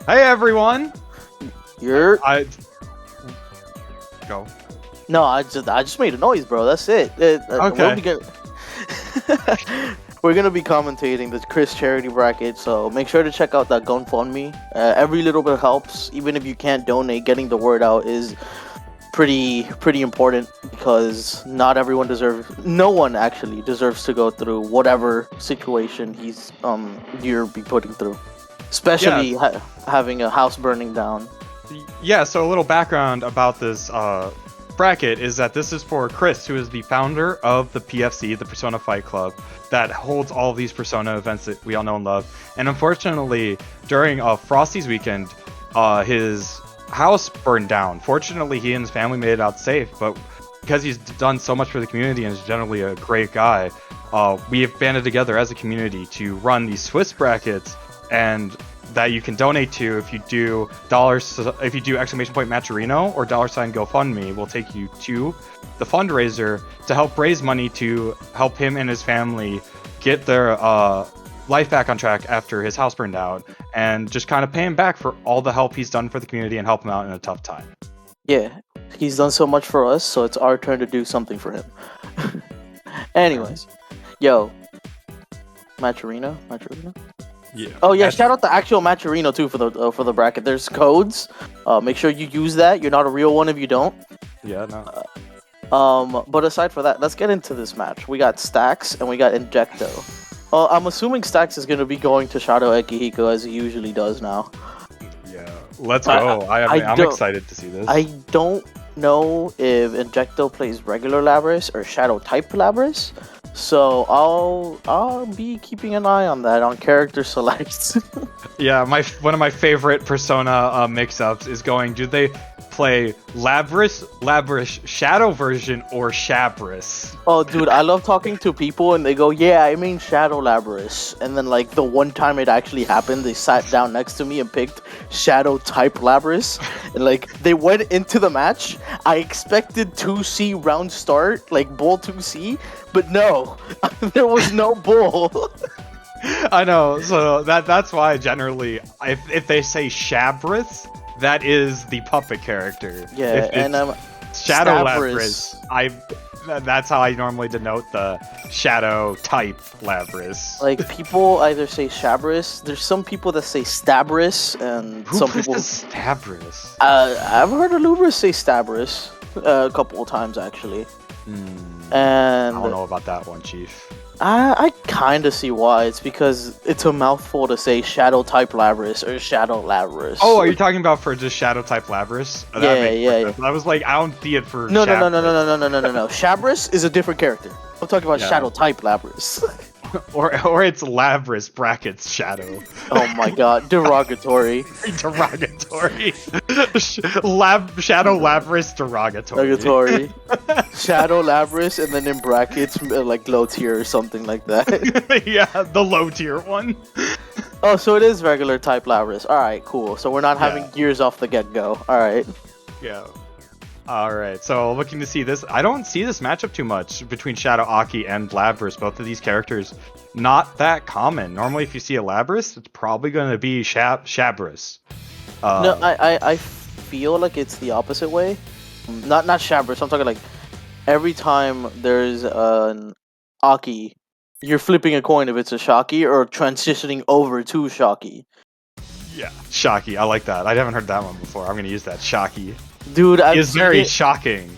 Hey everyone! You're I go. no, I just made a noise, bro. That's it. Okay. We're gonna be commentating the Chris charity bracket, so make sure to check out that GoFundMe. Every little bit helps, even if you can't donate. Getting the word out is pretty important because not everyone deserves. No one actually deserves to go through whatever situation you're be putting through, especially having a house burning down. Yeah, so a little background about this bracket is that this is for Chris, who is the founder of the PFC, the Persona Fight Club, that holds all of these Persona events that we all know and love. And unfortunately, during Frosty's weekend, his house burned down. Fortunately, he and his family made it out safe, but because he's done so much for the community and is generally a great guy, we have banded together as a community to run these Swiss brackets, and that you can donate to if you do exclamation point Matcherino or $ GoFundMe will take you to the fundraiser to help raise money to help him and his family get their life back on track after his house burned out, and just kind of pay him back for all the help he's done for the community and help him out in a tough time. Yeah, he's done so much for us, so it's our turn to do something for him. Anyways, yo, Matcherino. Yeah. Oh yeah, shout out the actual Matcherino too for the bracket. There's codes. Make sure you use that. You're not a real one if you don't. Yeah, no. But aside from that, let's get into this match. We got Stax and we got Injecto. I'm assuming Stax is gonna be going to Shadow Ekihiko as he usually does now. Yeah, let's go. I'm excited to see this. I don't know if Injecto plays regular Labras or Shadow type Labras. So I'll be keeping an eye on that on character selects. Yeah, one of my favorite Persona mix-ups is going, do they play Labras Shadow version or Shabras? Oh dude, I love talking to people and they go, yeah, I mean Shadow Labras. And then like the one time it actually happened, they sat down next to me and picked Shadow type Labras. And like they went into the match. I expected 2C round start, like bull 2C, but no, there was no bull. I know, so that's why generally, if they say Shabras, that is the puppet character. Yeah, and Shadow Labras, that's how I normally denote the Shadow type Labras. Like people either say Shabras, there's some people that say Stabras, and Who some people. Stabras? I've heard Alubras say Stabras a couple of times actually. And I don't know about that one, Chief. I kind of see why. It's because it's a mouthful to say Shadow type Labras or Shadow Labras. Oh, are you talking about for just Shadow type Labras? Yeah. I was like, I don't see it for No. Shabras is a different character. I'm talking about Shadow type Labras. or it's Labras brackets Shadow. Oh my god, derogatory. Derogatory. Shadow Labras derogatory. Shadow Labras and then in brackets like low tier or something like that. Yeah, the low tier one. Oh, so it is regular type Labras. Alright, cool. So we're not having gears off the get-go. Alright. Yeah. Alright, so looking to see this. I don't see this matchup too much between Shadow Aki and Labras. Both of these characters, not that common. Normally, if you see a Labras, it's probably going to be Shabras. No, I feel like it's the opposite way. Not Shabras. I'm talking like every time there's an Aki, you're flipping a coin if it's a Shocky or transitioning over to Shocky. Yeah, Shocky. I like that. I haven't heard that one before. I'm going to use that. Shocky. Dude, it's very shocking.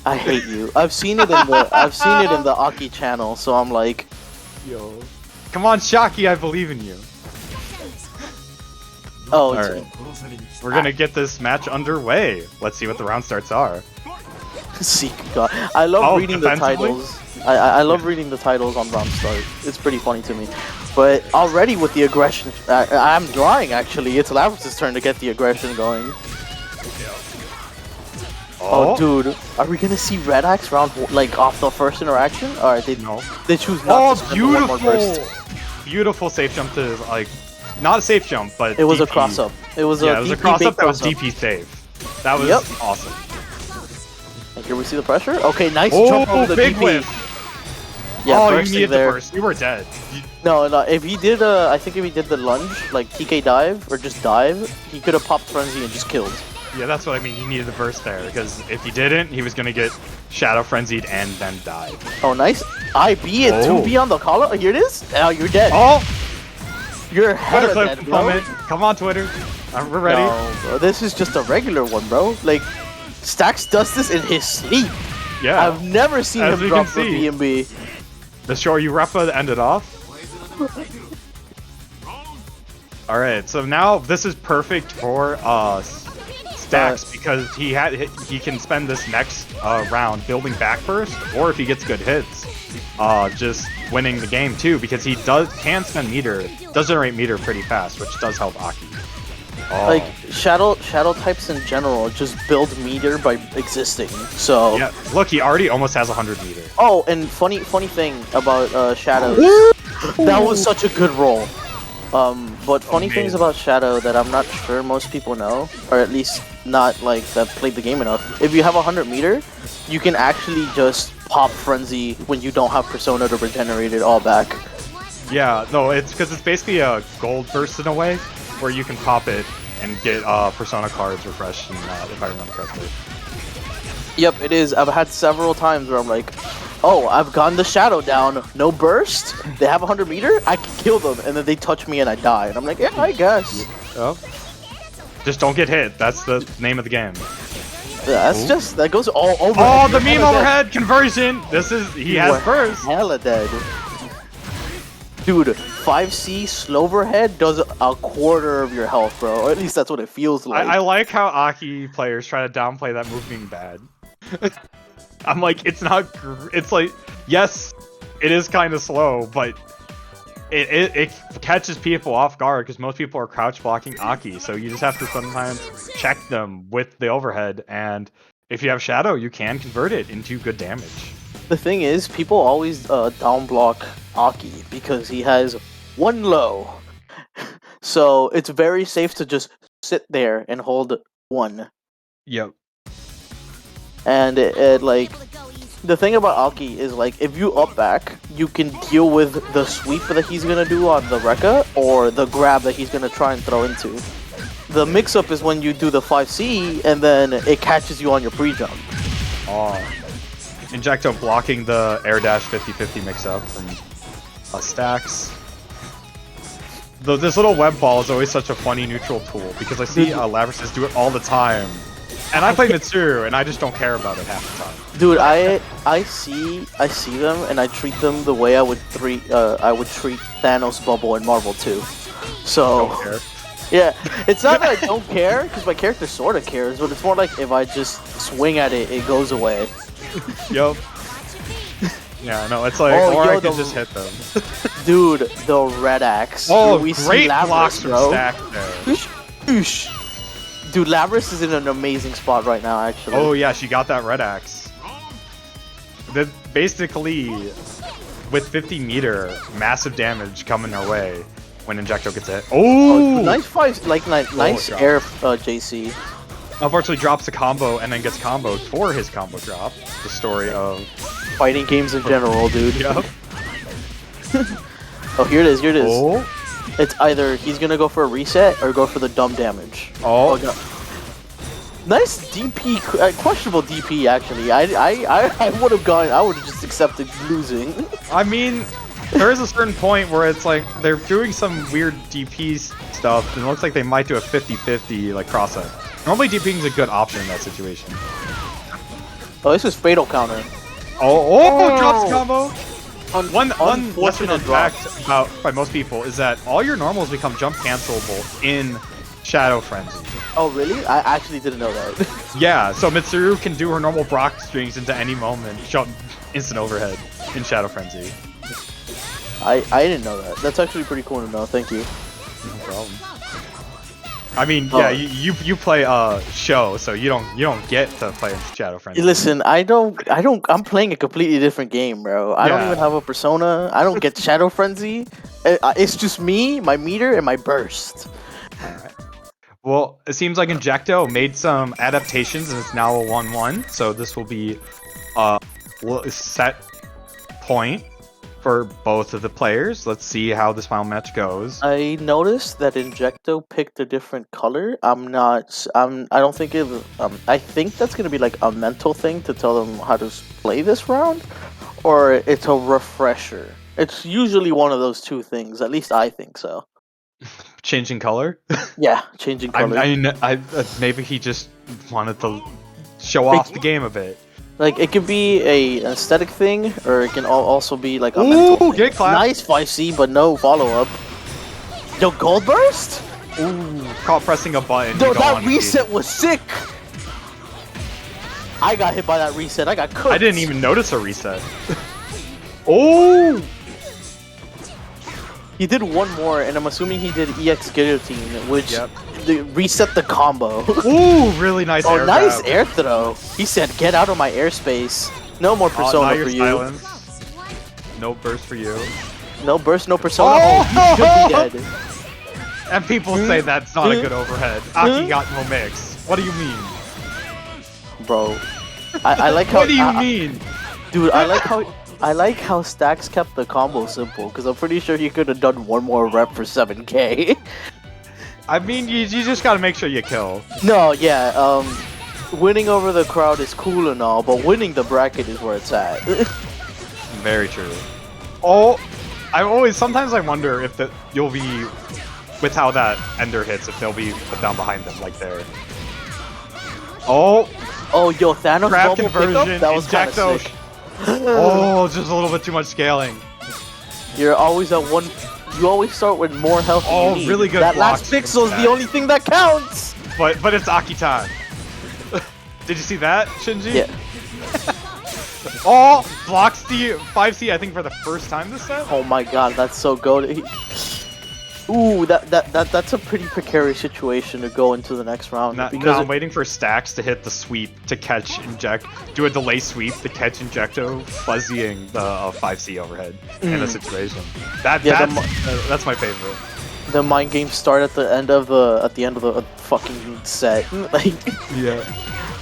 I hate you. I've seen it in the Aki channel, so I'm like, yo, come on, Shocky, I believe in you. Oh, alright. We're gonna get this match underway. Let's see what the round starts are. God. I love reading the titles. I love reading the titles on round start. It's pretty funny to me. But already with the aggression, I'm drawing actually. It's Labras' turn to get the aggression going. Oh, dude, are we gonna see Red Axe round like off the first interaction? Alright, they choose not to spend one more burst. Beautiful safe jump to like, not a safe jump, but it was DP. A cross up. It was a cross up that was DP safe. That was awesome. And here we see the pressure. Okay, nice jump over the big DP. whiff. Yeah, oh, you bursting needed there. the burst. You were dead. No, no. If he did, I think if he did the lunge, like TK dive or just dive, he could have popped frenzy and just killed. Yeah, that's what I mean. You needed the burst there because if he didn't, he was gonna get shadow frenzied and then die. Oh, nice. IB and 2B on the collar. Here it is. Now you're dead. Oh, You're Twitter hella clip dead, bro. comment. Come on, Twitter. We're ready. No, bro. This is just a regular one, bro. Like, Stacks does this in his sleep. Yeah. I've never seen As him we drop can the see. BMB. The Shoryu Repa ended off. Alright, so now this is perfect for Stacks because he can spend this next round building back first, or if he gets good hits, just winning the game too, because he can spend meter, does generate meter pretty fast, which does help Aki. Oh. Like, shadow types in general just build meter by existing, so... Yeah, look, he already almost has 100 meter. Oh, and funny thing about Shadow, that was such a good roll. But funny things about Shadow that I'm not sure most people know, or at least not like that played the game enough. If you have 100 meter, you can actually just pop Frenzy when you don't have Persona to regenerate it all back. Yeah, no, it's because it's basically a gold burst in a way, where you can pop it and get Persona cards refreshed, if I remember correctly. Yep, it is. I've had several times where I'm like, oh, I've gotten the Shadow down, no burst, they have 100 meter, I can kill them, and then they touch me and I die. And I'm like, yeah, I guess. Yep. Just don't get hit, that's the name of the game. That's just, that goes all over. Oh, the meme overhead conversion! He has burst! Hella dead. Dude, 5C Sloverhead does a quarter of your health, bro. Or at least that's what it feels like. I like how Aki players try to downplay that move being bad. I'm like, it's not. It's like, yes, it is kind of slow, but it catches people off guard because most people are crouch blocking Aki, so you just have to sometimes check them with the overhead, and if you have Shadow, you can convert it into good damage. The thing is, people always down block Aki because he has one low. So it's very safe to just sit there and hold one. Yep. And it like, the thing about Aki is like, if you up back, you can deal with the sweep that he's gonna do on the Rekka or the grab that he's gonna try and throw into. The mix-up is when you do the 5C and then it catches you on your pre-jump. Oh. Injecto blocking the air dash 50-50 mix-up from Stacks. This little web ball is always such a funny neutral tool because I see Labrys do it all the time. And I play Mitsuru and I just don't care about it half the time. Dude, I see them and I treat them the way I would treat Thanos Bubble in Marvel 2. So Don't care. yeah, it's not that I don't care because my character sort of cares, but it's more like if I just swing at it, it goes away. Yup. Yeah, no, it's like, or I can just hit them. Dude, the red axe. Oh, we great Labrys, blocks from bro. Stack there. Dude, Labrys is in an amazing spot right now, actually. Oh yeah, she got that red axe. Basically, with 50 meter, massive damage coming her way when Injecto gets hit. Oh! Nice fight, like nice God. air JC. Unfortunately, drops the combo and then gets comboed for his combo drop. The story of Fighting games in general, dude. Yup. Oh, here it is, here it is. Oh. It's either he's gonna go for a reset or go for the dumb damage. Oh. No. Nice DP, questionable DP actually. I would have gone, I would have just accepted losing. I mean, there is a certain point where it's like they're doing some weird DP stuff and it looks like they might do a 50-50 like cross-up. Normally DPing is a good option in that situation. Oh, this is fatal counter. Oh, drops combo! One Unfortunate fact about by most people is that all your normals become jump cancelable in Shadow Frenzy. Oh, really? I actually didn't know that. Yeah, so Mitsuru can do her normal Brock strings into any moment, jump instant overhead in Shadow Frenzy. I didn't know that. That's actually pretty cool to know. Thank you. No problem. I mean, yeah, you play Show, so you don't get to play Shadow Frenzy. Listen, I'm playing a completely different game, bro. I don't even have a persona. I don't get Shadow Frenzy. It's just me, my meter, and my burst. Alright. Well, it seems like Injecto made some adaptations and it's now a 1-1, so this will be a set point for both of the players. Let's see how this final match goes. I noticed that Injecto picked a different color. I don't think it. I think that's gonna be like a mental thing to tell them how to play this round, or it's a refresher. It's usually one of those two things. At least I think so. Changing color? Yeah, changing color. Maybe he just wanted to show off the game a bit. Like, it could be an aesthetic thing, or it can also be like a mental thing. Get clapped. Nice 5C, but no follow-up. Yo, Gold Burst? Ooh, caught pressing a button. Yo, that reset was sick! I got hit by that reset, I got cooked. I didn't even notice a reset. Oh! He did one more, and I'm assuming he did EX Guillotine, which reset the combo. Ooh, really nice air nice grab. air throw. He said, get out of my airspace. No more Persona for you. Silence. No burst for you. No burst, no Persona. Oh, you should be dead. And people say that's not a good overhead. Aki got no mix. What do you mean? Bro, I like how... What do you mean? Dude, I like how Stacks kept the combo simple, because I'm pretty sure he could have done one more rep for 7k. I mean, you just gotta make sure you kill. No, yeah, winning over the crowd is cool and all, but winning the bracket is where it's at. Very true. Sometimes I wonder if you'll be, with how that Ender hits, if they'll be put down behind them, like there. Oh, yo, Thanos grab mobile conversion, pickup? That was kind of Injecto. sick. Oh, just a little bit too much scaling. You're always at one. You always start with more health. Oh, than you need. really good. That last pixel is the only thing that counts. But it's Aki-tan. Did you see that, Shinji? Yeah. Oh, blocks the 5C, I think, for the first time this set. Oh my god, that's so good. Ooh, that's a pretty precarious situation to go into the next round. Now I'm waiting for Stacks to hit the sweep to catch Inject, do a delay sweep to catch Injecto, fuzzying the 5C overhead in a situation. That's my favorite. The mind games start at the end of the fucking set. Like, yeah.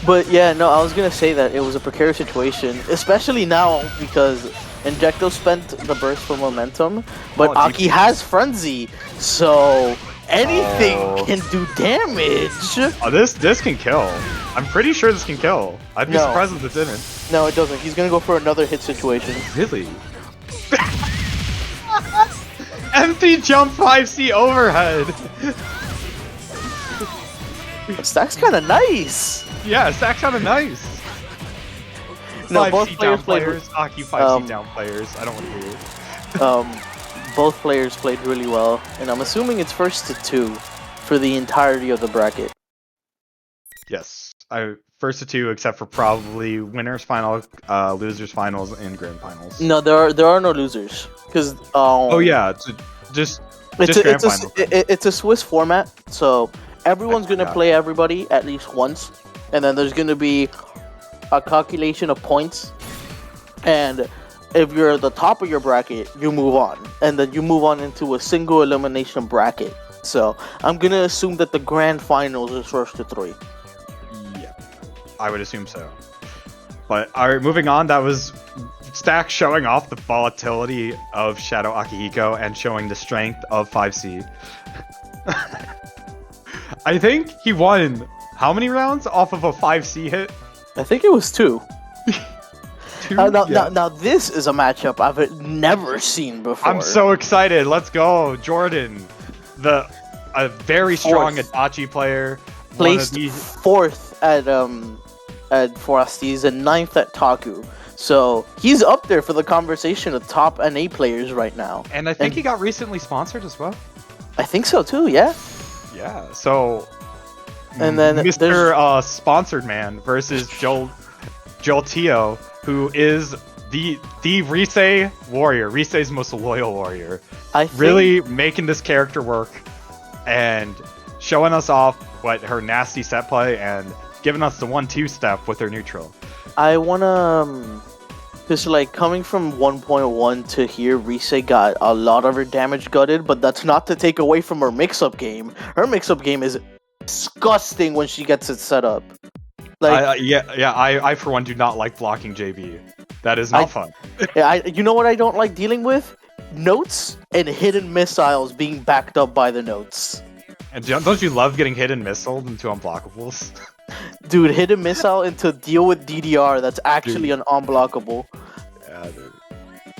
But yeah, no, I was gonna say that it was a precarious situation, especially now because Injecto spent the burst for momentum, but Aki has Frenzy, so anything can do damage. Oh, this can kill. I'm pretty sure this can kill. I'd be surprised if it didn't. No, it doesn't. He's gonna go for another hit situation. Really? Empty jump 5C overhead. Stack's kind of nice. Yeah, Stack's kind of nice. No, 5C both down players Aki 5C down players. I don't want to hear it. Both players played really well, and I'm assuming it's first to 2 for the entirety of the bracket. Yes, first to 2, except for probably winners final, losers finals, and grand finals. No, there are no losers because oh yeah, just grand finals. It's a Swiss format, so everyone's gonna play everybody at least once, and then there's gonna be a calculation of points, and if you're at the top of your bracket, you move on, and then you move on into a single elimination bracket. So I'm gonna assume that the grand finals is first to 3. Yeah, I would assume so. But alright, moving on, that was Stack showing off the volatility of Shadow Akihiko and showing the strength of 5C. I think he won how many rounds off of a 5C hit? I think it was 2. 2? Now this is a matchup I've never seen before. I'm so excited. Let's go, Jordan. A very strong Itachi player. Placed 4th at Frosties and 9th at Taku. So he's up there for the conversation of top NA players right now. And I think he got recently sponsored as well. I think so too, yeah. Yeah, so and then Mr. Sponsored Man versus Jolteo, who is the Risei warrior, Risei's most loyal warrior. Really making this character work and showing us off what her nasty set play and giving us the 1-2 step with her neutral. I wanna because like coming from 1.1 to here, Risei got a lot of her damage gutted, but that's not to take away from her mix-up game. Her mix-up game is disgusting when she gets it set up. Like I for one do not like blocking JB. That is not fun. You know what I don't like dealing with? Notes and hidden missiles being backed up by the notes. And don't you love getting hidden missiled into unblockables? Dude, hidden missile into deal with DDR that's actually an unblockable. Yeah, dude.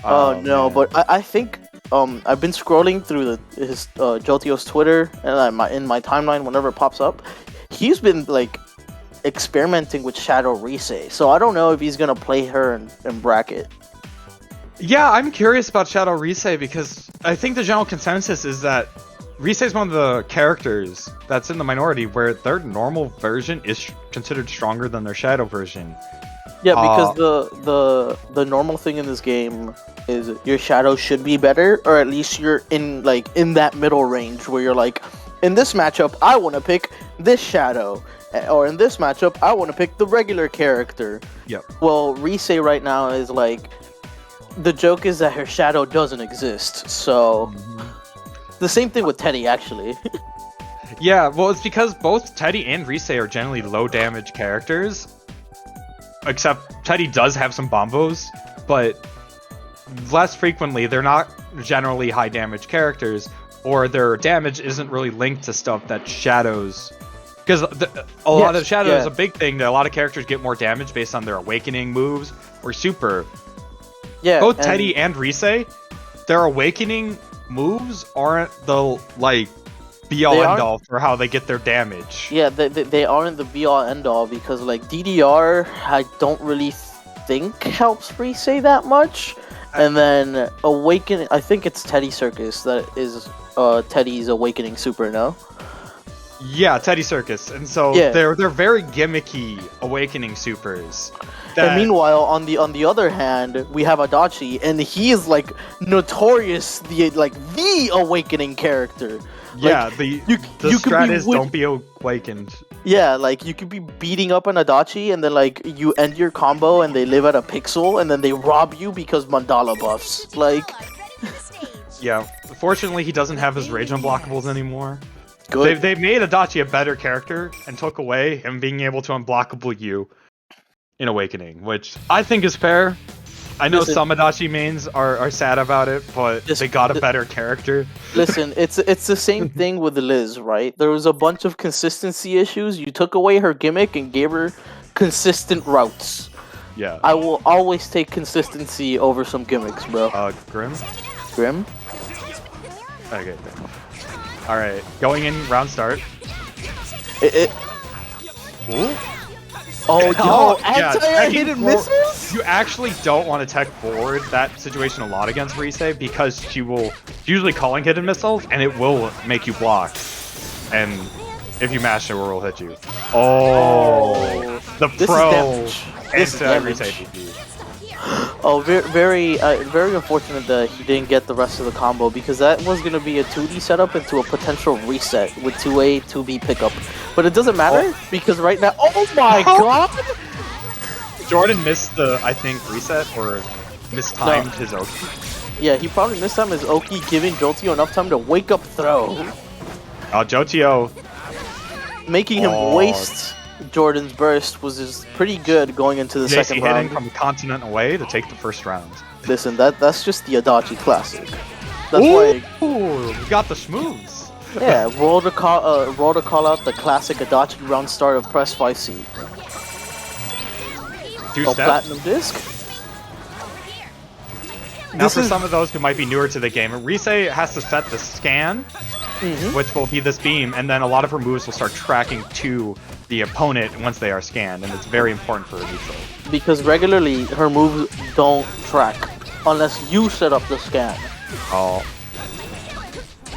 Oh no, man. but I think I've been scrolling through his Jotio's Twitter and in my timeline whenever it pops up. He's been like experimenting with Shadow Risei, so I don't know if he's gonna play her in bracket. Yeah, I'm curious about Shadow Risei because I think the general consensus is that Risei is one of the characters that's in the minority where their normal version is considered stronger than their Shadow version. Yeah, because the normal thing in this game is your Shadow should be better, or at least you're in that middle range where you're like, in this matchup I want to pick this Shadow, or in this matchup I want to pick the regular character. Yep. Well, Risei right now is like, the joke is that her Shadow doesn't exist, so the same thing with Teddy actually. Yeah, well, it's because both Teddy and Risei are generally low damage characters. Except Teddy does have some bombos, but less frequently. They're not generally high damage characters, or their damage isn't really linked to stuff that shadows. Because a lot of shadow is a big thing that a lot of characters get more damage based on their awakening moves or super. Yeah, both Teddy and Risei, their awakening moves aren't the be all end all for how they get their damage. Yeah, they aren't the be all end all because DDR I don't really think helps Risei that much, and then Awakening, I think it's Teddy Circus that is Teddy's awakening super, no? Yeah, Teddy Circus, and so they're very gimmicky awakening supers. And meanwhile, on the other hand, we have Adachi, and he is notorious the awakening character. Yeah, the strat is don't be awakened. Yeah, you could be beating up an Adachi, and then you end your combo, and they live at a pixel, and then they rob you because Mandala buffs. Yeah, fortunately he doesn't have his rage unblockables anymore. Good. They've made Adachi a better character and took away him being able to unblockable you in Awakening, which I think is fair. I know some Adachi mains are sad about it, but they got a better character. Listen, it's the same thing with Liz, right? There was a bunch of consistency issues. You took away her gimmick and gave her consistent routes. Yeah. I will always take consistency over some gimmicks, bro. Grim? Grim? Okay. Alright, going in round start. Ooh. Oh, anti-hidden missiles? You actually don't want to tech forward that situation a lot against Risei because she will usually calling hidden missiles and it will make you block. And if you mash it, it will hit you. Oh, the pro anti-Risei DP. Oh, very unfortunate that he didn't get the rest of the combo because that was going to be a 2D setup into a potential reset with 2A, 2B pickup. But it doesn't matter because right now... Oh my god! Jordan missed the, I think, reset or mistimed his Oki. Yeah, he probably mistimed his Oki, giving Jotio enough time to wake up throw. Jotio. Making him waste Jordan's burst was just pretty good going into the second round. Hitting from a continent away to take the first round. Listen, that's just the Adachi classic. That's why. Ooh, we got the schmooze. Yeah, roll to call out the classic Adachi round start of press 5C. Two-step. Platinum disc. Now for some of those who might be newer to the game, Risei has to set the scan, which will be this beam, and then a lot of her moves will start tracking to the opponent once they are scanned, and it's very important for her neutral. Because regularly, her moves don't track, unless you set up the scan. Oh.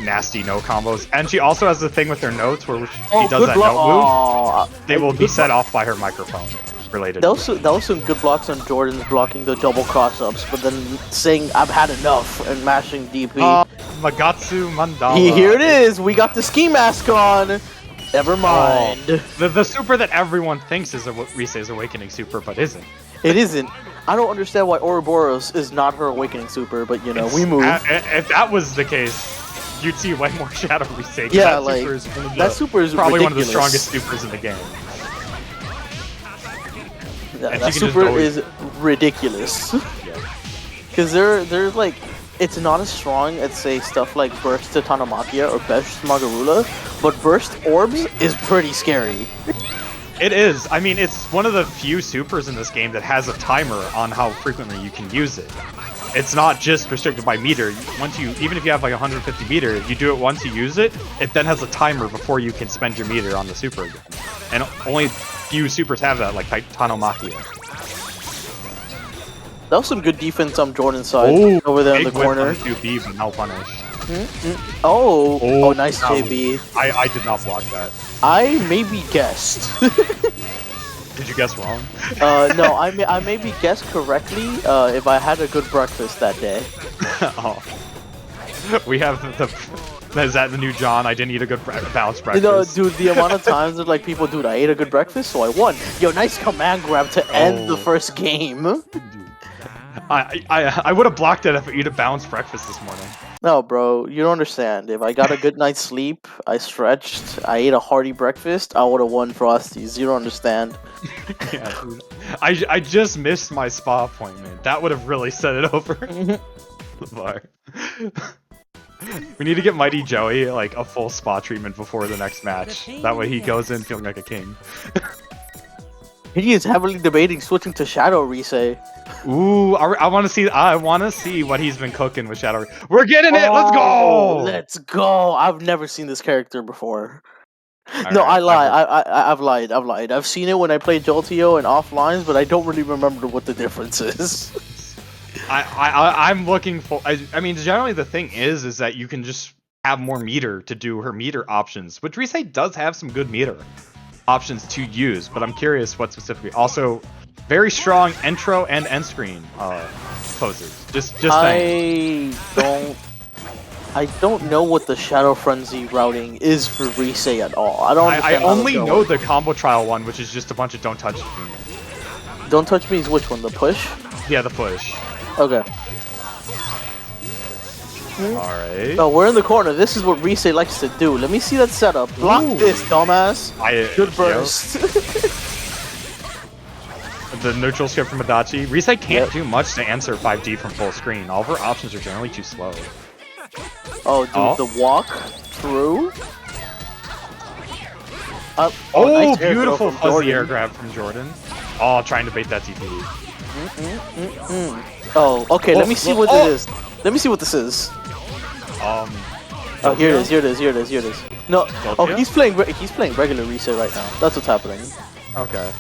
Nasty no combos. And she also has the thing with her notes where she does that note move. They will be set off by her microphone. Related. That was some good blocks on Jordan's blocking the double cross-ups, but then saying I've had enough and mashing DP. Magatsu Mandala. Here it is! We got the ski mask on! Never mind. The super that everyone thinks is Risei's awakening super, but isn't. It isn't. I don't understand why Ouroboros is not her awakening super, but we move. If that was the case, you'd see way more Shadow Risei. Yeah, that super is probably ridiculous. one of the strongest supers in the game. Yeah, And that she can just super always- is ridiculous. Yeah. Because they're like, it's not as strong as say stuff like Burst Titanomakia or Burst Magarula, but Burst Orbs is pretty scary. It is. I mean, it's one of the few supers in this game that has a timer on how frequently you can use it. It's not just restricted by meter. Once you, even if you have like 150 meter, you do it once you use it, it then has a timer before you can spend your meter on the super again. And only few supers have that, like Titanomakia. That was some good defense on Jordan's side over there in the corner. 2B, but no punish. Oh, nice no. JB. I did not block that. I maybe guessed. Did you guess wrong? No, I maybe guessed correctly if I had a good breakfast that day. Oh. We have the... Is that the new John? I didn't eat a good balanced breakfast. You know, dude, the amount of times that like people, dude, I ate a good breakfast, so I won. Yo, nice command grab to end the first game. I would have blocked it if I ate a balanced breakfast this morning. No, bro, you don't understand. If I got a good night's sleep, I stretched, I ate a hearty breakfast, I would have won Frosties. You don't understand. Yeah, dude. I just missed my spa appointment. That would have really set it over. The bar. We need to get Mighty Joey like a full spa treatment before the next match. That way he goes in feeling like a king. He is heavily debating switching to Shadow Risei. Ooh, I want to see. I want to see what he's been cooking with Shadow. We're getting it. Let's go. Let's go. I've never seen this character before. All No, right, I lie. I've lied. I've seen it when I played Jolteon and offlines, but I don't really remember what the difference is. I'm looking for. I mean, generally the thing is that you can just have more meter to do her meter options, which Risei does have some good meter options to use. But I'm curious what specifically. Also, very strong intro and end screen poses. Just saying. I don't know what the Shadow Frenzy routing is for Risei at all. I don't understand. I only know the combo trial one, which is just a bunch of don't touch me. Don't touch me is which one? The push? Yeah, the push. Okay. Alright. Oh, we're in the corner. This is what Risei likes to do. Let me see that setup. Block this, dumbass. Good burst. The neutral skip from Adachi. Risei can't do much to answer 5D from full screen. All of her options are generally too slow. Oh, dude, the walk through. Oh, nice air beautiful from fuzzy Jordan. air grab from Jordan. Oh, trying to bait that TP. Oh, okay. Let me see what it is. Let me see what this is. Oh, here it is. Here it is. Here it is. Here it is. No. Oh, he's playing regular Risei right now. That's what's happening. Okay.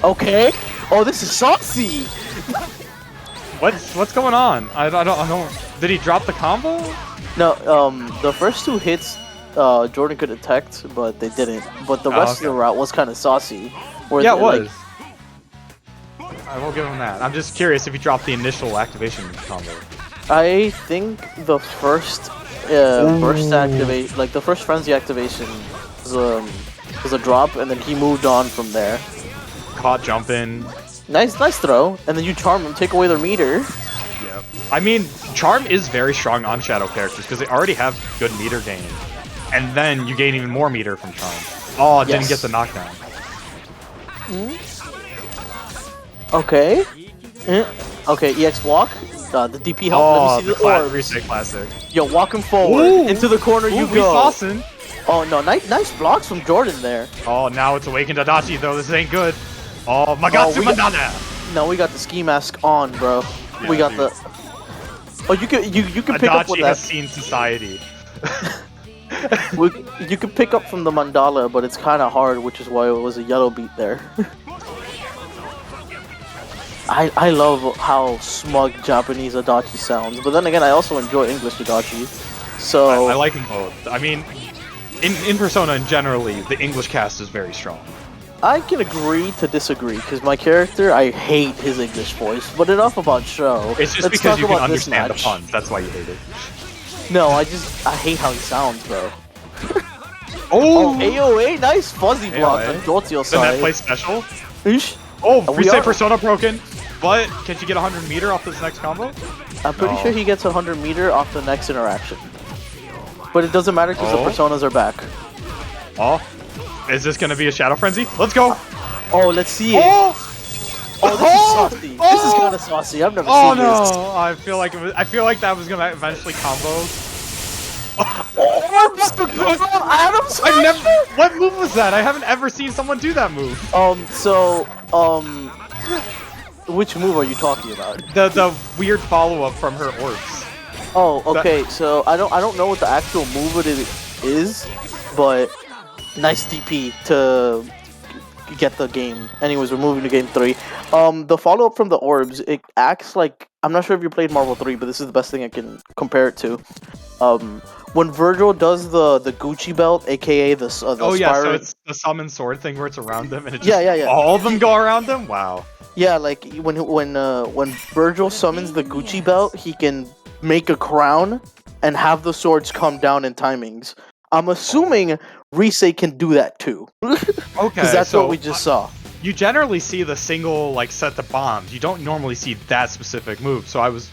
Okay. Oh, this is saucy. What's going on? I don't. Did he drop the combo? No. The first two hits, Jordan could detect, but they didn't. But the rest of the route was kind of saucy. Yeah, it was. I will give him that. I'm just curious if he dropped the initial activation combo. I think the first burst activate, like the first frenzy activation, was a drop, and then he moved on from there. Caught jumping. Nice throw, and then you charm them, take away their meter. Yep. I mean, Charm is very strong on Shadow characters because they already have good meter gain, and then you gain even more meter from Charm. Oh, it didn't get the knockdown. Okay. Okay, EX walk. The DP help. Let me see the orbs. Risei classic. Yo, walk him forward. Into the corner you go. Saucing. Oh no, nice blocks from Jordan there. Oh, now it's awakened Adachi though. This ain't good. Oh, Magatsu Mandana. No, we got the ski mask on, bro. Yeah, we got the. Oh, you can pick up with Adachi that. has seen society. You can pick up from the mandala, but it's kind of hard, which is why it was a yellow beat there. I love how smug Japanese Adachi sounds, but then again, I also enjoy English Adachi. So I like them both. I mean, in Persona and generally, the English cast is very strong. I can agree to disagree, because my character, I hate his English voice, but enough about show. It's just because you can understand the puns, that's why you hate it. No, I hate how he sounds, bro. Oh, AOA, nice fuzzy block on Jolteon side. Then that play special? Oosh. Oh, Risei Persona broken, but can you get 100 meter off this next combo? I'm pretty sure he gets 100 meter off the next interaction. But it doesn't matter because the Personas are back. Oh. Is this going to be a Shadow Frenzy? Let's go! Oh, let's see it. Oh! Oh, this is saucy. This is kind of saucy. I've never seen this. No! I feel like I feel like that was gonna eventually combo. Adam's I've never. What move was that? I haven't ever seen someone do that move. Which move are you talking about? The weird follow up from her orbs. Oh, okay. So I don't know what the actual move of it is, but nice DP to get the game. Anyways, we're moving to game 3. The follow up from the orbs, it acts like, I'm not sure if you played Marvel 3, but this is the best thing I can compare it to. When Virgil does the Gucci belt, aka the Oh yeah, so spiral. it's the summon sword thing where it's around them and it just Yeah. all of them go around them. Wow. Yeah, like when Virgil summons the Gucci belt, he can make a crown and have the swords come down in timings. I'm assuming Rise can do that too. Okay, because that's so what we just saw. You generally see the single like set the bombs. You don't normally see that specific move. So I was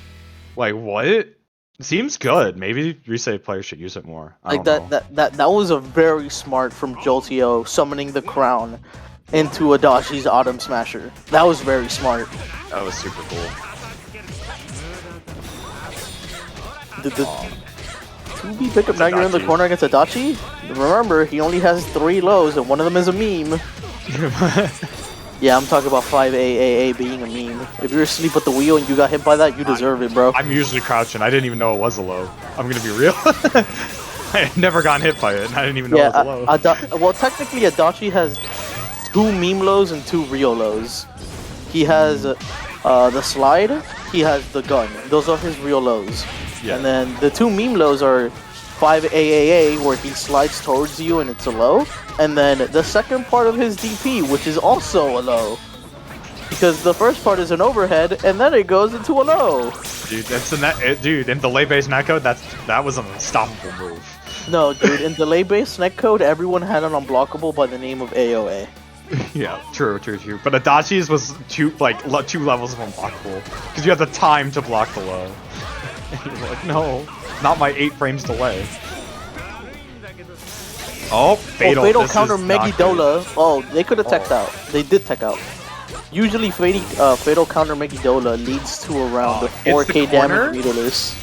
like, what? It seems good. Maybe Rise players should use it more. I Like don't know. that was a very smart from Jolteo summoning the crown into Adachi's Autumn Smasher. That was very smart. That was super cool. The 2B pickup now you're in the Adachi. corner against Adachi. Remember, he only has 3 lows and one of them is a meme. Yeah, I'm talking about 5AAA being a meme. If you're asleep at the wheel and you got hit by that, you deserve it, bro. I'm usually crouching. I didn't even know it was a low. I'm gonna be real. I had never gotten hit by it, and I didn't even know it was a low. Well, technically, Adachi has 2 meme lows and 2 real lows. He has the slide, he has the gun. Those are his real lows. Yeah. And then the 2 meme lows are 5AAA, where he slides towards you and it's a low. And then the second part of his DP, which is also a low. Because the first part is an overhead, and then it goes into a low. Dude, that's the dude, in delay-based netcode, that was an unstoppable move. No, dude, in delay-based netcode, everyone had an unblockable by the name of AOA. Yeah, true. But Adachi's was two levels of unblockable because you had the time to block the low. And you're like, no, not my 8 frames delay. Oh, fatal! Fatal This counter is not Megidola. Oh, they could have teched out. They did tech out. Usually, fatal counter Megidola leads to around the 4K damage meterless.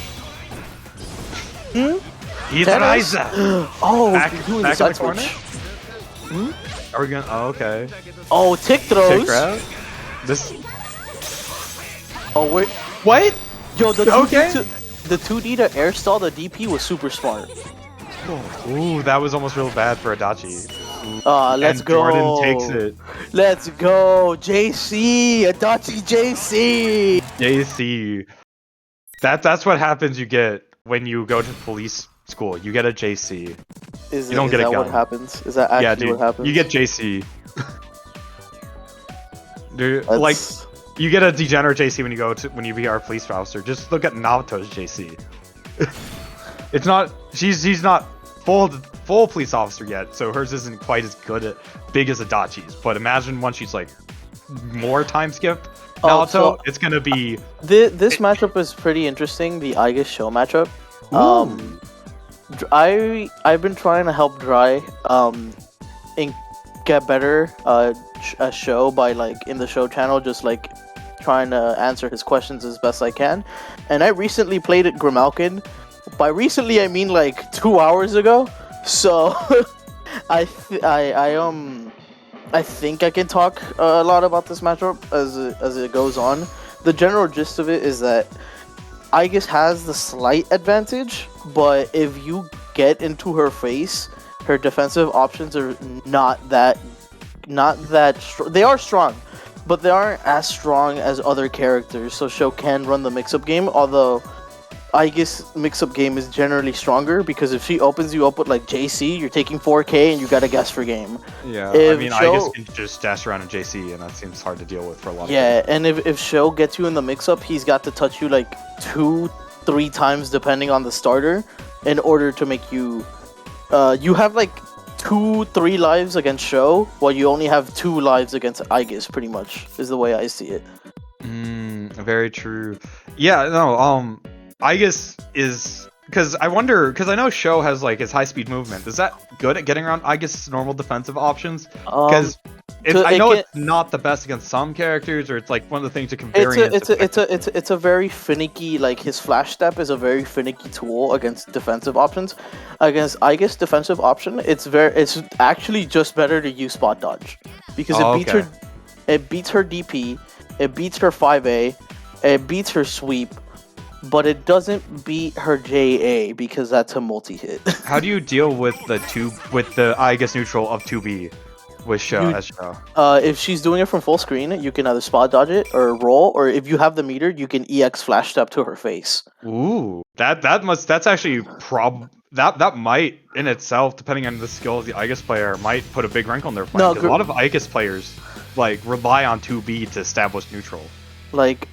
He's Tennis? Ryza. Oh, Back doing in the side the corner? switch. Are we gonna? Oh, okay. Oh, tick throws. Tick grab. This. Oh, wait. What? Yo, the 2D Okay. the 2D to air stall the DP was super smart. Ooh, that was almost real bad for Adachi. Let's And go. Jordan takes it. Let's go, JC, Adachi JC. JC. That's what happens. You get when you go to police school. You get a JC. Is You don't get a that gun. what happens? Is that actually Yeah, dude. what happens? You get JC. Dude, That's- like you get a degenerate JC when you be our police officer. Just look at Naoto's JC. It's not. She's not full police officer yet, so hers isn't quite as big as Adachi's. But imagine once she's like more time skip Naoto, so- it's gonna be. This matchup is pretty interesting. The Igus show matchup. I've been trying to help Dry and get better a show by like in the show channel, just like trying to answer his questions as best I can. And I recently played at Grimalkin. By recently I mean like 2 hours ago. So I think I can talk a lot about this matchup as it goes on. The general gist of it is that Igus has the slight advantage, but if you get into her face, her defensive options are not that they are strong, but they aren't as strong as other characters. So Sho can run the mix-up game, although Igus mix-up game is generally stronger because if she opens you up with like JC, you're taking 4K and you got a guess for game. Yeah, If I mean, Sho- I guess you can just dash around in JC, and that seems hard to deal with for a lot of Yeah, and if Sho gets you in the mix-up, he's got to touch you like 2-3 times depending on the starter in order to make you you have like 2-3 lives against Sho, while you only have 2 lives against Igus, pretty much is the way I see it. Very true. Yeah, no, Igus is because I know Sho has like his high speed movement. Is that good at getting around Igus' normal defensive options? Because I know it's not the best against some characters, or it's like one of the things that can vary. It's a very finicky, like his flash step is a very finicky tool against defensive options. Against Aegis defensive option, it's actually just better to use spot dodge because it beats her DP, it beats her 5A, it beats her sweep, but it doesn't beat her JA because that's a multi-hit. How do you deal with the Aegis neutral of 2B? With Show. If she's doing it from full screen, you can either spot dodge it or roll, or if you have the meter, you can EX flash step to her face. Ooh, that's actually that might in itself, depending on the skill of the Aegis player, might put a big wrinkle in their plan. Because a lot of Aegis players like rely on 2B to establish neutral. Like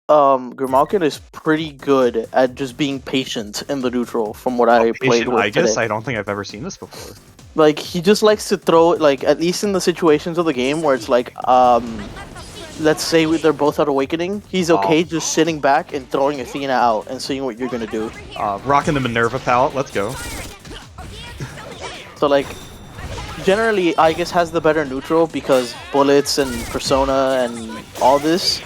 Grimalkin is pretty good at just being patient in the neutral. From what I played with Aegis, I don't think I've ever seen this before. Like, he just likes to throw, like, at least in the situations of the game where it's like, let's say they're both at Awakening, he's okay just sitting back and throwing Athena out and seeing what you're gonna do. Rocking the Minerva palette, let's go. So, like, generally, Aegis has the better neutral because bullets and Persona and all this,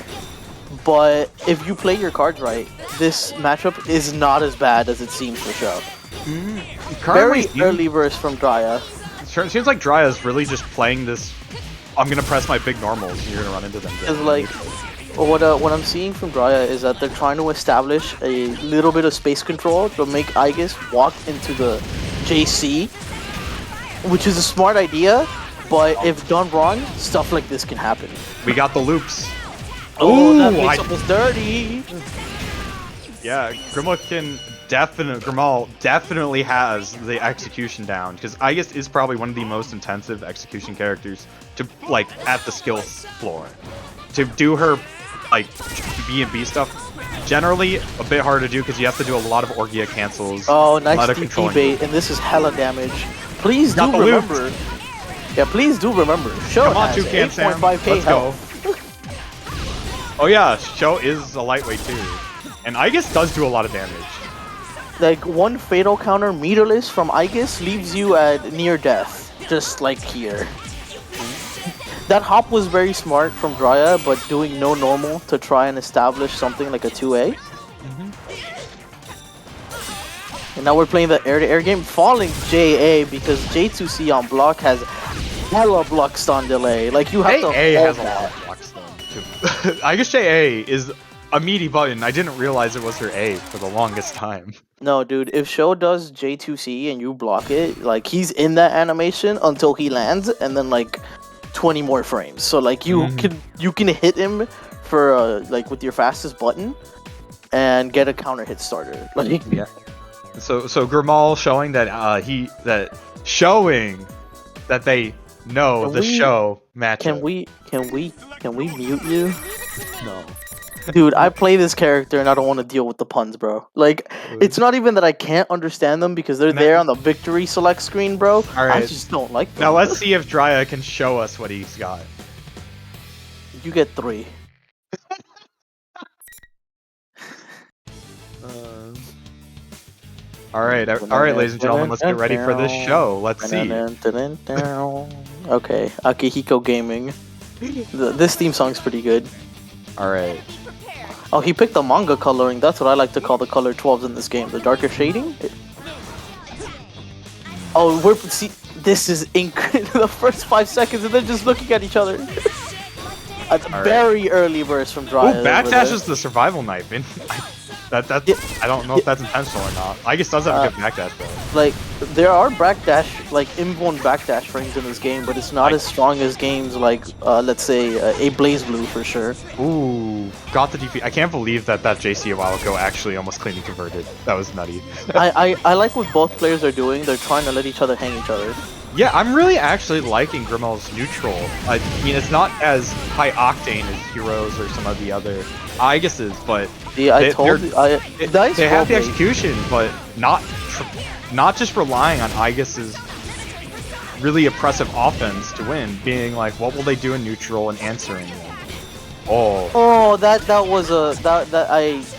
but if you play your cards right, this matchup is not as bad as it seems for show. Very early verse from Drya. It seems like Drya is really just playing this. I'm gonna press my big normals, and you're gonna run into them. It's like what I'm seeing from Drya is that they're trying to establish a little bit of space control to make Aegis walk into the JC, which is a smart idea. But if done wrong, stuff like this can happen. We got the loops. Oh, that mix-up was dirty. Yeah, Grimal definitely has the execution down, because Aegis is probably one of the most intensive execution characters to, like, at the skills floor. To do her, like, B&B stuff, generally a bit harder to do because you have to do a lot of Orgia cancels. Oh, nice DP bait, and this is hella damage. Please do remember. Yeah, please do remember. Show has 8.5k health. Oh yeah, Show is a lightweight too. And Aegis does do a lot of damage. Like, one fatal counter meterless from Aegis leaves you at near death, just like here. That hop was very smart from Drya, but doing no normal to try and establish something like a 2A. And now we're playing the air-to-air game, falling JA because J2C on block has hella block stun delay. Like, you have to hold has a lot of block stun too. Aegis JA is a meaty button. I didn't realize it was her A for the longest time. No, dude, if Show does J2C and you block it, like, he's in that animation until he lands, and then, like, 20 more frames. So, like, you can hit him for, like, with your fastest button, and get a counter hit starter. Like, yeah. So Grimal showing that showing that they know the show matchup. Can we mute you? No. Dude, I play this character and I don't want to deal with the puns, bro. Like, it's not even that I can't understand them because they're there on the victory select screen, bro. I just don't like them. Now let's see if Drya can show us what he's got. You get 3. Alright, ladies and gentlemen, let's get ready for this show. Let's see. Okay, Akihiko Gaming. This theme song's pretty good. Alright. Oh, he picked the manga coloring. That's what I like to call the color 12s in this game. The darker shading? Oh, see, this is the first 5 seconds and they're just looking at each other. A very early burst from Drya. Ooh, backdash is the survival knife. I don't know if that's intentional or not. I guess does have a good backdash though. Like, there are backdash, like inborn backdash frames in this game, but it's not as strong as games like, let's say, a Blaze Blue for sure. Ooh, got the DP. I can't believe that JC a while ago actually almost cleanly converted. That was nutty. I like what both players are doing. They're trying to let each other hang each other. Yeah, I'm really actually liking Grimal's neutral. I mean, it's not as high octane as Heroes or some of the other Aegis's, but yeah, they have the execution, but not just relying on Aegis's really oppressive offense to win. Being like, what will they do in neutral and answering them?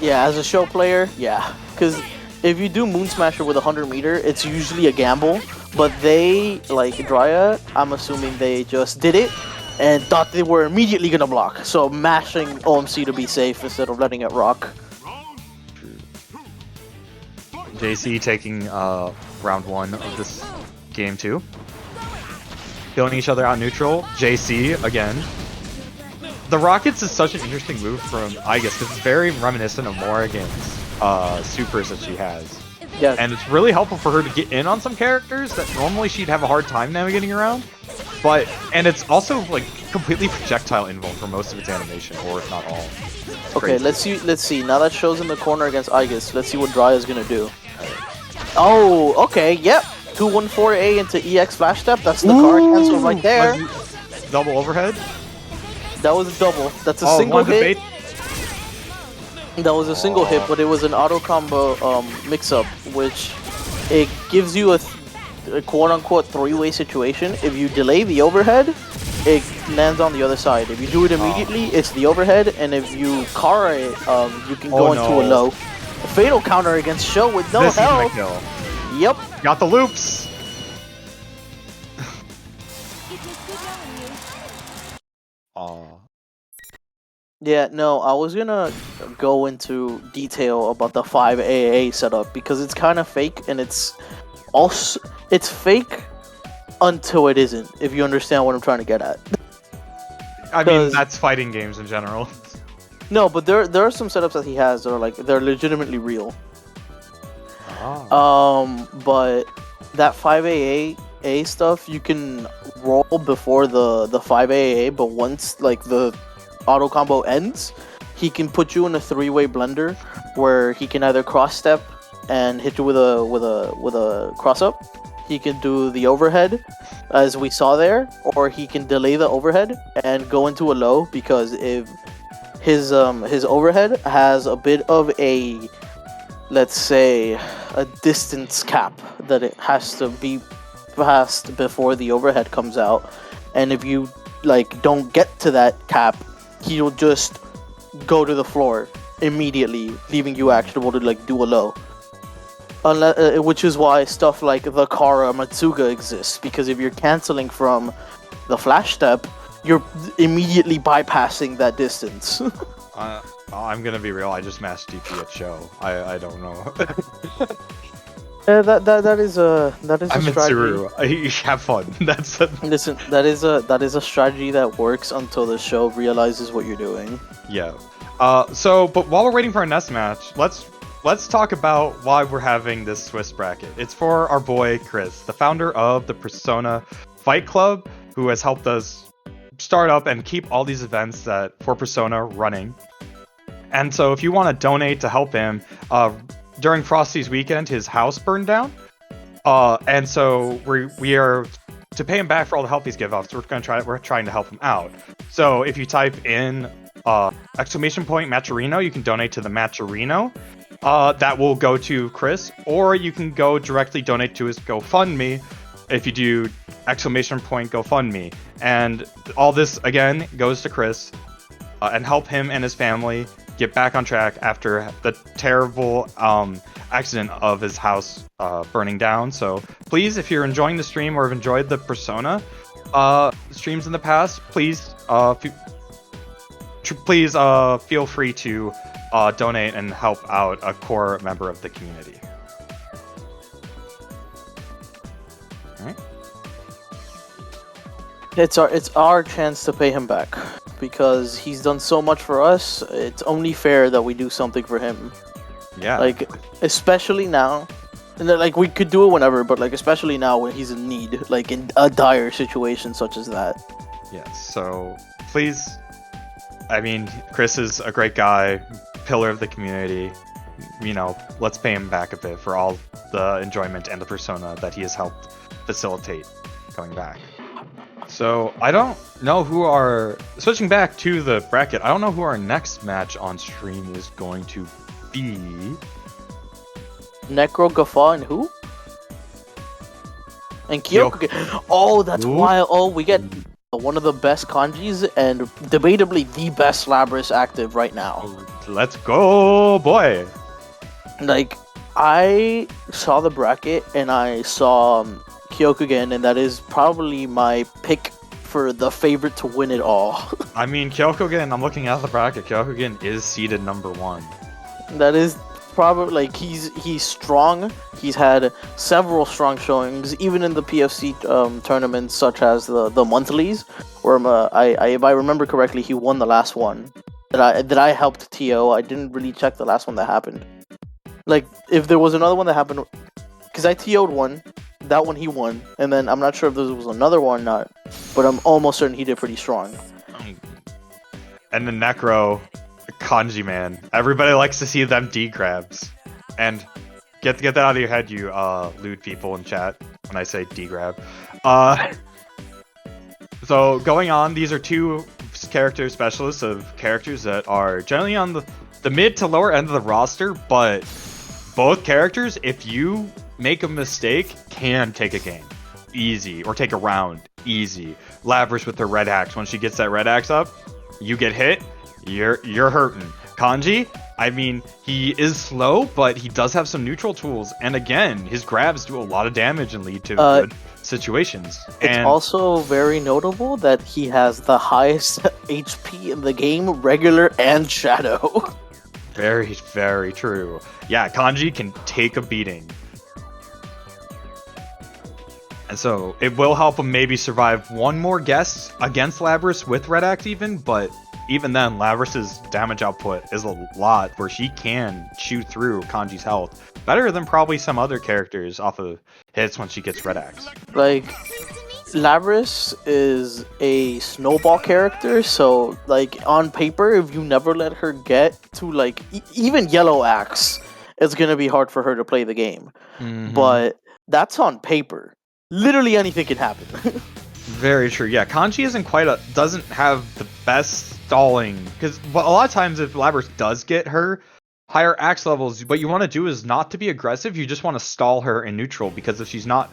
As a show player, yeah, because if you do Moon Smasher with 100 meter, it's usually a gamble. but they, like Drya, I'm assuming they just did it and thought they were immediately gonna block. So mashing OMC to be safe instead of letting it rock. JC taking round 1 of this game 2. Killing each other out neutral. JC again. The Rockets is such an interesting move from Aigis because it's very reminiscent of Morrigan's supers that she has. Yeah. And it's really helpful for her to get in on some characters that normally she'd have a hard time navigating around. And it's also like completely projectile involved for most of its animation, or if not all. It's okay, crazy. let's see. Now that Show's in the corner against Aigis, let's see what Drya's gonna do. Oh, okay, yep. 214A into EX flash step. That's the card cancel right there. Double overhead. That was a double. That's a single hit. Bait. That was a single hit, but it was an auto combo mix-up, which it gives you a quote-unquote three-way situation. If you delay the overhead, it lands on the other side. If you do it immediately, it's the overhead, and if you Kara it, you can go into a low. A fatal counter against Show with no health. Yep. Got the loops. Yeah, no, I was gonna go into detail about the 5AA setup because it's kind of fake, and it's fake until it isn't, if you understand what I'm trying to get at. I mean, that's fighting games in general. No, but there are some setups that he has that are like, they're legitimately real. But that 5AA stuff, you can roll before the 5AA, but once like the auto combo ends, he can put you in a three-way blender where he can either cross step and hit you with a cross up. He can do the overhead, as we saw there, or he can delay the overhead and go into a low, because if his overhead has a bit of a, let's say, a distance cap that it has to be passed before the overhead comes out, and if you like don't get to that cap, he'll just go to the floor immediately, leaving you actionable to like do a low. Which is why stuff like the Kara Matsuga exists, because if you're canceling from the flash step, you're immediately bypassing that distance. I'm gonna be real. I just mashed DP at Show. I don't know. That is a strategy. Have fun. Listen, that is a strategy that works until the show realizes what you're doing. Yeah. But while we're waiting for our next match, let's talk about why we're having this Swiss bracket. It's for our boy Chris, the founder of the Persona Fight Club, who has helped us start up and keep all these events for Persona running. And so if you want to donate to help him, during Frosty's weekend, his house burned down. And so we are to pay him back for all the help he's given us. We're trying to help him out. So if you type in !Matcherino, you can donate to the Matcherino. That will go to Chris, or you can go directly donate to his GoFundMe if you do !GoFundMe. And all this again goes to Chris and help him and his family get back on track after the terrible accident of his house burning down. So please, if you're enjoying the stream or have enjoyed the Persona streams in the past, please feel free to donate and help out a core member of the community. All right. It's our chance to pay him back, because he's done so much for us. It's only fair that we do something for him. Yeah. Like, especially now. And then, like, we could do it whenever, but like especially now when he's in need, like in a dire situation such as that. Yes. So please, I mean, Chris is a great guy, pillar of the community. You know, let's pay him back a bit for all the enjoyment and the Persona that he has helped facilitate going back. So I don't know switching back to the bracket, I don't know who our next match on stream is going to be. Necro, Gaffa, and who? And Kyoko. Oh, that's wild. Oh, we get one of the best kanjis and debatably the best Labras active right now. Let's go, boy. Like, I saw the bracket and I saw Kyokugen, and that is probably my pick for the favorite to win it all. I mean, Kyokugen, I'm looking at the bracket. Kyokugen is seeded number 1. That is probably like he's strong. He's had several strong showings, even in the PFC tournaments, such as the monthlies, where if I remember correctly, he won the last one that I helped TO. I didn't really check the last one that happened. Like if there was another one that happened, because I TO'd one, that one he won, and then I'm not sure if there was another one or not, but I'm almost certain he did pretty strong. And then Necro, Kanji man. Everybody likes to see them D grabs. And get that out of your head, you lewd people in chat when I say D grab. So going on, these are 2 character specialists of characters that are generally on the mid to lower end of the roster, but both characters, if you make a mistake, can take a game easy, or take a round easy. Labrys with her red axe, when she gets that red axe up, you get hit, you're hurting. Kanji, I mean, he is slow, but he does have some neutral tools, and again, his grabs do a lot of damage and lead to good situations. It's also very notable that he has the highest HP in the game, regular and shadow. Very, very true. Yeah, Kanji can take a beating. And so it will help him maybe survive one more guess against Labrys with Red Axe even, but even then, Labrys's damage output is a lot, where she can shoot through Kanji's health better than probably some other characters off of hits when she gets Red Axe. Like, Labrys is a snowball character, so like on paper, if you never let her get to like even Yellow Axe, it's gonna be hard for her to play the game. Mm-hmm. But that's on paper. Literally anything can happen. Very true. Yeah, Kanji doesn't have the best stalling, because a lot of times if Labrys does get her higher axe levels, what you want to do is not to be aggressive. You just want to stall her in neutral, because if she's not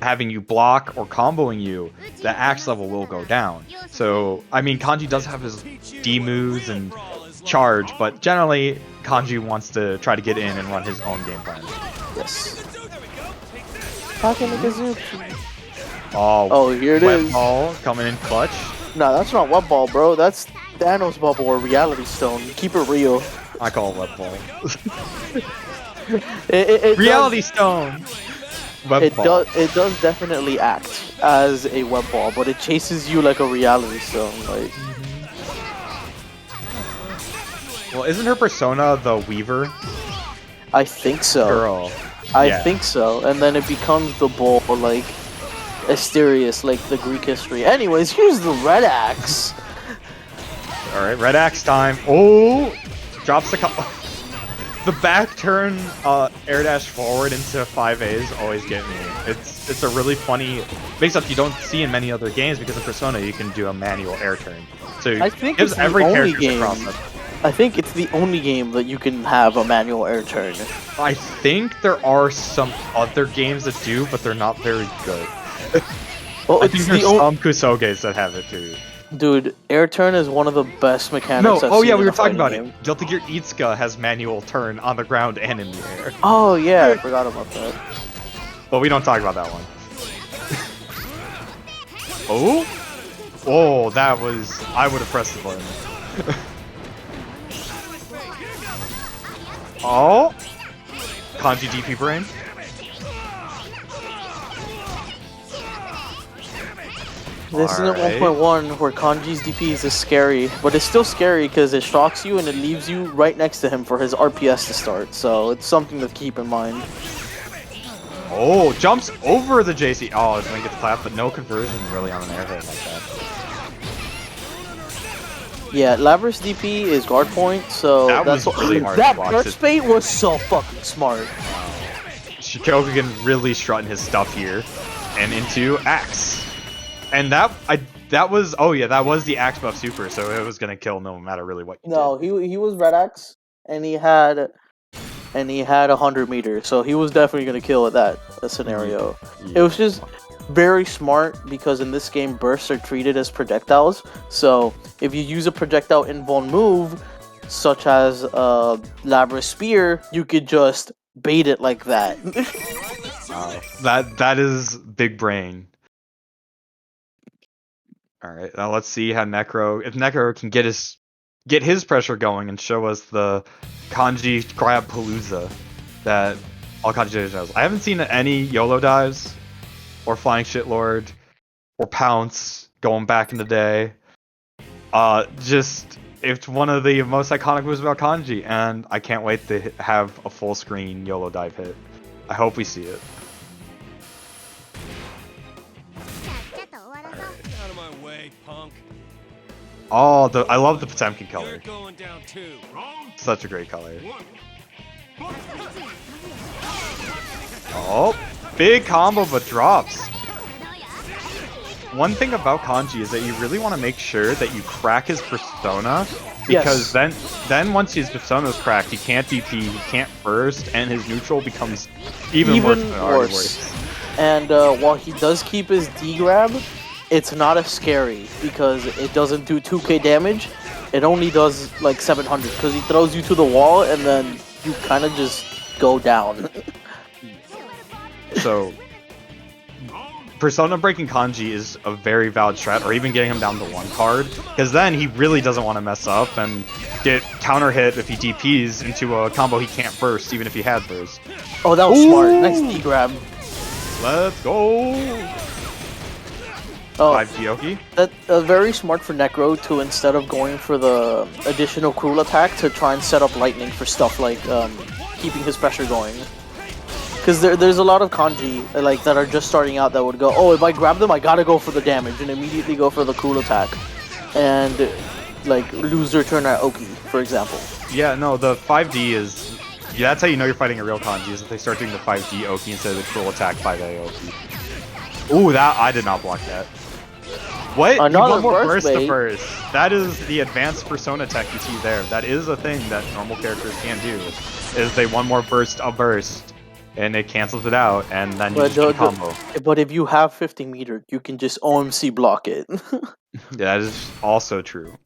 having you block or comboing you, the axe level will go down. So, I mean, Kanji does have his D moves and charge, but generally, Kanji wants to try to get in and run his own game plan. Yes. Oh, here it web is. Ball coming in clutch. No, that's not web ball, bro. That's Thanos bubble or reality stone. Keep it real. I call it web ball. it reality stone. It does definitely act as a web ball, but it chases you like a reality stone. Like, well, isn't her persona the Weaver? I think so. Girl. I think so, and then it becomes the bull, like Asterius, like the Greek history. Anyways, here's the Red Axe. All right, Red Axe time. Oh, drops the the back turn air dash forward into 5As always get me. It's a really funny mix-up you don't see in many other games, because in Persona you can do a manual air turn. So I think it gives it's every the only character game. the process. I think it's the only game that you can have a manual air turn. I think there are some other games that do, but they're not very good. Well, I think there's some Kusoges that have it too. Dude, air turn is one of the best mechanics. No, I've seen we in were a talking about fighting it. Guilty Gear Itsuka has manual turn on the ground and in the air. Oh yeah, I forgot about that. But we don't talk about that one. Oh? Oh, that was... I would have pressed the button. Oh! Kanji DP brain. This isn't 1.1 where Kanji's DP is scary, but it's still scary because it shocks you and it leaves you right next to him for his RPS to start, so it's something to keep in mind. Oh, jumps over the JC. Oh, it's gonna get the clap, but no conversion really on an air hit like that. Yeah, Labrys DP is guard point, so that was really hard. That burst bait was so fucking smart. Kyokugen really strutting his stuff here, and into Axe, and that was the Axe buff super, so it was gonna kill no matter really what. No, he was Red Axe, and he had 100 meters, so he was definitely gonna kill at that scenario. Yeah. It was just very smart because in this game bursts are treated as projectiles, so if you use a projectile invuln move such as Labrys Spear, you could just bait it like that. Wow. That is big brain. Alright, now let's see how if Necro can get his pressure going and show us the kanji grab palooza that all kanji does. I haven't seen any YOLO dives or flying shitlord or pounce going back in the day. Just it's one of the most iconic moves about kanji, and I can't wait to have a full screen YOLO dive hit. I hope we see it. Out of my way, punk. Oh, I love the Potemkin color. You're going down too. Such a great color. Oh, big combo but drops. One thing about kanji is that you really want to make sure that you crack his persona, because then once his persona is cracked, he can't DP, he can't burst, and his neutral becomes even worse. And while he does keep his D grab, it's not as scary because it doesn't do 2k damage. It only does like 700 because he throws you to the wall and then you kind of just go down. So, persona breaking kanji is a very valid strat, or even getting him down to 1 card, because then he really doesn't want to mess up and get counter hit if he DPs into a combo he can't burst, even if he had burst. Oh, that was smart. Nice D grab. Let's go! Oh, 5 Gyoki. That's very smart for Necro to, instead of going for the additional cruel attack, to try and set up lightning for stuff like keeping his pressure going. Because there's a lot of kanji like that are just starting out that would go, oh, if I grab them, I gotta go for the damage, and immediately go for the cruel attack, and like lose their turn at Oki, for example. Yeah, no, the 5D is... Yeah, that's how you know you're fighting a real kanji, is if they start doing the 5D Oki instead of the cruel attack 5A Oki. Ooh, that I did not block that. What? Another you more burst to burst. That is the advanced persona tech you see there. That is a thing that normal characters can do. Is they one more burst a burst, and it cancels it out, and then you just get combo. But if you have 50 meter, you can just OMC block it. That is also true.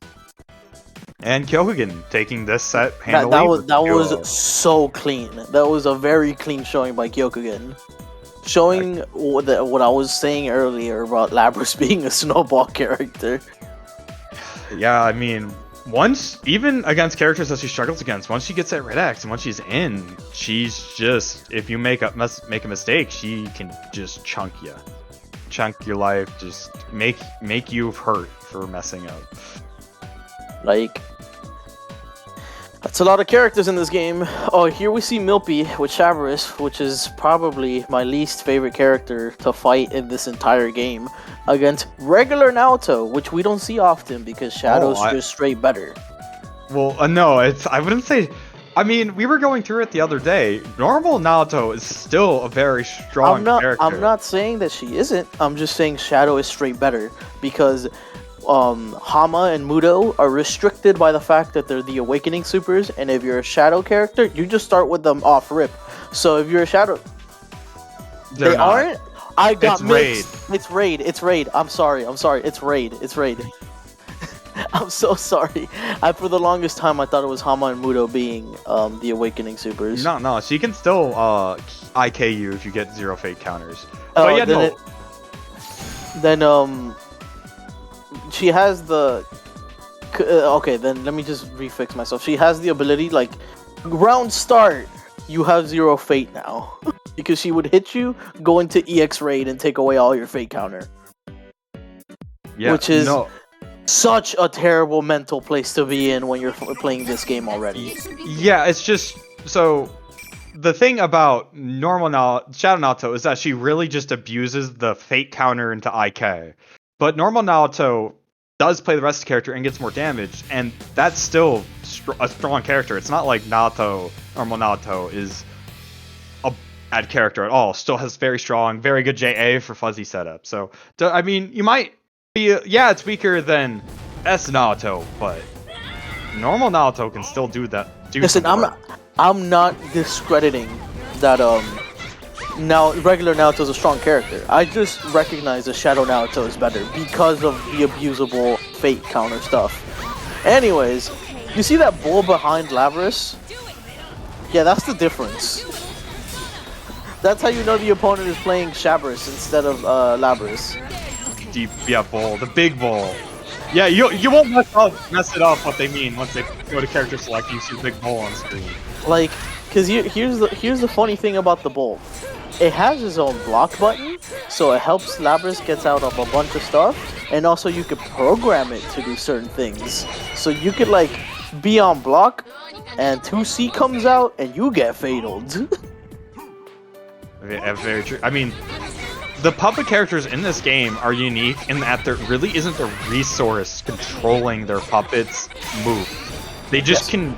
And Kyokugen taking this set handily. That was so clean. That was a very clean showing by Kyokugen. Showing what I was saying earlier about Labras being a snowball character. Yeah, I mean, even against characters that she struggles against, once she gets that red X and once she's in, she's just, if you make a mistake, she can just chunk your life, just make you hurt for messing up. Like, that's a lot of characters in this game. Oh, here we see Milpy with Shavris, which is probably my least favorite character to fight in this entire game, against regular Naoto, which we don't see often because Shadow's just straight better. Well, no, I wouldn't say... I mean, we were going through it the other day. Normal Naoto is still a very strong character. I'm not saying that she isn't. I'm just saying Shadow is straight better because... Hama and Mudo are restricted by the fact that they're the Awakening Supers, and if you're a Shadow character, you just start with them off rip. So if you're a Shadow... They aren't? I got mixed. It's Raid. It's Raid. I'm sorry. It's Raid. I'm so sorry. For the longest time, I thought it was Hama and Mudo being the Awakening Supers. No, she can still IK you if you get 0 fate counters. But yeah, no. Then she has the... okay, then let me just refix myself. She has the ability, like, round start, you have 0 fate now. Because she would hit you, go into EX raid, and take away all your fate counter. Yeah, which is such a terrible mental place to be in when you're playing this game already. Yeah, it's just... So, the thing about normal Shadow Naoto is that she really just abuses the fate counter into IK. But normal Naoto does play the rest of the character and gets more damage, and that's still a strong character. It's not like normal Naoto is a bad character at all. Still has very strong, very good JA for fuzzy setup. So, I mean, you might be... yeah, it's weaker than S Naoto, but normal Naoto can still do that. Listen, I'm not discrediting that now regular Naoto is a strong character. I just recognize that Shadow Naoto is better because of the abusable fate counter stuff. Anyways, you see that bull behind Lavris? Yeah, that's the difference. That's how you know the opponent is playing Shabris instead of Labris. Deep, yeah, bull, the big bull. Yeah, you won't mess it up what they mean once they go to character select. You see the big bull on screen. Like, cause here's the funny thing about the bull. It has its own block button, so it helps Labris gets out of a bunch of stuff, and also you could program it to do certain things. So you could like be on block, and 2C comes out, and you get fataled. Yeah, very true. I mean, the puppet characters in this game are unique in that there really isn't a resource controlling their puppets' move. They just can.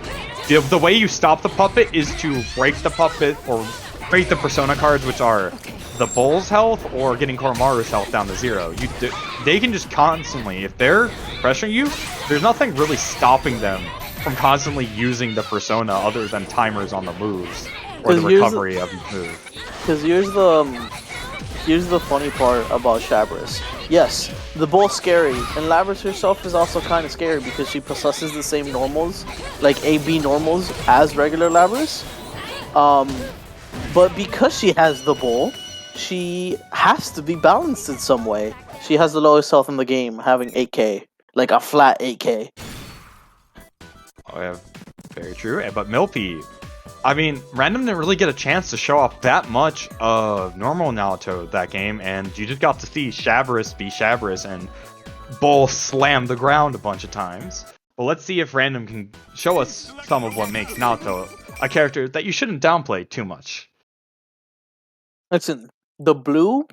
The way you stop the puppet is to break the puppet or break the persona cards, which are the bull's health or getting Koromaru's health down to 0. They can just constantly, if they're pressuring you, there's nothing really stopping them from constantly using the persona other than timers on the moves or the recovery of each move. Because here's the funny part about Shabris. Yes, the bull's scary, and Labris herself is also kind of scary because she possesses the same normals, like AB normals, as regular Labris. But because she has the bull, she has to be balanced in some way. She has the lowest health in the game, having 8k, like a flat 8k. Oh yeah, very true. But Milpy, I mean, Random didn't really get a chance to show off that much of normal Naruto that game, and you just got to see Shabris be Shabris and Bull slam the ground a bunch of times. But let's see if Random can show us some of what makes Naruto a character that you shouldn't downplay too much. Listen, the blue,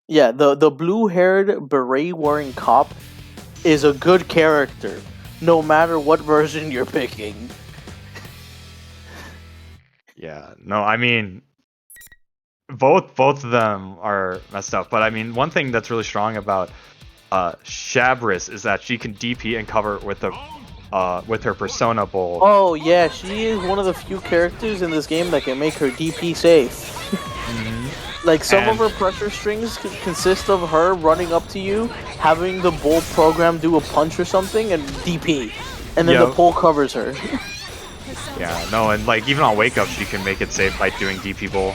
the blue-haired beret-wearing cop is a good character, no matter what version you're picking. Yeah, no, I mean, both of them are messed up. But I mean, one thing that's really strong about Shabris is that she can DP and cover with her Persona Bull. Oh yeah, she is one of the few characters in this game that can make her DP safe. Like some of her pressure strings consist of her running up to you, having the bull program do a punch or something, and DP, and then the pole covers her. Yeah, no, and like even on Wake Up, she can make it safe by doing DP Bull.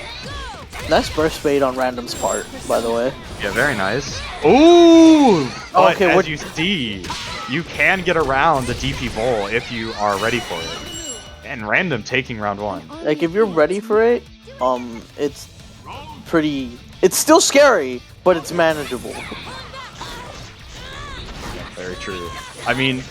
Nice burst bait on Random's part, by the way. Yeah, very nice. Ooh! But okay, as you see, you can get around the DP Bull if you are ready for it. And Random taking round 1. Like if you're ready for it, it's pretty. It's still scary, but it's manageable. Yeah, very true. I mean,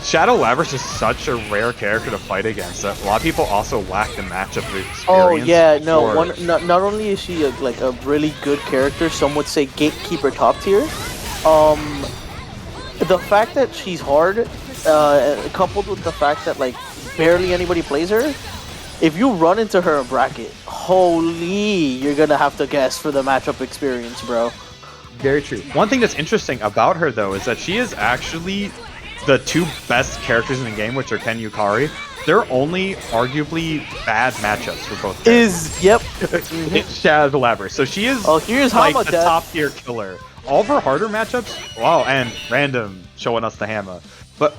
Shadow Labris is such a rare character to fight against that a lot of people also lack the matchup experience. Oh yeah, no. Not only is she like a really good character, some would say gatekeeper top tier. The fact that she's hard, coupled with the fact that like barely anybody plays her, if you run into her in bracket, holy, you're gonna have to guess for the matchup experience, bro. Very true. One thing that's interesting about her though is that she is actually the 2 best characters in the game, which are Ken Yukari. They're only arguably bad matchups for both characters. Yep. It's Shadow Labris. So she is here's like Hama the Death. top tier killer. All of her harder matchups, wow, and Random showing us the hammer. But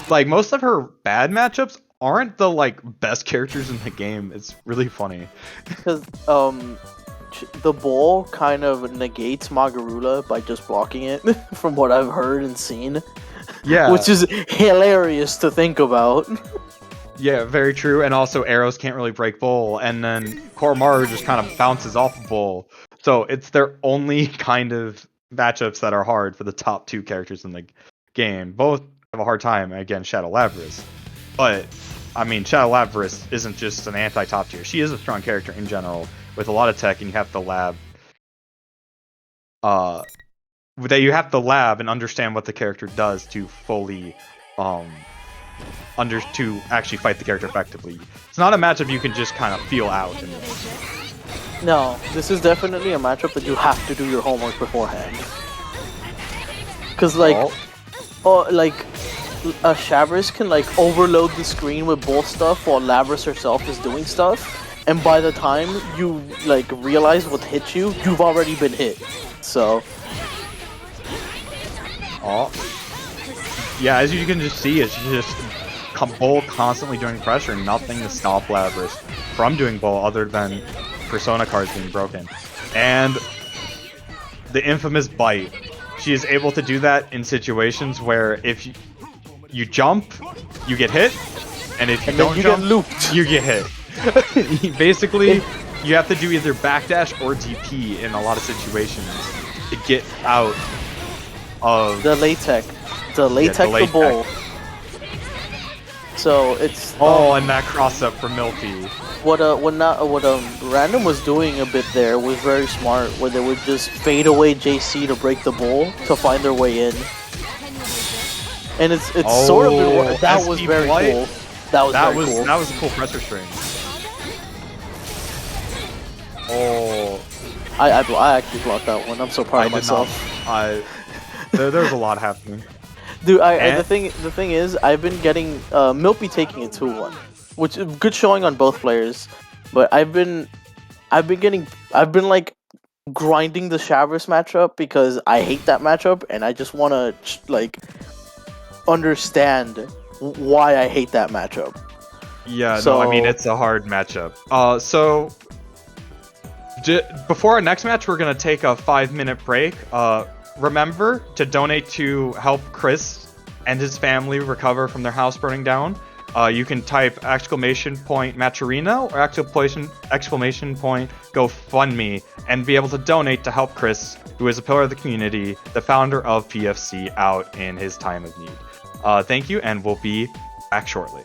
like most of her bad matchups aren't the like best characters in the game. It's really funny. Because the bull kind of negates Magarula by just blocking it, from what I've heard and seen. Yeah. Which is hilarious to think about. Yeah, very true. And also arrows can't really break Bull, and then Koromaru just kind of bounces off Bull. So it's their only kind of matchups that are hard for the top 2 characters in the game. Both have a hard time against Shadow Labris. But, I mean, Shadow Labris isn't just an anti-top tier. She is a strong character in general, with a lot of tech, and you have to lab and understand what the character does to fully to actually fight the character effectively. It's not a matchup you can just kind of feel out. No, this is definitely a matchup that you have to do your homework beforehand. Cause like a Shabris can like overload the screen with bull stuff while Labris herself is doing stuff, and by the time you like realize what hit you, you've already been hit. So. Oh. Yeah, as you can just see, it's just Bull constantly doing pressure, nothing to stop Labris from doing Bull other than Persona cards being broken. And the infamous bite. She is able to do that in situations where if you jump, you get hit, and if you don't jump, get looped. you get hit. Basically, you have to do either backdash or DP in a lot of situations to get out of The latex. The latex ball. So it's and that cross up for Milky. what Random was doing a bit there was very smart, where they would just fade away JC to break the bowl to find their way in, and it's sort of that was SP very Blight? cool. That was cool. That was a cool pressure string. Oh, I actually blocked that one. I'm so proud of myself. There's a lot happening. Dude, the thing is, I've been getting Milpy taking it 2-1, which is good showing on both players. But I've been like grinding the Shavers matchup because I hate that matchup, and I just want to like understand why I hate that matchup. Yeah, no, I mean it's a hard matchup. So before our next match, we're gonna take a 5-minute break. Remember to donate to help Chris and his family recover from their house burning down. You can type ! Matcherino or exclamation point GoFundMe and be able to donate to help Chris, who is a pillar of the community, the founder of PFC, out in his time of need. Thank you, and we'll be back shortly.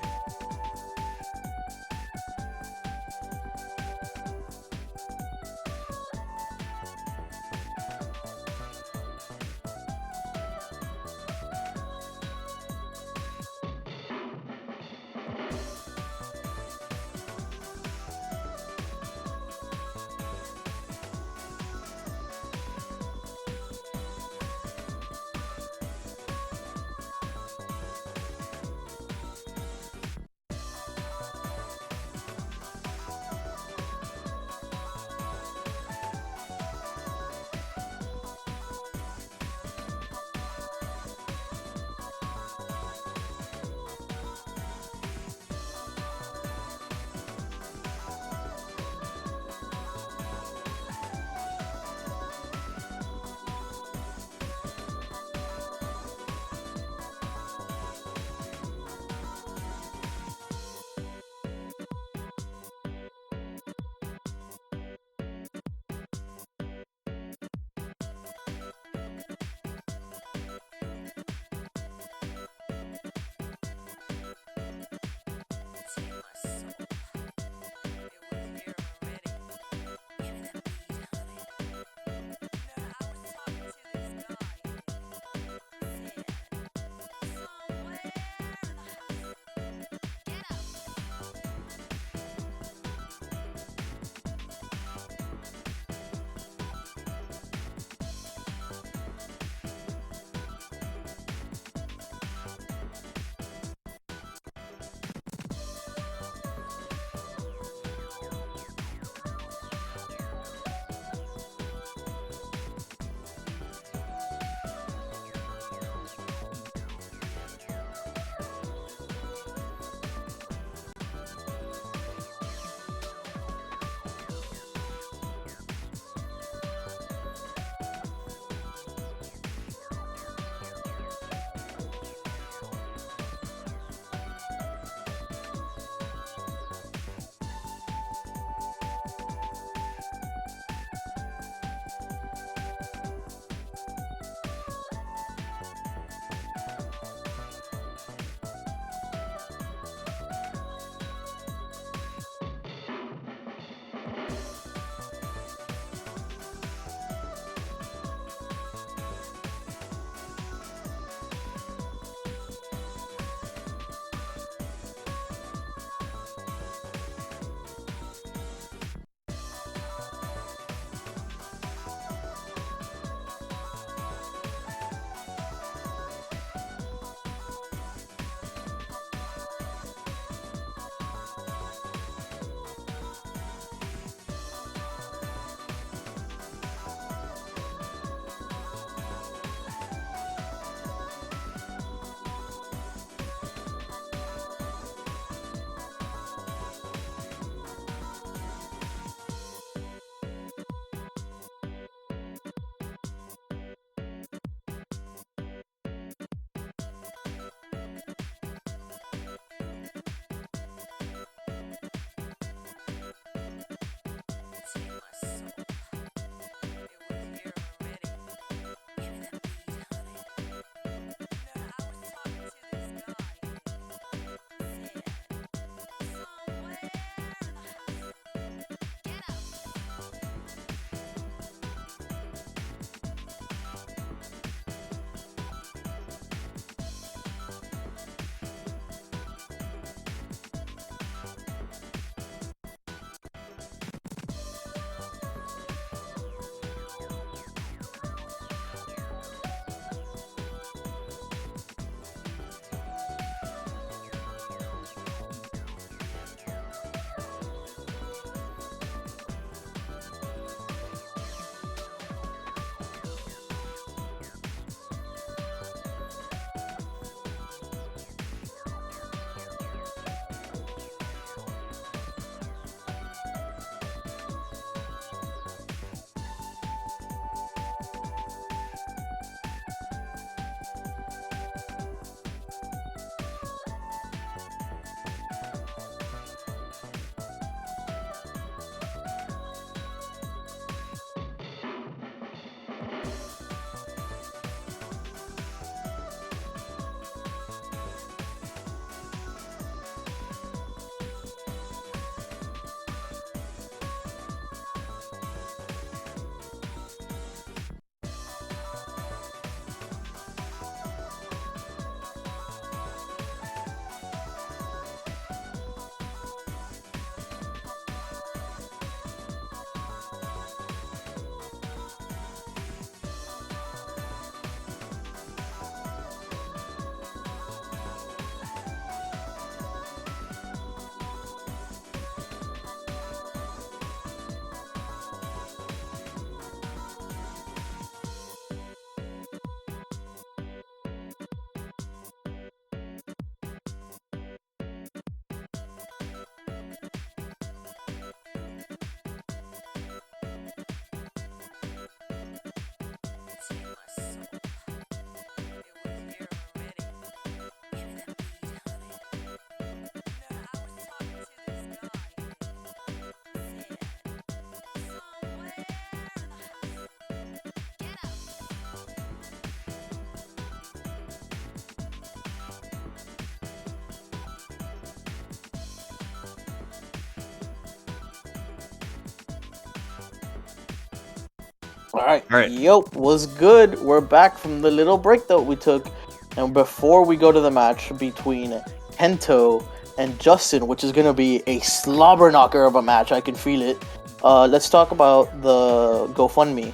Alright, Alright. yo, was good? We're back from the little break that we took. And before we go to the match between Kento and Justin, which is going to be a slobber knocker of a match, I can feel it. Let's talk about the GoFundMe,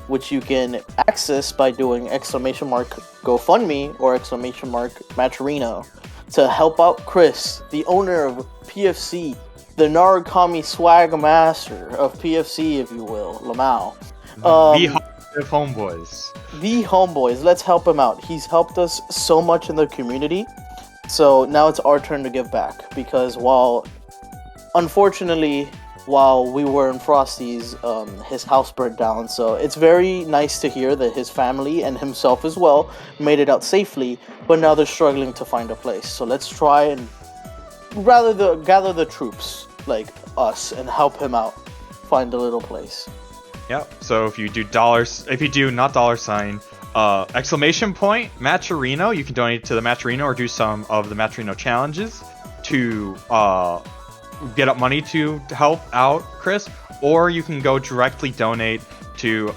which you can access by doing ! GoFundMe or ! Matcherino to help out Chris, the owner of PFC, the Narukami swag master of PFC, if you will, Lamau. The homeboys. The homeboys, let's help him out. He's helped us so much in the community. So now it's our turn to give back. Because unfortunately, while we were in Frosty's, his house burnt down. So it's very nice to hear that his family and himself as well made it out safely. But now they're struggling to find a place. So let's try and gather the troops, like us, and help him out find a little place. Yep. So if you do not $, Matcherino, you can donate to the Matcherino or do some of the Matcherino challenges to get up money to help out Chris, or you can go directly donate to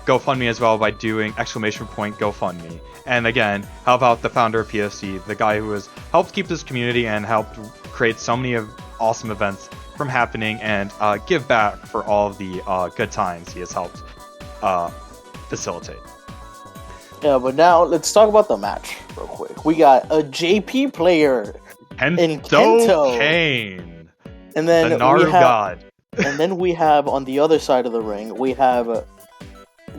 GoFundMe as well by doing ! GoFundMe. And again, help out the founder of PFC, the guy who has helped keep this community and helped create so many awesome events from happening, and give back for all of the good times he has helped facilitate. Yeah, but now let's talk about the match real quick. We got a JP player in Kento. Kane, And then the Naru god. And then we have on the other side of the ring, we have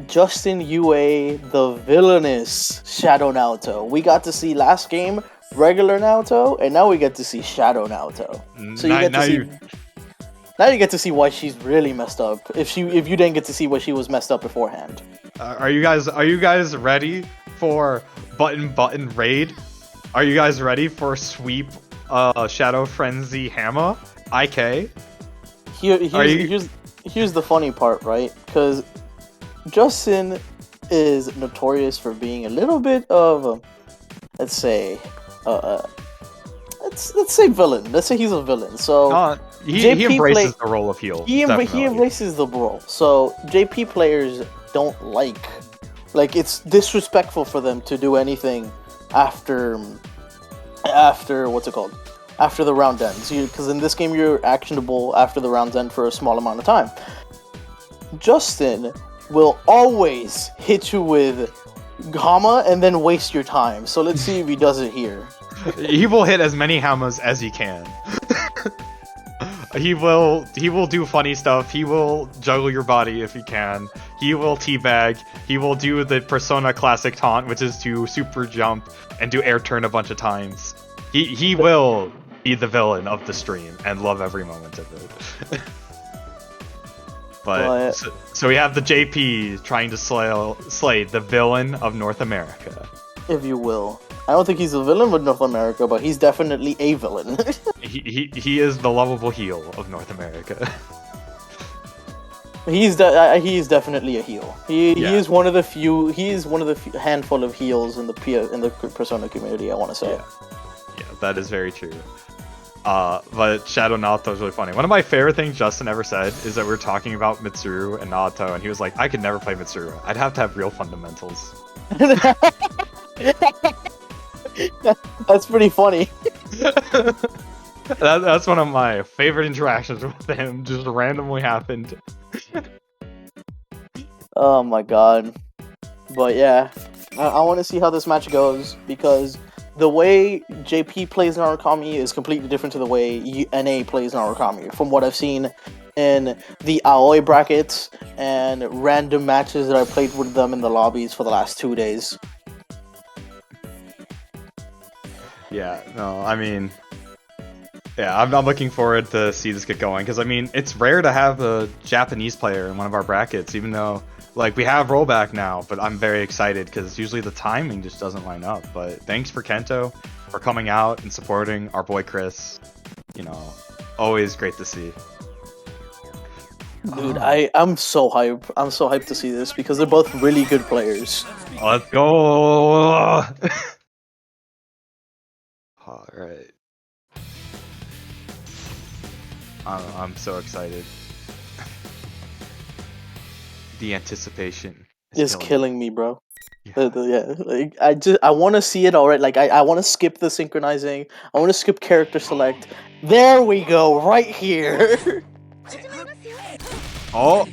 Justin UA, the villainous Shadow Naoto. We got to see last game regular Naoto, and now we get to see Shadow Naoto. So now you get to see why she's really messed up. If you didn't get to see why she was messed up beforehand. Are you guys ready for button raid? Are you guys ready for sweep Shadow Frenzy Hammer? IK? Here's the funny part, right? Because Justin is notorious for being a little bit of let's say villain. Let's say he's a villain. So he embraces the role of heel. He embraces the role. So JP players don't like it's disrespectful for them to do anything after what's it called? After the round ends. Because in this game you're actionable after the rounds end for a small amount of time. Justin will always hit you with Hama and then waste your time. So let's see if he does it here. He will hit as many hammers as he can. He will do funny stuff. He will juggle your body if he can. He will teabag. He will do the Persona classic taunt, which is to super jump and do air turn a bunch of times. He will be the villain of the stream and love every moment of it. But so we have the JP trying to slay the villain of North America, if you will. I don't think he's a villain of North America, but he's definitely a villain. he is the lovable heel of North America. He's definitely a heel. He is one of the few. He is one of the handful of heels in the Persona community. I want to say. Yeah, that is very true. But Shadow Naoto is really funny. One of my favorite things Justin ever said is that we were talking about Mitsuru and Naoto, and he was like, "I could never play Mitsuru. I'd have to have real fundamentals." That's pretty funny. That's one of my favorite interactions with him. Just randomly happened. Oh my god. But yeah, I want to see how this match goes, because the way JP plays Narukami is completely different to the way NA plays Narukami. From what I've seen in the Aoi brackets and random matches that I played with them in the lobbies for the last 2 days. Yeah, no, I mean, yeah, I'm looking forward to see this get going, because I mean, it's rare to have a Japanese player in one of our brackets, even though, like, we have rollback now, but I'm very excited, because usually the timing just doesn't line up. But thanks for Kento for coming out and supporting our boy Chris. You know, always great to see. Dude, I'm so hyped. I'm so hyped to see this, because they're both really good players. Let's go! Alright. I'm so excited. The anticipation Is killing me, bro. Yeah. Yeah, like I want to see it already. Like I want to skip the synchronizing. I want to skip character select. There we go, right here. Oh,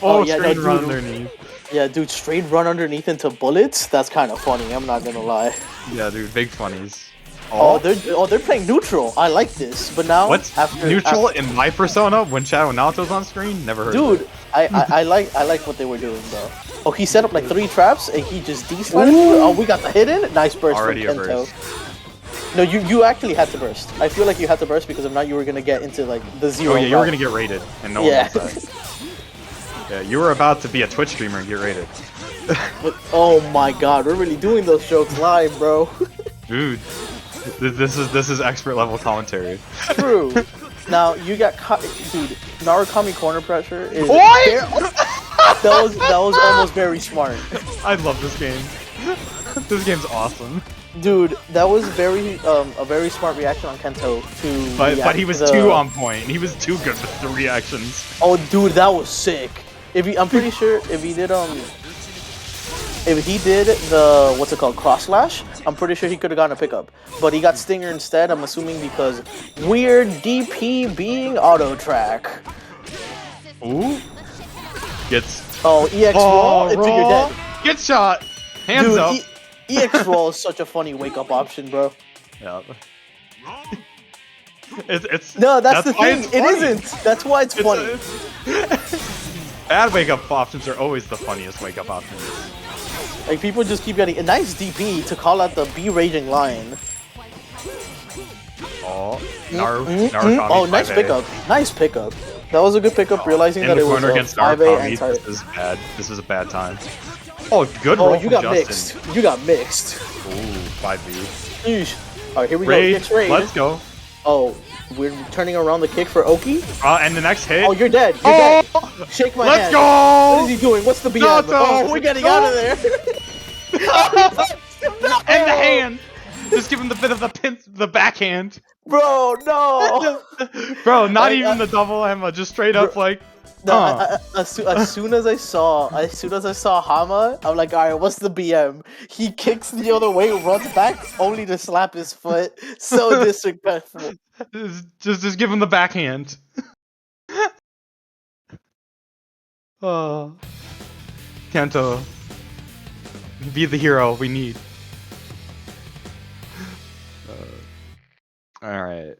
Oh yeah, no, straight run dude. underneath. Yeah, dude, straight run underneath into bullets. That's kind of funny. I'm not gonna lie. Yeah, dude, big funnies. Oh, they're playing neutral. I like this, but now What's neutral in my persona when Shadow Naoto's on screen? Never heard of Dude, it. I like what they were doing though. Oh, he set up like 3 traps and he just de-slided. Oh, we got the hit in. Nice burst Already from a Kento. burst. No, you actually had to burst. I feel like you had to burst because if not, you were gonna get into like the 0. Oh yeah, you were gonna get raided, and no Yeah. one wants that. Yeah, you were about to be a Twitch streamer and get raided. Oh my god, we're really doing those jokes live, bro. Dude, this is expert level commentary. True. Now you got dude. Narukami corner pressure is. What? That was almost very smart. I love this game. This game's awesome. Dude, that was a very smart reaction on Kento to. But he was too on point. He was too good with the reactions. Oh, dude, that was sick. I'm pretty sure if he did the what's it called, cross slash, I'm pretty sure he could have gotten a pickup. But he got Stinger instead. I'm assuming because weird DP being auto track. Ooh. Gets. Oh, EX roll until you're dead. Get shot. Hands Dude, up. EX roll is such a funny wake up option, bro. Yeah. It's No, that's the why thing. it's It funny. isn't. That's why it's funny. Bad wake up options are always the funniest wake up options. Like people just keep getting a nice DP to call out the B raging lion. Oh, Narukami. Oh, nice 5A. pickup. Nice pickup. That was a good pickup. Realizing In that the it was corner a against 5A Narukami, and type. this is bad. This is a bad time. Oh, good roll Oh, you from got Justin. mixed. You got mixed. Ooh, 5B. Yeesh. All right, here we Raid. go. EX raid. Let's go. Oh, we're turning around the kick for Oki. And the next hit. Oh, you're dead. You're dead. Shake my Let's hand. go! What is he doing? What's the BM? Naoto! Oh, we're getting out of there. And the hand. Just give him the bit of the backhand. Bro, no. Bro, not even the double Emma, just straight up like. No, as soon as I saw Hama, I'm like, all right, what's the BM? He kicks the other way, runs back, only to slap his foot. So disrespectful. Just give him the backhand. Oh, Kento, be the hero we need. All right,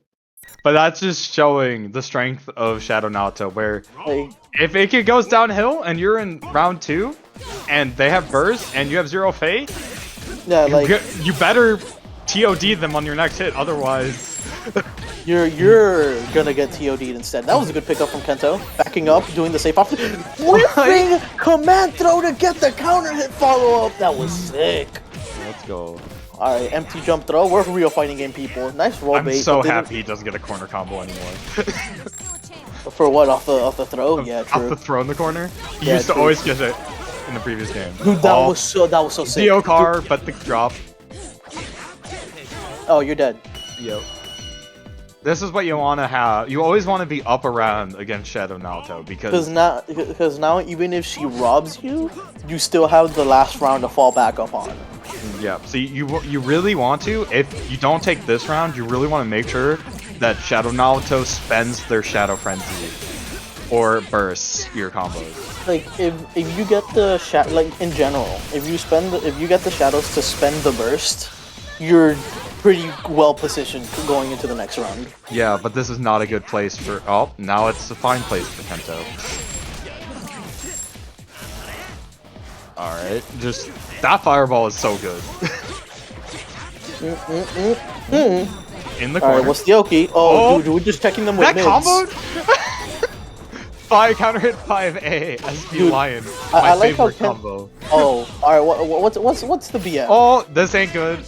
but that's just showing the strength of Shadow Naoto, where Like, if it goes downhill and you're in round 2, and they have burst and you have 0 fate, yeah, like you better TOD them on your next hit, otherwise. you're gonna get TOD'd instead. That was a good pickup from Kento. Backing up, doing the safe option. Whipping command throw to get the counter hit follow up. That was sick. Let's go. All right, empty jump throw. We're real fighting game people. Nice roll I'm bait. so but didn't- happy he doesn't get a corner combo anymore. For what, off the throw? Yeah, Off true. the throw in the corner. He Yeah, used to true. always get it in the previous game. Dude, that was so sick. Dio car, but the drop. Oh, you're dead. Yep. This is what you want to have. You always want to be up around against Shadow Naoto because now even if she robs you, you still have the last round to fall back up on. yeah. So you really want to, if you don't take this round, you really want to make sure that Shadow Naoto spends their Shadow Frenzy or bursts your combos. Like if you get the like in general, if you get the shadows to spend the burst, you're pretty well positioned going into the next round. Yeah, but this is not a good place for. Oh, now it's a fine place for Kento. Alright, just. That fireball is so good. In the corner. Alright, what's the Oki? Oh, dude, we're just checking them with that mids. combo? 5 counter hit 5A SP Dude, Lion. I My like how favorite combo. Oh, alright, what's the BM? Oh, this ain't good.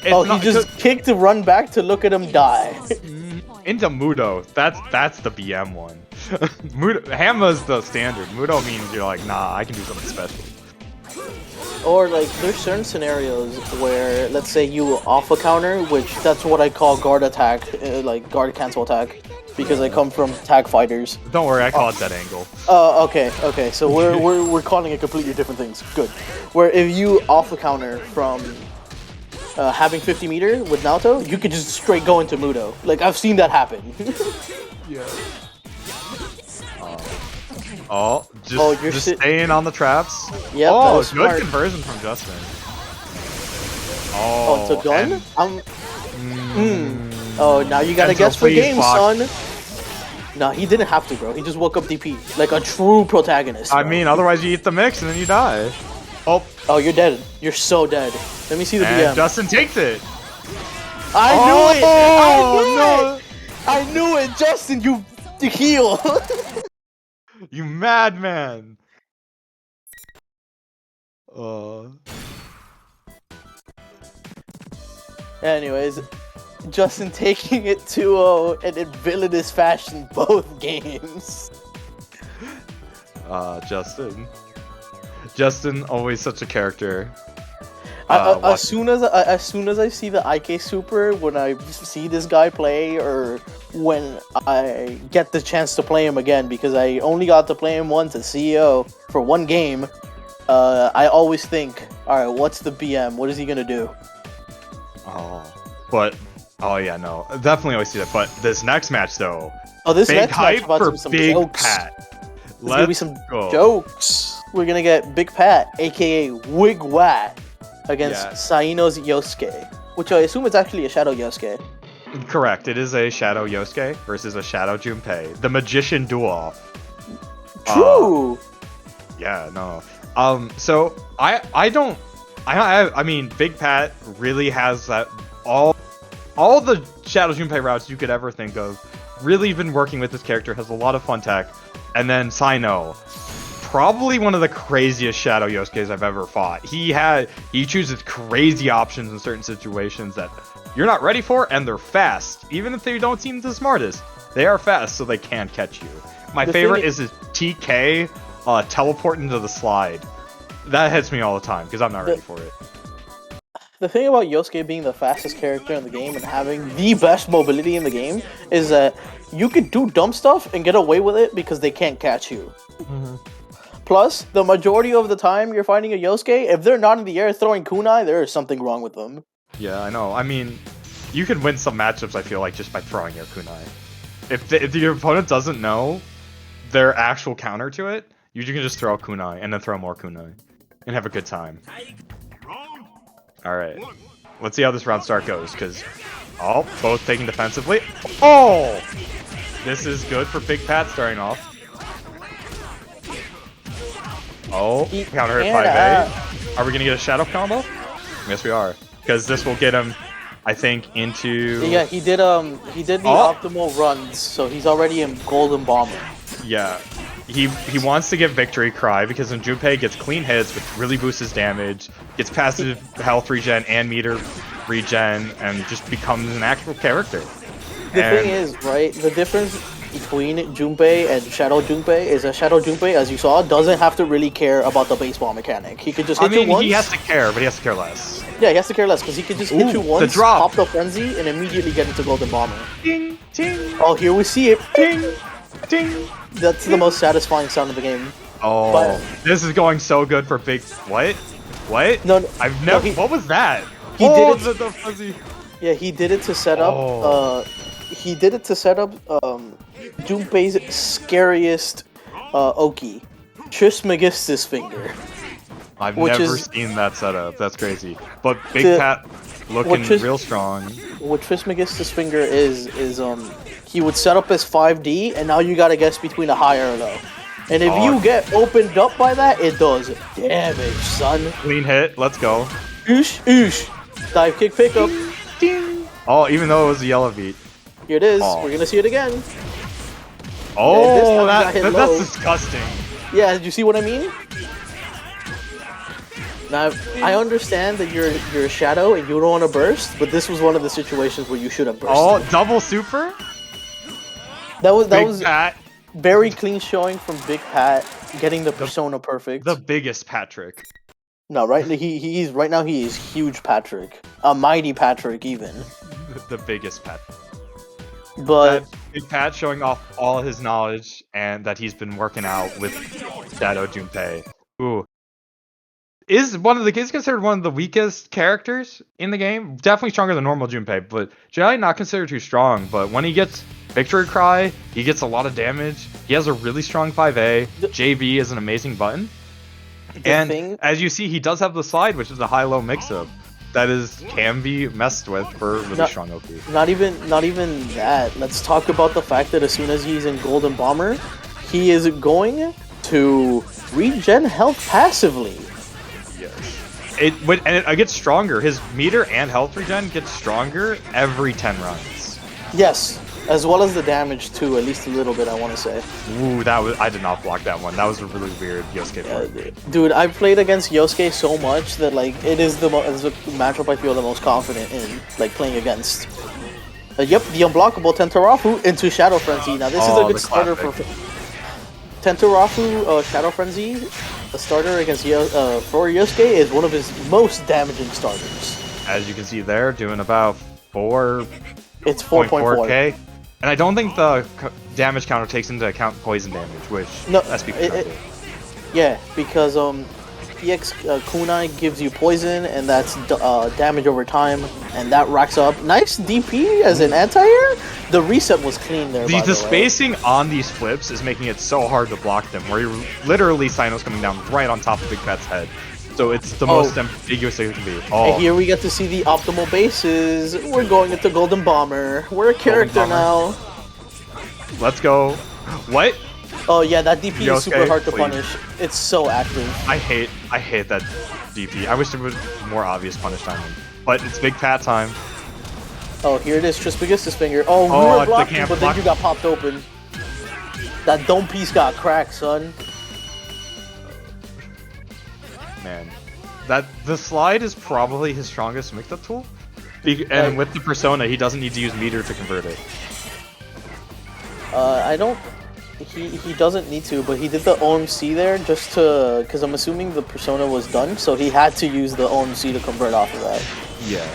It's He just kicked to run back to look at him die. into Mudo. That's the BM one. Mudo, Hamma's the standard. Mudo means you're like, nah, I can do something special. Or like, there's certain scenarios where, let's say you off a counter, which that's what I call guard attack, like guard cancel attack. because I come from tag fighters. Don't worry, I call it dead angle. Okay. So we're calling it completely different things. Good. Where if you off the counter from having 50 meter with Naoto, you could just straight go into Mudo. Like I've seen that happen. Yeah. Just staying on the traps. Yep, Oh, good smart. conversion from Justin. Oh, it's a gun? Oh, now you gotta And guess so for please game, block. son. No, he didn't have to, bro. He just woke up DP. Like a true protagonist, I bro. mean, otherwise you eat the mix and then you die. Oh, Oh, you're dead. You're so dead. Let me see the and BM. Justin takes it. I knew it! Oh, I knew it! Justin, you heel! You madman. Anyways, Justin taking it 2-0 and in villainous fashion both games. Justin, always such a character. As soon as I see the IK Super, when I see this guy play, or when I get the chance to play him again, because I only got to play him once at CEO for one game, I always think, all right, what's the BM? What is he gonna do? Oh yeah, no, definitely always see that. But this next match though, Oh, this big next match hype about for some Big jokes. Pat. There's gonna be some go. jokes. We're gonna get Big Pat, aka Wigwat, against Yes. Saino's Yosuke, which I assume is actually a Shadow Yosuke. Correct. It is a Shadow Yosuke versus a Shadow Junpei, the Magician Duel-Off. True. Yeah, no. So I mean, Big Pat really has that all the Shadow Junpei routes you could ever think of. Really been working with this character, has a lot of fun tech, and then Saino, probably one of the craziest Shadow Yosuke's I've ever fought. He chooses crazy options in certain situations that you're not ready for, and they're fast. Even if they don't seem the smartest, they are fast, so they can't catch you. My favorite is his TK teleport into the slide. That hits me all the time because I'm not ready for it. The thing about Yosuke being the fastest character in the game and having the best mobility in the game is that you could do dumb stuff and get away with it because they can't catch you. Plus, the majority of the time you're fighting a Yosuke, if they're not in the air throwing kunai, there is something wrong with them. Yeah, I know. I mean, you can win some matchups, I feel like, just by throwing your kunai. If your opponent doesn't know their actual counter to it, you can just throw a kunai and then throw more kunai and have a good time. Alright. Let's see how this round start goes, because... Oh, both taking defensively. Oh! This is good for Big Pat starting off. Oh, counter hit 5A. Are we gonna get a shadow combo? Yes, we are. Because this will get him, I think, into... Yeah, he did the optimal runs, so he's already in Golden Bomber. Yeah. He wants to get Victory Cry, because when Junpei gets clean hits, which really boosts his damage, gets passive health regen and meter regen, and just becomes an actual character. The thing is, right, the difference between Junpei and Shadow Junpei is that Shadow Junpei, as you saw, doesn't have to really care about the baseball mechanic. He could just hit you once. He has to care, but he has to care less. Yeah, he has to care less, because he could just hit you once, pop the frenzy, and immediately get into Golden Bomber. Ding, ting. Oh, here we see it. Ding, ding. That's the most satisfying sound of the game. Oh, but, this is going so good for Big... What? What? No, I've never... No, what was that? He did it... The fuzzy... Yeah, he did it to set up... he did it to set up Junpei's scariest Oki, Trismegistus finger. I've never seen that setup. That's crazy. But Big Pat looking real strong. What Trismegistus finger is he would set up as 5D, and now you gotta guess between a high or a low. And if you get opened up by that, it does damage, son. Clean hit. Let's go. Oosh, oosh. Dive kick pickup. Ding. Oh, even though it was a yellow beat. Here it is. We're gonna see it again. Oh, that's disgusting. Yeah, did you see what I mean? Now, I understand that you're a shadow and you don't want to burst, but this was one of the situations where you should have burst. Oh, double super? That was Pat. Very clean showing from Big Pat, getting the persona perfect. The biggest Patrick. No, right? Right now he is huge Patrick, a mighty Patrick even. The biggest Patrick. But Big Pat showing off all his knowledge and that he's been working out with Shadow Junpei. Ooh. Is considered one of the weakest characters in the game. Definitely stronger than normal Junpei, but generally not considered too strong. But when he gets Victory Cry, he gets a lot of damage. He has a really strong 5A. JV is an amazing button. And as you see, he does have the slide, which is a high-low mix-up. That can be messed with for really strong OP. Not even that. Let's talk about the fact that as soon as he's in Golden Bomber, he is going to regen health passively. Yes. It gets stronger. His meter and health regen gets stronger every 10 runs. Yes, as well as the damage too, at least a little bit, I want to say. Ooh, I did not block that one. That was a really weird Yosuke play. Dude, I've played against Yosuke so much that like it is the matchup I feel the most confident in, like playing against. Yep, the unblockable Tentarafu into Shadow Frenzy. Now this is a good starter for Tentarafu. Shadow Frenzy, a starter against for Yosuke is one of his most damaging starters. As you can see there, doing about 4. It's 4.4K. And I don't think the damage counter takes into account poison damage, which SP yeah, because EX Kunai gives you poison, and that's damage over time, and that racks up. Nice DP as an anti-air. The reset was clean there. The spacing on these flips is making it so hard to block them, where you're literally Sino's coming down right on top of Big Pat's head. So it's the most ambiguous thing it can be. And here we get to see the optimal bases. We're going into Golden Bomber. We're a character now. Let's go. What? Oh yeah, that DP is super hard to punish. It's so active. I hate that DP. I wish there was more obvious punish timing. But it's Big Pat time. Oh, here it is, Trismegistus finger. Oh, we were blocking, but then you got popped open. That dome piece got cracked, son. Man, the slide is probably his strongest mix-up tool, and with the persona, he doesn't need to use meter to convert it. I don't. He doesn't need to, but he did the OMC there just to, because I'm assuming the persona was done, so he had to use the OMC to convert off of that. Yeah.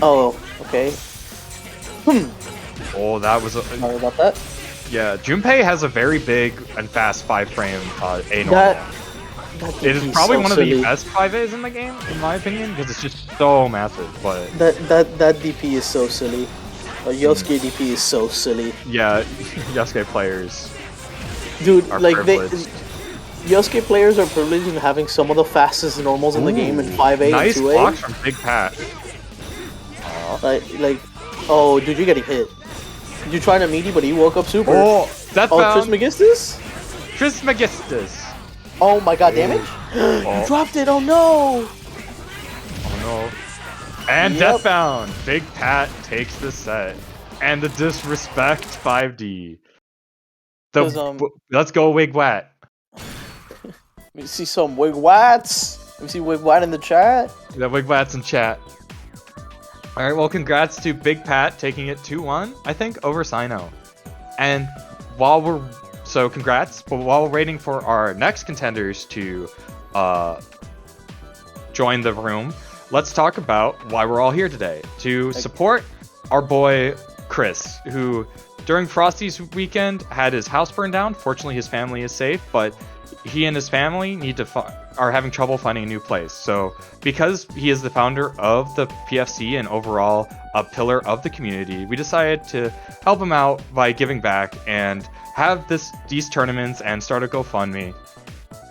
Oh, okay. Oh, that was. Sorry about that. Yeah, Junpei has a very big and fast 5-frame A normal. It is probably one of the best 5As in the game, in my opinion, because it's just so massive. But that DP is so silly. Yosuke DP is so silly. Yeah, Yosuke players. Dude, like Yosuke players are privileged in having some of the fastest normals in the game in 5A nice and 2A. Nice blocks from Big Pat. Like, oh, dude, you're getting hit. You tried a meaty, but he woke up super. Oh, that's Trismegistus? Trismegistus. Oh my god, damage? You dropped it, oh no! Oh no. And Deathbound. Big Pat takes the set. And the disrespect 5D. Let's go Wigwat. Let me see some Wigwats. Let me see Wigwat in the chat. Yeah, Wigwat's in chat. Alright, well, congrats to Big Pat taking it 2-1, I think, over Sino. And congrats, but while we're waiting for our next contenders to join the room, let's talk about why we're all here today. To support our boy Chris, who during Frosty's weekend had his house burned down. Fortunately, his family is safe, but he and his family are having trouble finding a new place. So because he is the founder of the PFC and overall a pillar of the community, we decided to help him out by giving back and have these tournaments and start a GoFundMe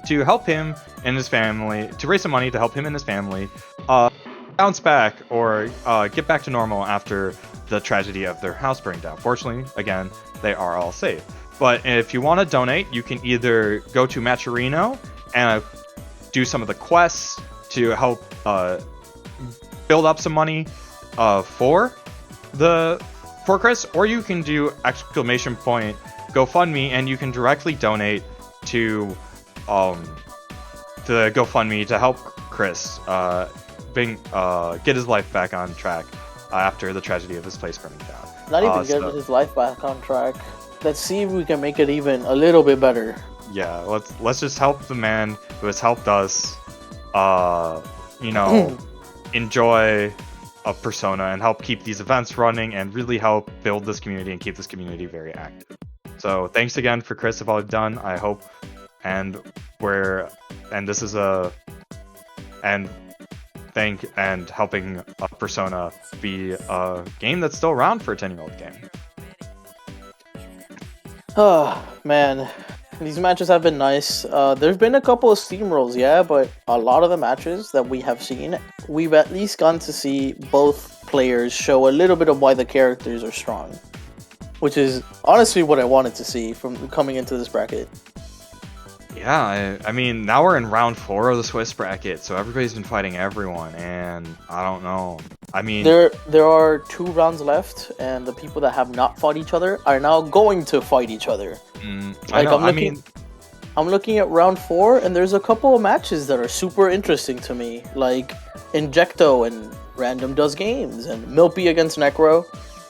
to help him and his family, to raise some money to help him and his family bounce back or get back to normal after the tragedy of their house burning down. Fortunately, again, they are all safe. But if you want to donate, you can either go to Matcherino and do some of the quests to help build up some money for Chris, or you can do !GoFundMe, and you can directly donate to the GoFundMe to help Chris get his life back on track after the tragedy of his place burning down. Not even get his life back on track. Let's see if we can make it even a little bit better. Yeah, let's just help the man who has helped us, enjoy of Persona and help keep these events running and really help build this community and keep this community very active. So thanks again for Chris of all you've done. I hope and this is helping Persona be a game that's still around for a 10-year-old game. Oh man, these matches have been nice. There's been a couple of steamrolls, yeah, but a lot of the matches that we have seen, we've at least gotten to see both players show a little bit of why the characters are strong, which is honestly what I wanted to see from coming into this bracket. Yeah, I mean, now we're in round 4 of the Swiss bracket, so everybody's been fighting everyone, and I don't know. I mean, there are 2 rounds left, and the people that have not fought each other are now going to fight each other. I'm looking at round 4, and there's a couple of matches that are super interesting to me, like Injecto and Random Does Games, and Milpy against Necro,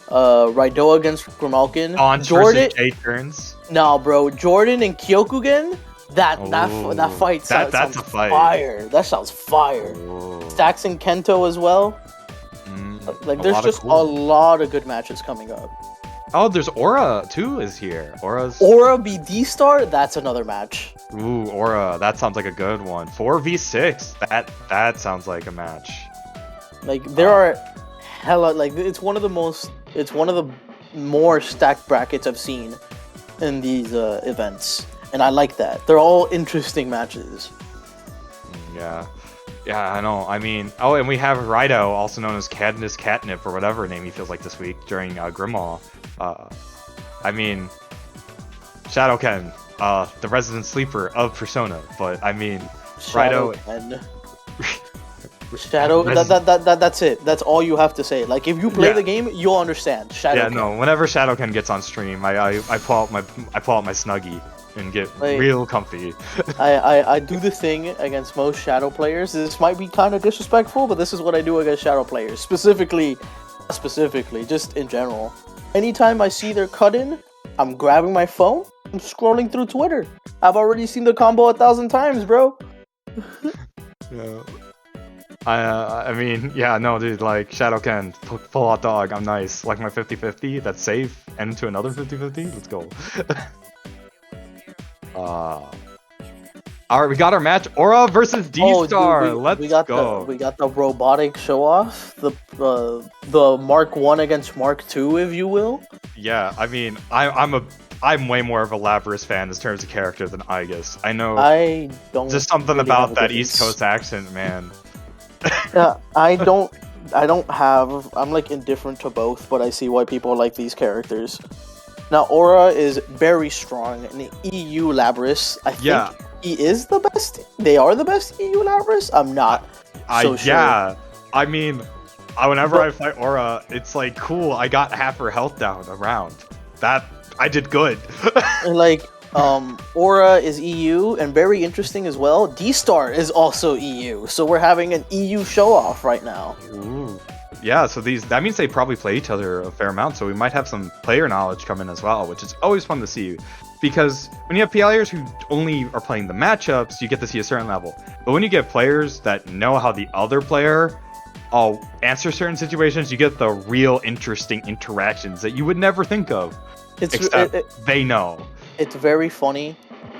Raido against Grimalkin, Jordan versus J-Turns. Nah, bro, Jordan and Kyokugen. That fight sounds fire. That sounds fire. Stacks and Kento as well. Like, there's just a lot of good matches coming up. Oh, there's Aura too is here. Aura BD Star. That's another match. Ooh, Aura. That sounds like a good one. 4v6. That sounds like a match. Like, there are hella, like, it's one of the more stacked brackets I've seen in these events. And I like that. They're all interesting matches. Yeah, I know. I mean, and we have Raido, also known as Cadmus Catnip, or whatever name he feels like this week, during Grimmaw. I mean, Shadowken, the resident sleeper of Persona. But, I mean, Raido... Shadow, that's it. That's all you have to say. Like, if you play the game, you'll understand. Yeah, no. Whenever Shadowken gets on stream, I pull out my Snuggie and get real comfy. I do the thing against most Shadow players. This might be kind of disrespectful, but this is what I do against Shadow players. Specifically, just in general. Anytime I see their cut-in, I'm grabbing my phone and scrolling through Twitter. I've already seen the combo 1,000 times, bro. Yeah. I mean, yeah, no, dude, like, Shadowken, full hot dog, I'm nice. Like my 50-50, that's safe, and into another 50-50, let's go. Alright, we got our match, Aura versus D-Star, let's go. We got the robotic show-off, the Mark 1 against Mark 2, if you will. Yeah, I mean, I'm way more of a Labras fan in terms of character than Igus. I know, just something really about that East Coast accent, man. Yeah, I'm like indifferent to both, but I see why people like these characters. Now, Aura is very strong, an EU Labras. I think he is the best. They are the best EU Labras. I'm not so sure. Yeah, I mean, whenever I fight Aura, it's like, cool, I got half her health down a round. That, I did good. Like, Aura is EU, and very interesting as well, D-Star is also EU, so we're having an EU show-off right now. Ooh. Yeah, so that means they probably play each other a fair amount, so we might have some player knowledge come in as well, which is always fun to see, because when you have players who only are playing the matchups, you get to see a certain level, but when you get players that know how the other player answer certain situations, you get the real interesting interactions that you would never think of, except they know. It's very funny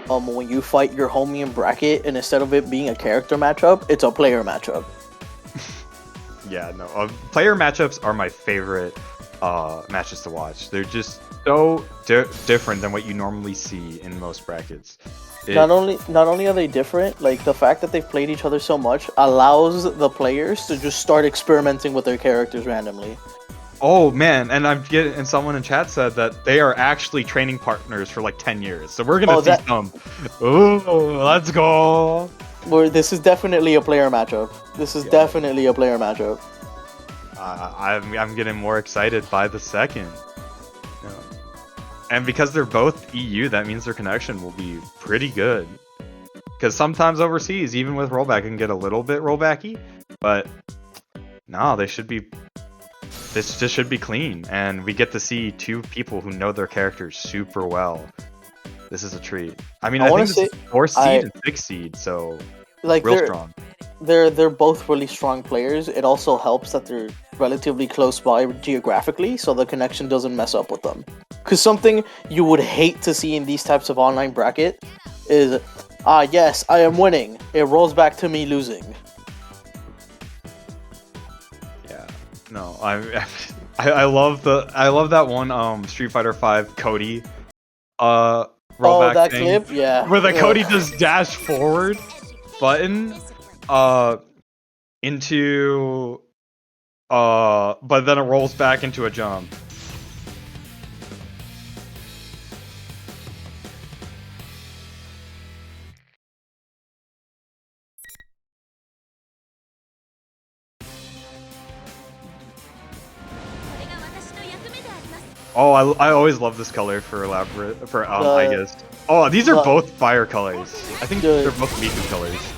when you fight your homie in bracket, and instead of it being a character matchup, it's a player matchup. Yeah, no. Player matchups are my favorite matches to watch. They're just so different than what you normally see in most brackets. Not only are they different, like, the fact that they've played each other so much allows the players to just start experimenting with their characters randomly. Oh man, and someone in chat said that they are actually training partners for like 10 years. So we're gonna see some. Ooh, let's go. This is definitely a player matchup. Definitely a player matchup. I'm getting more excited by the second. Yeah. And because they're both EU, that means their connection will be pretty good. Because sometimes overseas, even with rollback, it can get a little bit rollbacky. But no, this should be clean, and we get to see 2 people who know their characters super well. This is a treat. I mean, I think this is 4th seed and 6th seed, so like real strong. they're both really strong players. It also helps that they're relatively close by geographically, so the connection doesn't mess up with them. Because something you would hate to see in these types of online bracket is, yes, I am winning. It rolls back to me losing. Yeah, no, I love that one Street Fighter V Cody rollback that thing, clip, yeah. where the Cody does dash forward button into but then it rolls back into a jump. Oh, I always love this color for Aegis. Oh, these are both fire colors. I think they're both Miku colors.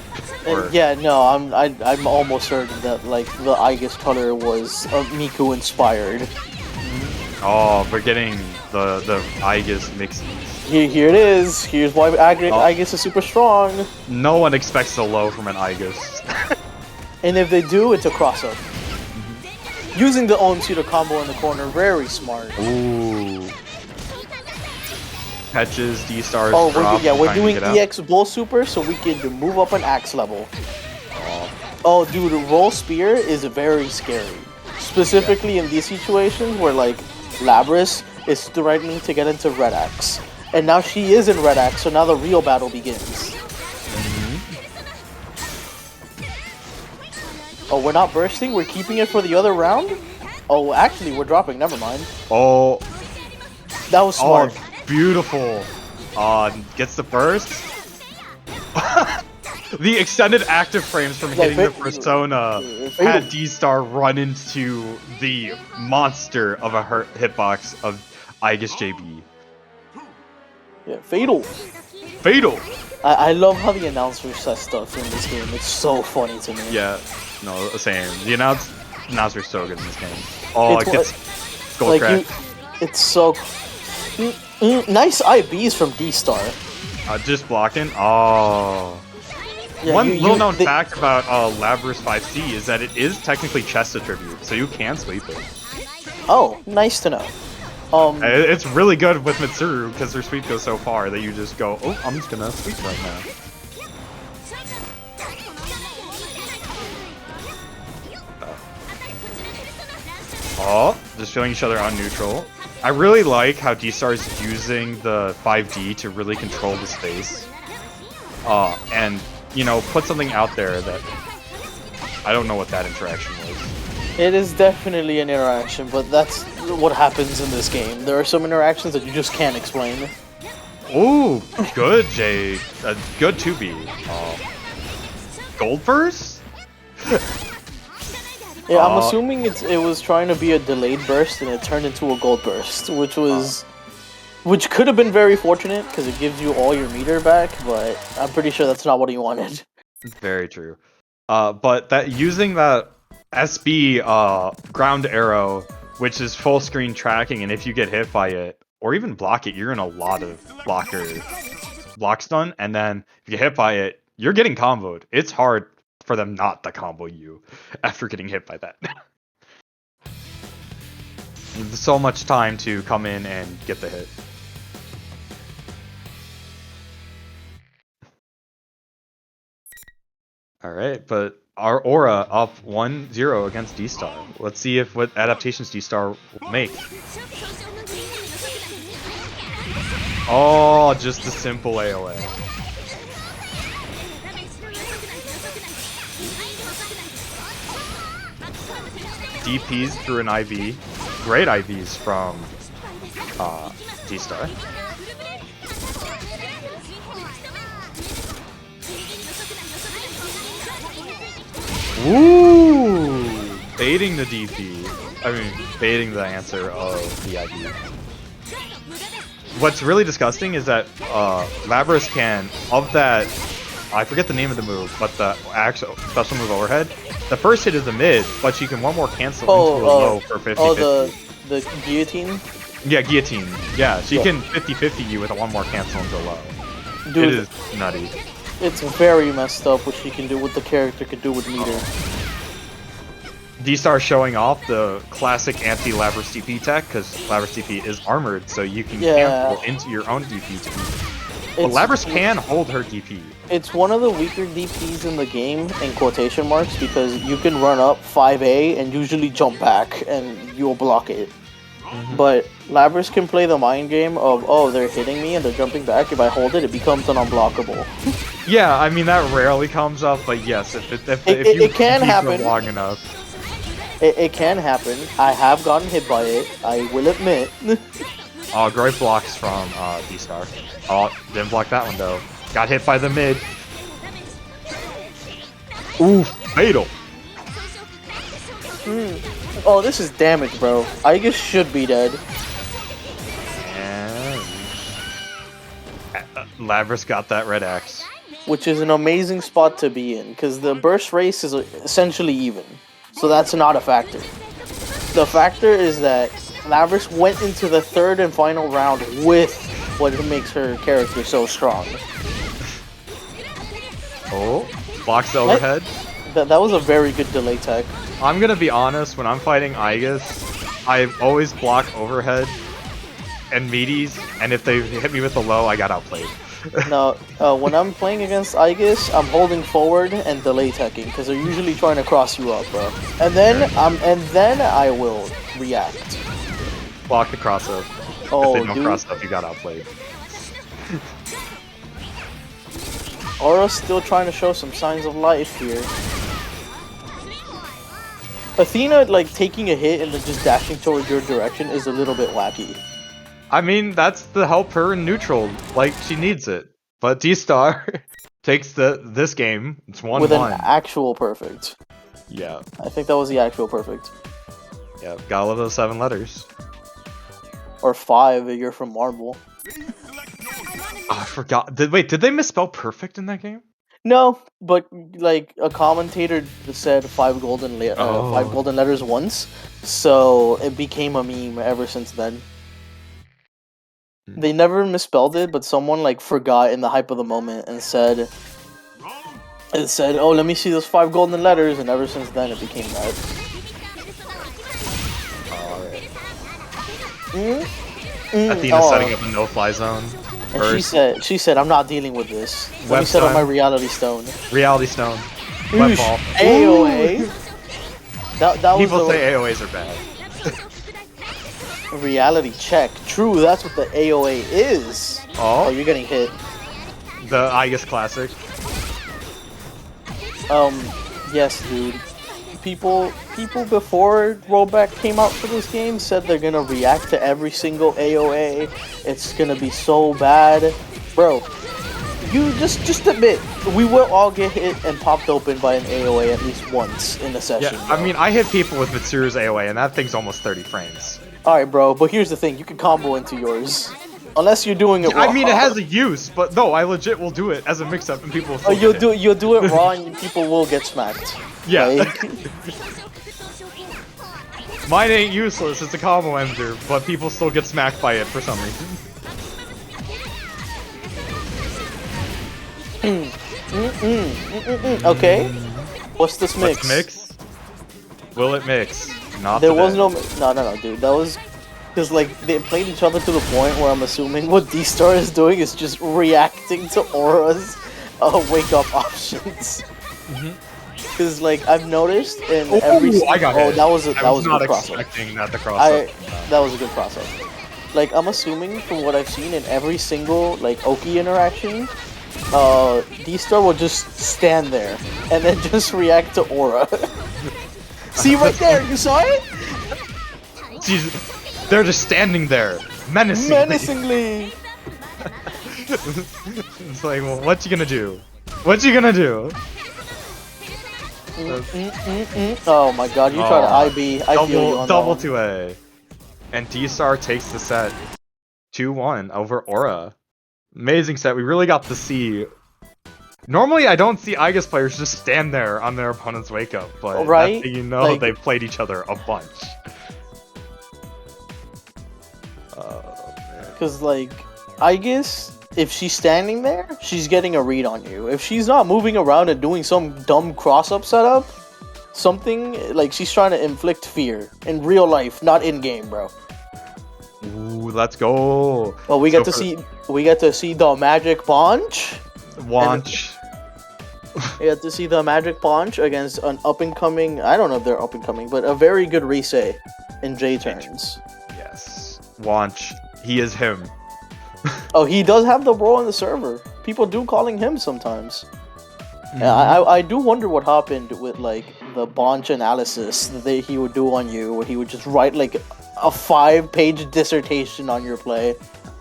Yeah, no, I'm almost certain that like the Aegis color was Miku inspired. Oh, we're getting the Aegis mix. Here it is. Here's why Aegis is super strong. No one expects the low from an Aegis. And if they do, it's a cross-up. Using the own tutor combo in the corner, very smart. Ooh. Patches, D-stars. Oh, we're doing EX Bull Super so we can move up an axe level. Oh, dude, roll spear is very scary. Specifically in these situations where, like, Labris is threatening to get into Red Axe. And now she is in Red Axe, so now the real battle begins. Oh, we're not bursting? We're keeping it for the other round? Oh, actually, we're dropping. Never mind. Oh. That was smart. Oh, beautiful. Gets the burst. The extended active frames from hitting the persona had D-Star run into the monster of a hitbox of Aegis JB. Yeah, fatal. Fatal. I love how the announcer says stuff in this game. It's so funny to me. Yeah, no, same. The announcer's so good in this game. Oh, it gets skull crack. It's so nice IBs from D-Star. Just blocking. Oh. Yeah, one little known fact about Labris 5C is that it is technically chest attribute, so you can sweep it. Oh, nice to know. It's really good with Mitsuru because their sweep goes so far that you just go, oh, I'm just gonna sweep right now. Oh, just feeling each other on neutral. I really like how D-Star is using the 5D to really control the space. And, you know, put something out there that... I don't know what that interaction was. It is definitely an interaction, but that's what happens in this game. There are some interactions that you just can't explain. Ooh, good, Jay. Good 2B. Gold burst? Yeah, I'm assuming it was trying to be a delayed burst and it turned into a gold burst, which could have been very fortunate because it gives you all your meter back, but I'm pretty sure that's not what he wanted. Very true. But that using that SB ground arrow, which is full screen tracking, and if you get hit by it or even block it, you're in a lot of block stun, and then if you get hit by it, you're getting comboed. It's hard for them not to combo you after getting hit by that. So much time to come in and get the hit. Alright, but our Aura up 1-0 against D-Star. Let's see what adaptations D-Star will make. Oh, just a simple AoA. DPs through an IV. Great IVs from D-Star. Ooh! Baiting the DP. I mean, baiting the answer of the IV. What's really disgusting is that Labris can, of that, I forget the name of the move, but the actual special move overhead, the first hit is a mid, but she can one more cancel into a low for 50-50. Oh, the guillotine? Yeah, guillotine. Yeah, she can 50-50 you with a one more cancel into a low. Dude, it is nutty. It's very messed up what she can do, what the character can do with meter. D-Star showing off the classic anti-Labrys DP tech, because Labrys DP is armored, so you can cancel into your own DP to beat. But Labrys can hold her DP. It's one of the weaker DPs in the game, in quotation marks, because you can run up 5A and usually jump back, and you'll block it. But Labrys can play the mind game of, oh, they're hitting me and they're jumping back. If I hold it, it becomes an unblockable. Yeah, I mean, that rarely comes up, but yes, if you can happen long enough. It can happen. I have gotten hit by it, I will admit. Oh, great blocks from D-Star. Oh, didn't block that one, though. Got hit by the mid. Ooh, fatal. Oh, this is damage, bro. I guess should be dead. And Labrys got that red axe. Which is an amazing spot to be in, because the burst race is essentially even. So that's not a factor. The factor is that Labrys went into the third and final round with what makes her character so strong. Oh, blocks the overhead. That was a very good delay tech. I'm gonna be honest, when I'm fighting Aegis, I always block overhead and meaties, and if they hit me with a low, I got outplayed. No, when I'm playing against Aegis, I'm holding forward and delay teching, because they're usually trying to cross you up, bro. And then I will react. Block the cross up. Oh, if they don't cross up, you got outplayed. Aura's still trying to show some signs of life here. Athena, like, taking a hit and then just dashing towards your direction is a little bit wacky. I mean, that's to help her in neutral, like, she needs it. But D-Star takes this game, it's 1-1. With an actual perfect. Yeah. I think that was the actual perfect. Yeah, gotta love those 7 letters. Or 5 if you're from Marble. Oh, I forgot. Did they misspell perfect in that game? No, but like a commentator said 5 golden letters once, so it became a meme ever since then. They never misspelled it, but someone like forgot in the hype of the moment and said, "Oh, let me see those 5 golden letters," and ever since then it became that. Athena setting up a no-fly zone. And she said, "I'm not dealing with this. Let me set up my reality stone." Reality stone. Web ball. AOA. That People say AOAs are bad. Reality check. True, that's what the AOA is. Oh, you're getting hit. The Aegis classic. Yes, dude. People before rollback came out for this game said they're gonna react to every single AOA. It's gonna be so bad, bro. You just admit we will all get hit and popped open by an AOA at least once in a session. Yeah, bro. I mean, I hit people with Mitsuru's AOA, and that thing's almost 30 frames. All right, bro. But here's the thing: you can combo into yours. Unless you're doing it raw. I mean, it has a use, but no, I legit will do it as a mix-up, and people will you'll do it raw, and people will get smacked. Yeah. Like... Mine ain't useless, it's a combo ender, but people still get smacked by it for some reason. Okay. What's this mix? Let's mix? Will it mix? Not There today. was no, dude. That was... Because, like, they played each other to the point where I'm assuming what D-Star is doing is just reacting to Aura's wake-up options. Because, like, I've noticed in every... I got hit. That was a not good cross-up. expecting that to cross up. That was a good cross-up. Like, I'm assuming from what I've seen in every single, like, Oki interaction, D-Star will just stand there and then just react to Aura. See, right there, you saw it? They're just standing there, menacingly. It's like, well, what you gonna do? What you gonna do? Oh my god, you try to IB. I feel you on double that 2A. And D-Star takes the set 2-1 over Aura. Amazing set. We really got to see. Normally, I don't see Aegis players just stand there on their opponent's wake up, but right? you know, like, they've played each other a bunch. Because, like, Aegis if she's standing there, she's getting a read on you. If she's not moving around and doing some dumb cross-up setup, something like she's trying to inflict fear in real life, not in game, bro. Ooh, let's go. Well, we get to see the magic punch. Launch. We get to see the magic punch against an up-and-coming. I don't know if they're up-and-coming, but a very good Risei in J turns. Yes. Launch. He is him. Oh, he does have the role in the server. People do calling him sometimes. Yeah, I do wonder what happened with like the bunch analysis that he would do on you, where he would just write like a 5-page dissertation on your play.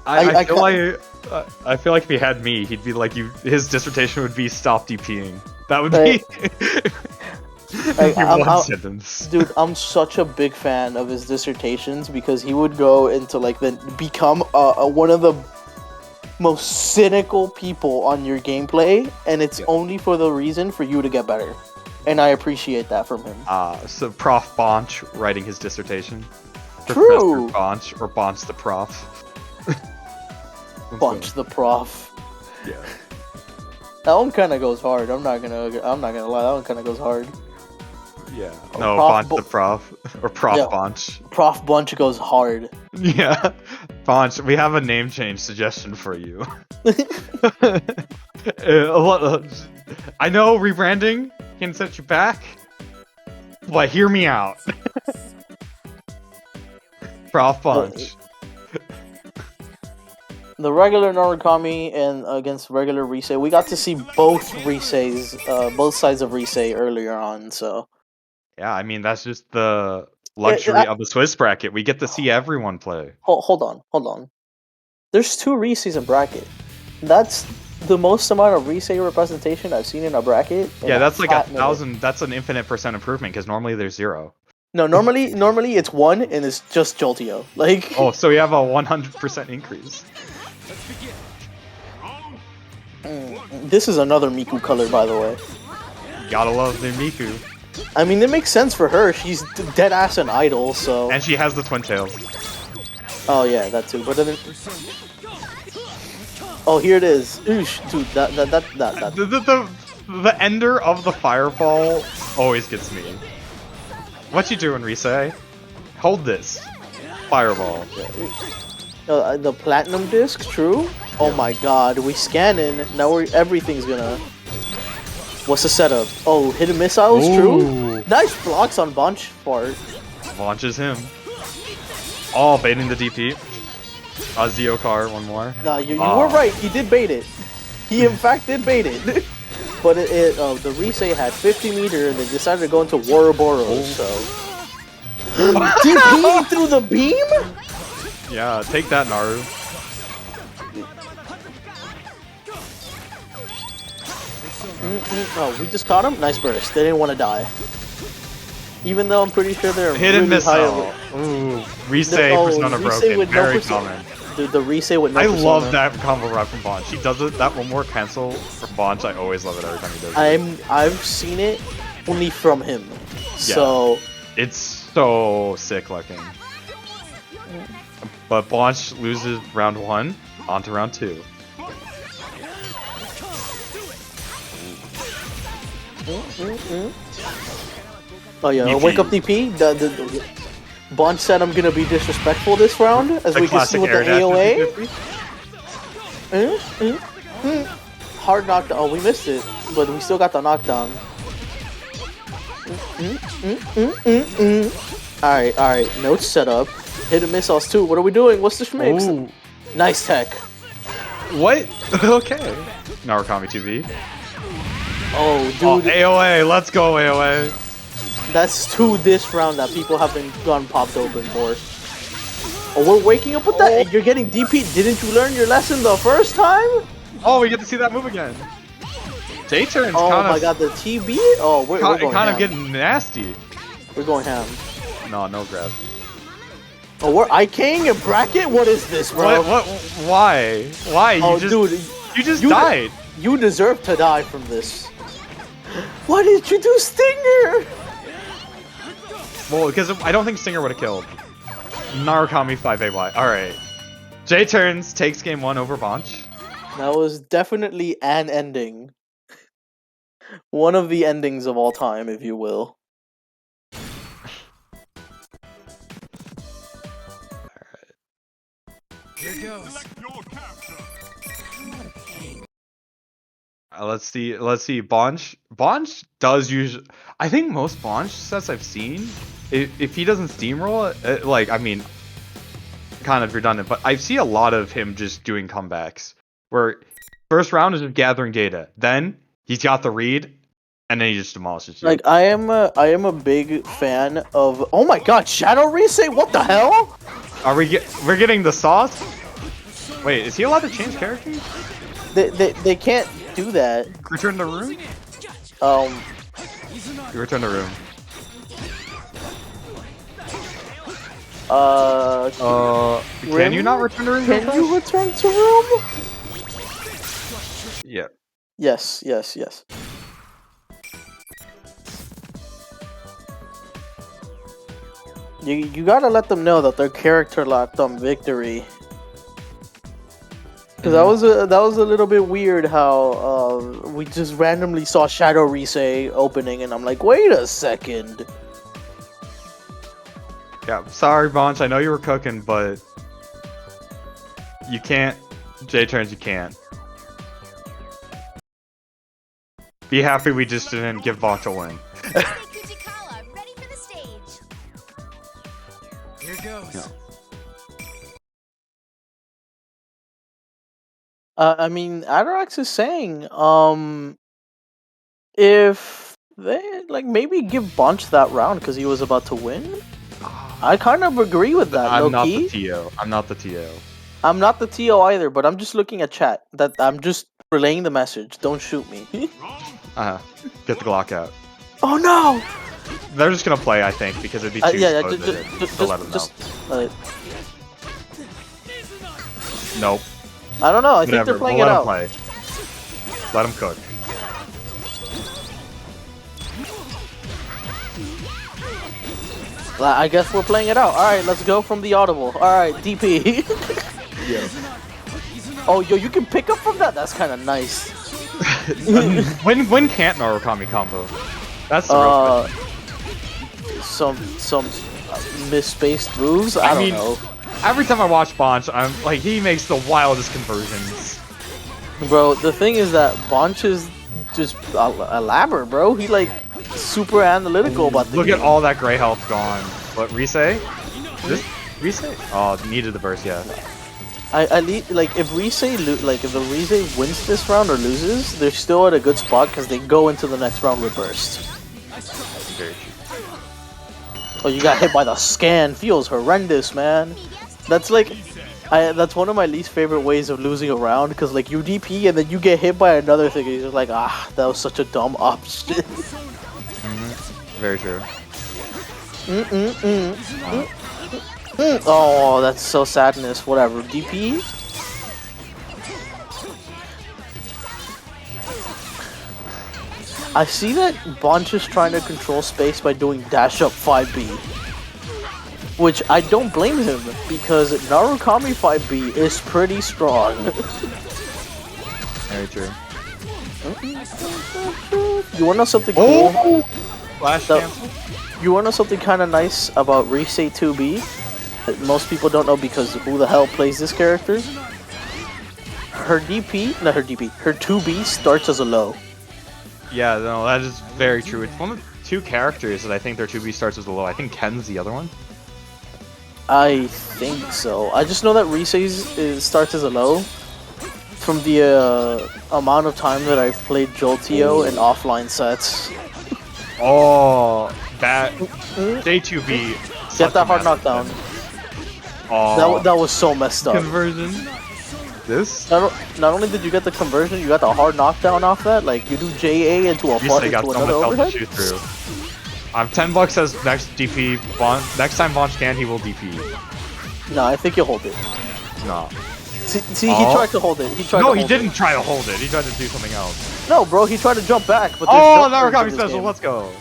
I feel like if he had me, he'd be like his dissertation would be stop DPing. That would be one sentence. Dude, I'm such a big fan of his dissertations because he would go into like become one of the most cynical people on your gameplay, and it's only for the reason for you to get better. And I appreciate that from him. So Prof. Bonch writing his dissertation. True. Professor Bonch or Bonch the Prof. Bunch the Prof. Yeah. That one kind of goes hard. I'm not gonna lie. That one kind of goes hard. Yeah. No, Bonch the Prof or Prof Bonch. Prof Bunch goes hard. Yeah. Bonch, we have a name change suggestion for you. I know rebranding can set you back, but hear me out. Prof Bunch. The regular Norikami and against regular Risei, we got to see both Riseis, both sides of Risei earlier on, so... Yeah, I mean, that's just the luxury of the Swiss bracket. We get to see everyone play. Hold on. There's 2 Riseis in bracket. That's the most amount of Risei representation I've seen in a bracket. Yeah, that's like 1,000, that's an infinite % improvement, because normally there's 0. No, normally it's 1, and it's just Jolteo. Like... Oh, so we have a 100% increase. This is another Miku color, by the way. Gotta love the Miku. I mean, it makes sense for her. She's dead ass an idol, so. And she has the twin tails. Oh yeah, that too. But then. Oh, here it is. Oosh, dude, that. The ender of the fireball always gets me. What you doing, Risei? Hold this. Fireball. The platinum disc, true? Oh my god, we scanning. Now everything's gonna... What's the setup? Oh, hidden missiles, true? Nice blocks on Bunch part. Launches him. Oh, baiting the DP. Zio car, one more. Nah, you were right, he did bait it. He in fact did bait it. But the Risei had 50 meter and they decided to go into Ouroboros, so... DP through the beam? Yeah, take that, Naru. Oh, we just caught him? Nice burst. They didn't want to die. Even though I'm pretty sure they're hidden really missile. high. Ooh, Risei persona broken. Very common. Dude, the Risei with no I persona. love that combo right from Bonch. He does it, that one more cancel from Bonch. I always love it every time he does it. I've seen it only from him. So it's so sick looking. But Blanche loses round 1, on to round 2. Oh yeah, DP. wake up DP. Blanche said I'm gonna be disrespectful this round, as we can see with the AOA. Hard knockdown. Oh, we missed it, but we still got the knockdown. Alright. Notes set up. Hidden missiles too. What are we doing? What's the schmicks? Nice tech. What? Okay. Narukami 2v. Oh, dude. Oh, AOA. Let's go, AOA. That's 2 this round that people haven't gone popped open for. Oh, we're waking up with that. You're getting DP. Didn't you learn your lesson the first time? Oh, we get to see that move again. J-turn's Oh kind of... my god, the TB? Oh, we're going kind ham. of getting nasty. We're going ham. No grab. Oh, we're IKing a bracket? What is this, bro? What? Why? Why? Oh, dude. You just died. You deserve to die from this. Why did you do Stinger? Well, because I don't think Stinger would have killed. Narukami 5AY. Alright. J-turns takes game 1 over Bonch. That was definitely an ending. One of the endings of all time, if you will. Here goes. Let's see. Let's see. Bonch does usually. I think most Bonch sets I've seen, if he doesn't steamroll, like I mean, kind of redundant, but I see a lot of him just doing comebacks where first round is just gathering data, then he's got the read, and then he just demolishes you. Like I am a big fan of. Oh my God, Shadow Reset! What the hell? We're getting the sauce? Wait, is he allowed to change characters? They can't do that. Return the room? You return the room. Can you not return to room? Can you return to room? Yeah. Yes. You gotta let them know that their character locked on victory. Cause that was a little bit weird how we just randomly saw Shadow Reset opening and I'm like, wait a second. Yeah, sorry, Bonch. I know you were cooking, but you can't. J-turns, you can't. Be happy we just didn't give Bonch a win. Ready for the stage. Here goes. No. I mean, Adorax is saying, if they like maybe give Bunch that round because he was about to win. I kind of agree with that. I'm not low-key. the TO. I'm not the TO. I'm not the TO either, but I'm just looking at chat. That I'm just relaying the message. Don't shoot me. Get the Glock out. Oh no! They're just gonna play, I think, because it'd be too Yeah, slow to let them know. Nope. I don't know. I think Whatever. they're playing We'll it let out. them play. Let them cook. I guess we're playing it out. All right, let's go from the audible. All right, DP. Yeah. Oh, yo, you can pick up from that. That's kind of nice. when can't Narukami combo? That's the real question. Some misspaced moves. I don't mean, know. Every time I watch Bonch, I'm like, he makes the wildest conversions. Bro, the thing is that Bonch is just elaborate, bro. He like super analytical about the Look game. at all that gray health gone. What, Risei? This Risei? Oh, needed the burst, yeah. I need like if if the Risei wins this round or loses, they're still at a good spot because they go into the next round with burst. Very true. Oh, you got hit by the scan. Feels horrendous, man. That's like, that's one of my least favorite ways of losing a round because like you DP and then you get hit by another thing and you're like, ah, that was such a dumb option. Very true. Oh, that's so sadness. Whatever. DP. I see that Bonch is trying to control space by doing dash up 5B. Which I don't blame him, because Narukami 5B is pretty strong. Very true. You wanna know something cool? Oh! Flash cancel? You wanna know something kinda nice about Risei 2B? That most people don't know because who the hell plays this character? Her 2B starts as a low. Yeah, no, that is very true. It's one of the two characters that I think their 2B starts as a low. I think Ken's the other one. I think so. I just know that Risei starts as a low from the amount of time that I've played Jolteo in offline sets. Oh, that J2B. Get that hard knockdown. Oh, That was so messed up. conversion. This? Not only did you get the conversion, you got the hard knockdown off that. Like you do JA into a They got into so much another health to overhead. shoot through. $10 says next DP. Next time Bonch can, he will DP. No, I think you'll hold it. No. See, he tried to hold it. No, he didn't try to hold it. He tried to do something else. No, bro, he tried to jump back. But Oh, Narukami special. Let's go.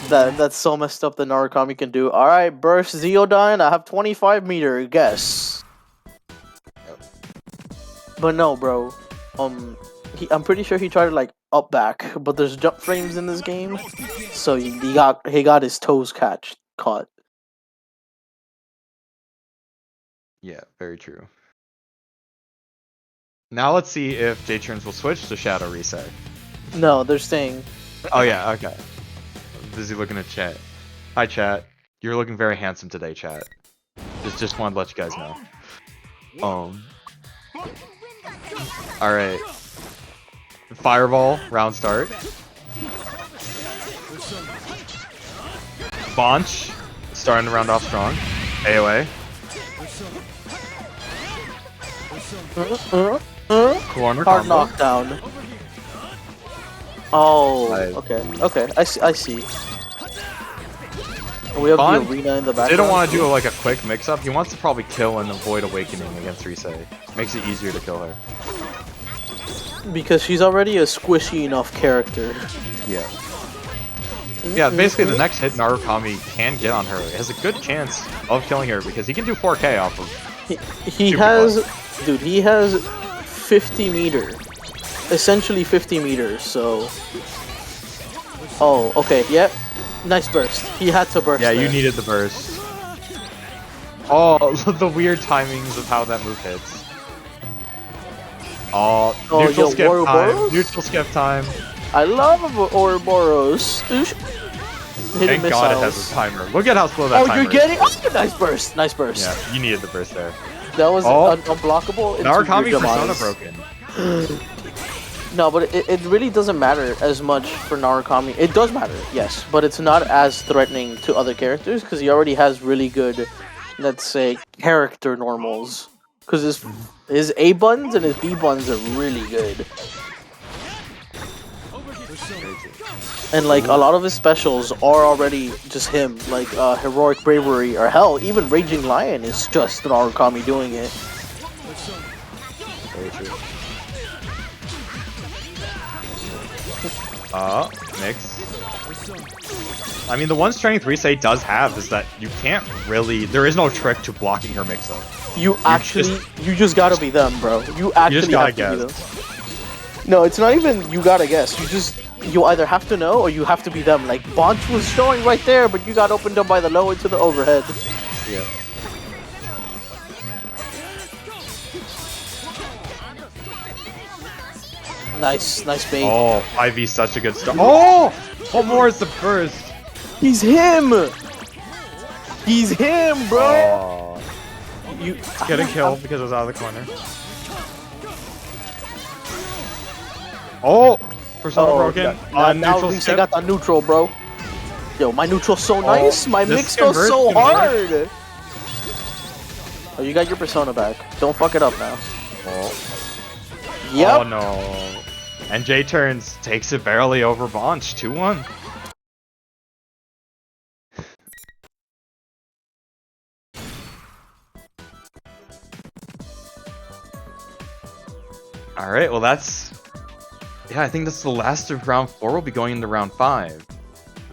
That's so messed up that Narukami can do. All right, burst Zeodyne. I have 25 meter. Guess. But no, bro. I'm pretty sure he tried to like up back, but there's jump frames in this game, so he got his toes caught. Yeah, very true. Now let's see if J-Turns will switch to Shadow Reset. No, they're staying. Oh yeah, okay. Busy looking at chat. Hi chat. You're looking very handsome today, chat. Just wanted to let you guys know. Alright. Fireball, round start. Bonch, starting the round off strong. AoA. Corner Hard combo. knockdown. Oh, Nice. okay. I see. We have Bond the arena in the background. Didn't want to do like a quick mix-up. He wants to probably kill and avoid awakening against Rise. Makes it easier to kill her. Because she's already a squishy enough character. Yeah. Yeah, basically the next hit Narukami can get on her has a good chance of killing her because he can do 4K off of. He has, dude. He has 50 meter, essentially 50 meters. So. Oh, okay. Yep. Nice burst. He had to burst. Yeah, there. you needed the burst. Oh, the weird timings of how that move hits. Oh, neutral skip time. Ouroboros? Neutral skip time. I love Ouroboros. Hit Thank God it has a timer. Look at how slow that timer you're getting. is. Oh, nice burst. Nice burst. Yeah, you needed the burst there. That was Oh. unblockable. into Narukami your Persona demise. broken. No, but it really doesn't matter as much for Narukami. It does matter, yes, but it's not as threatening to other characters because he already has really good, let's say, character normals. Because his A buns and his B buns are really good. And like a lot of his specials are already just him, like Heroic Bravery, or hell, even Raging Lion is just Narukami doing it. Very true. Mix. I mean, the one strength Rise does have is that you can't really. There is no trick to blocking her mix up. You just gotta be them, bro. You actually gotta have to be guess. them. No, it's not even you gotta guess. You either have to know or you have to be them. Like Bonch was showing right there, but you got opened up by the low into the overhead. Yeah. Nice bait. Oh, Ivy such a good start. Oh! What more is the first? He's him. He's him, bro. Oh. You Getting killed because it was out of the corner. Oh! Persona broken. On now neutral Rise skip. got the neutral, bro. Yo, my neutral's so nice. My this mix goes converts so can work. hard. Oh, you got your Persona back. Don't fuck it up now. Oh. Yep. Oh no. And J-Turns takes it barely over Bonch. 2-1. Alright, well that's... Yeah, I think that's the last of round 4. We'll be going into round 5.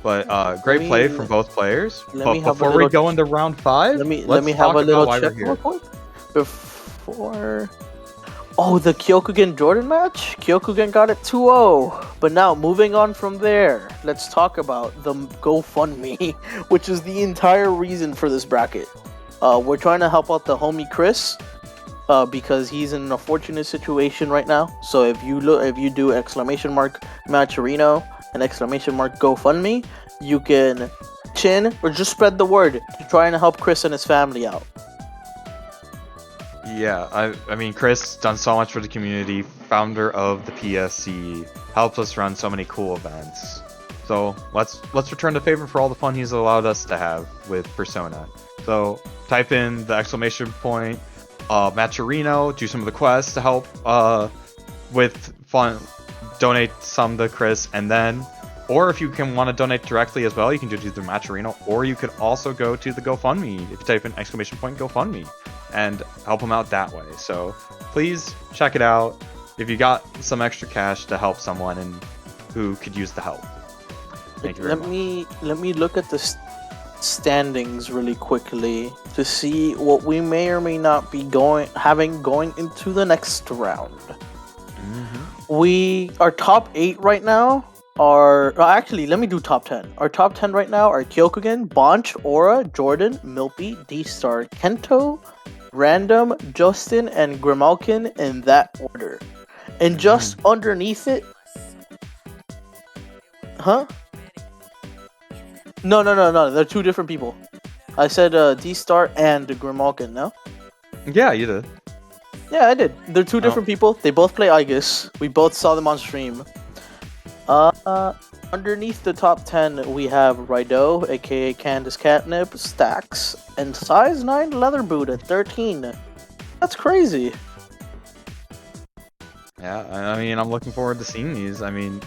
But great play from both players. But before we go into round 5, let me let's have talk a little about why check we're real here. quick before. Oh, the Kyokugen Jordan match. Kyokugen got it 2-0. But now moving on from there, let's talk about the GoFundMe, which is the entire reason for this bracket. We're trying to help out the homie Chris. Because he's in an unfortunate situation right now. So if you do !Matcherino and !GoFundMe, you can chin or just spread the word to try and help Chris and his family out. Yeah, I mean, Chris done so much for the community, founder of the PSC, helps us run so many cool events. So let's return the favor for all the fun he's allowed us to have with Persona. So type in the ! Matcherino, do some of the quests to help with fun, donate some to Chris, and then, or if you can want to donate directly as well, you can do the Matcherino, or you could also go to the GoFundMe if you type in ! GoFundMe and help him out that way. So please check it out if you got some extra cash to help someone and who could use the help. Thank you very much. Let me look at this. standings really quickly to see what we may or may not be going into the next round. We our top 8 right now are actually, let me do top 10. Our top 10 right now are Kyokugen, Bonch, Aura, Jordan, Milpy, D-Star, Kento, Random, Justin, and Grimalkin in that order. And just underneath it, huh? No. They're two different people. I said D-Star and Grimalkin, no? Yeah, you did. Yeah, I did. They're two different people. They both play Aegis. We both saw them on stream. Underneath the top 10, we have Raido, aka Candace Catnip, Stacks, and size 9 Leather Boot at 13. That's crazy. Yeah, I mean, I'm looking forward to seeing these. I mean,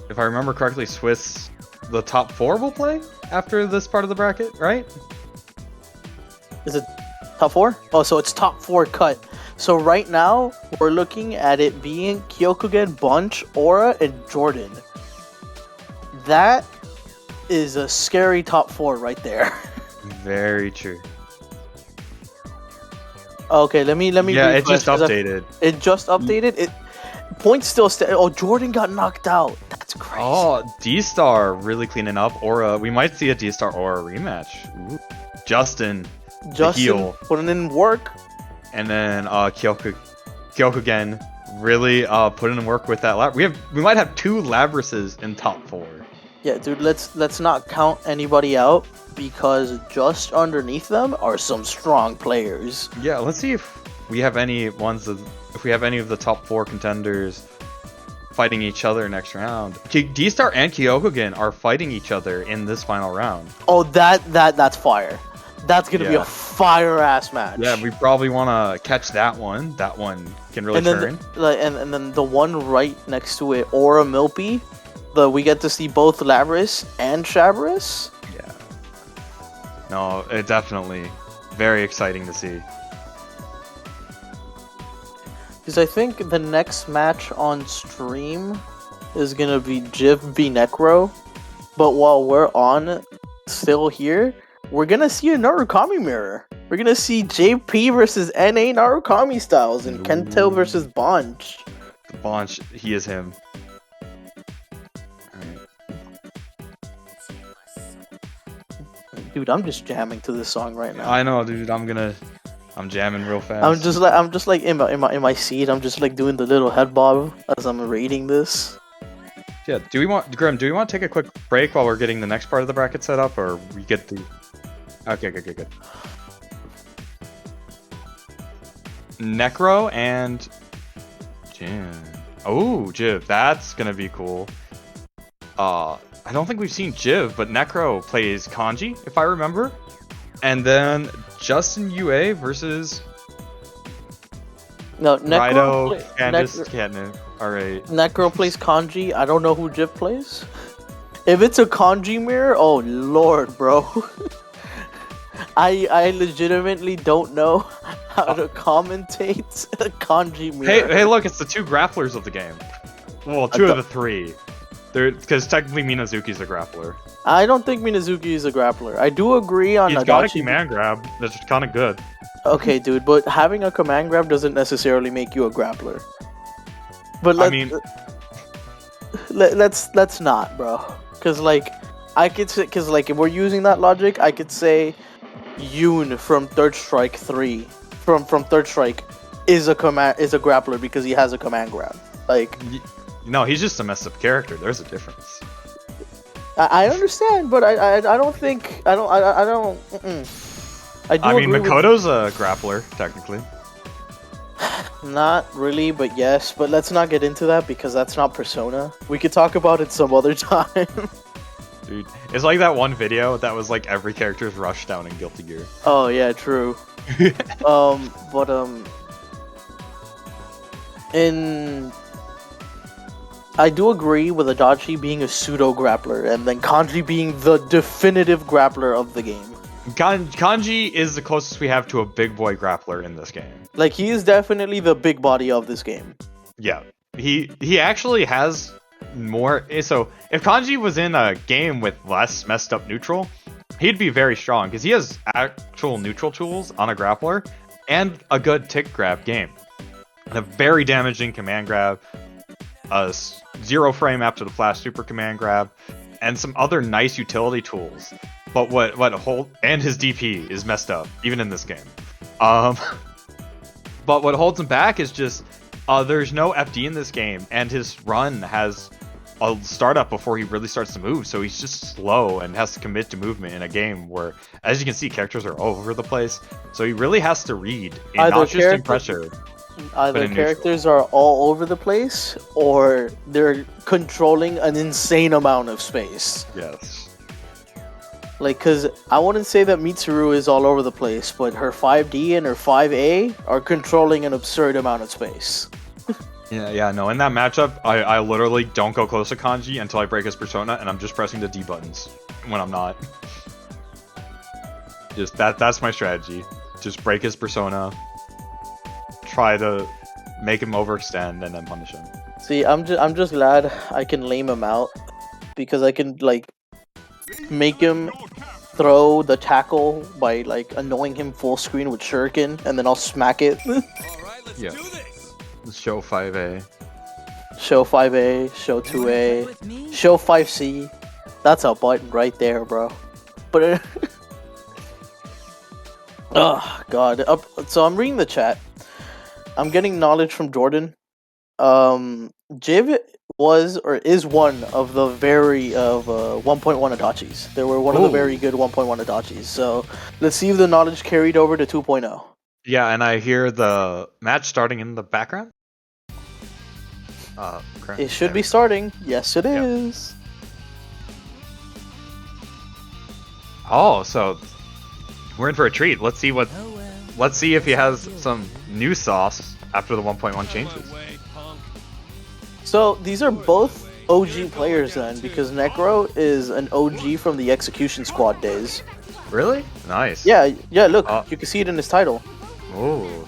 if I remember correctly, Swiss, the top 4 will play after this part of the bracket, right? Is it top 4? Oh, so it's top 4 cut. So right now, we're looking at it being Kyokugen, Bunch, Aura, and Jordan. That is a scary top 4 right there. Very true. Okay, let me. Yeah, it refresh, just updated. It just updated. It points still. Oh, Jordan got knocked out. That's crazy. Oh, D-Star really cleaning up. Aura, we might see a D-Star Aura rematch. Ooh. Justin the heel. putting in work. And then Kyokugen really putting in work with that lab. We might have 2 Labrases in top 4. Yeah, dude. Let's not count anybody out because just underneath them are some strong players. Yeah, let's see if we have any of the top 4 contenders fighting each other next round. D-Star and Kyokugen are fighting each other in this final round. Oh, that's fire. That's gonna be a fire ass match. Yeah, we probably want to catch that one. That one can really turn. And then the one right next to it, Aura Milpy. We get to see both Labris and Shabris. Yeah. No, it definitely very exciting to see. Because I think the next match on stream is gonna be Jiv v Necro. But while we're on still here, we're gonna see a Narukami mirror. We're gonna see JP versus NA Narukami styles and Kento versus Bonch. Bonch, he is him. Dude, I'm just jamming to this song right now. I know, dude. I'm jamming real fast. I'm just like in my seat. I'm just like doing the little head bob as I'm reading this. Yeah. Grim? Do we want to take a quick break while we're getting the next part of the bracket set up, or we get the? Okay, good. Necro and Jin. Oh, Jiv. That's gonna be cool. I don't think we've seen Jiv, but Necro plays Kanji, if I remember. And then Justin UA versus Necro Candace Catnip. Alright. Necro plays Kanji. I don't know who Jiv plays. If it's a Kanji mirror, oh lord, bro. I legitimately don't know how to commentate a Kanji mirror. Hey, look, it's the 2 grapplers of the game. Well, 2 of the 3. Because technically Minazuki's a grappler. I don't think Minazuki is a grappler. I do agree on He's Adachi. got a command grab that's kind of good. Okay, dude, but having a command grab doesn't necessarily make you a grappler. But let's not, bro. Because like I could say, because like if we're using that logic, I could say Yoon from Third Strike 3 from Third Strike is a grappler because he has a command grab. Like. No, he's just a messed up character. There's a difference. I understand, but I don't think I don't. I mean, Makoto's a grappler technically. Not really, but yes. But let's not get into that because that's not Persona. We could talk about it some other time. Dude, it's like that one video that was like every character's rush down in Guilty Gear. Oh yeah, true. I do agree with Adachi being a pseudo grappler and then Kanji being the definitive grappler of the game. Kanji is the closest we have to a big boy grappler in this game. Like, he is definitely the big body of this game. Yeah, he actually has more. So if Kanji was in a game with less messed up neutral, he'd be very strong because he has actual neutral tools on a grappler and a good tick grab game. And a very damaging command grab, a 0 frame after the flash super command grab, and some other nice utility tools. But and his DP is messed up, even in this game. But what holds him back is just there's no FD in this game, and his run has a startup before he really starts to move, so he's just slow and has to commit to movement in a game where, as you can see, characters are all over the place. So he really has to read, and not just in pressure. Either characters are all over the place, or they're controlling an insane amount of space. Yes. Like, because I wouldn't say that Mitsuru is all over the place, but her 5D and her 5A are controlling an absurd amount of space. Yeah, no, in that matchup, I literally don't go close to Kanji until I break his persona, and I'm just pressing the D buttons when I'm not. Just that's my strategy. Just break his persona, try to make him overextend, and then punish him. See, I'm just glad I can lame him out, because I can, like, make him throw the tackle by, like, annoying him full screen with shuriken, and then I'll smack it. Yeah. Show 5A. Show 5A, show 2A, show 5C. That's a button right there, bro. But oh god. So I'm reading the chat. I'm getting knowledge from Jordan. Jiv was or is one of the 1.1 Adachis. They were one of the very good 1.1 Adachis. So let's see if the knowledge carried over to 2.0. Yeah, and I hear the match starting in the background. It should be starting. Yes, it is. Oh, so we're in for a treat. Let's see if he has some new sauce after the 1.1 changes. So these are both OG players then, because Necro is an OG from the Execution Squad days. Really? Nice. Yeah, look, you can see it in his title. Oh.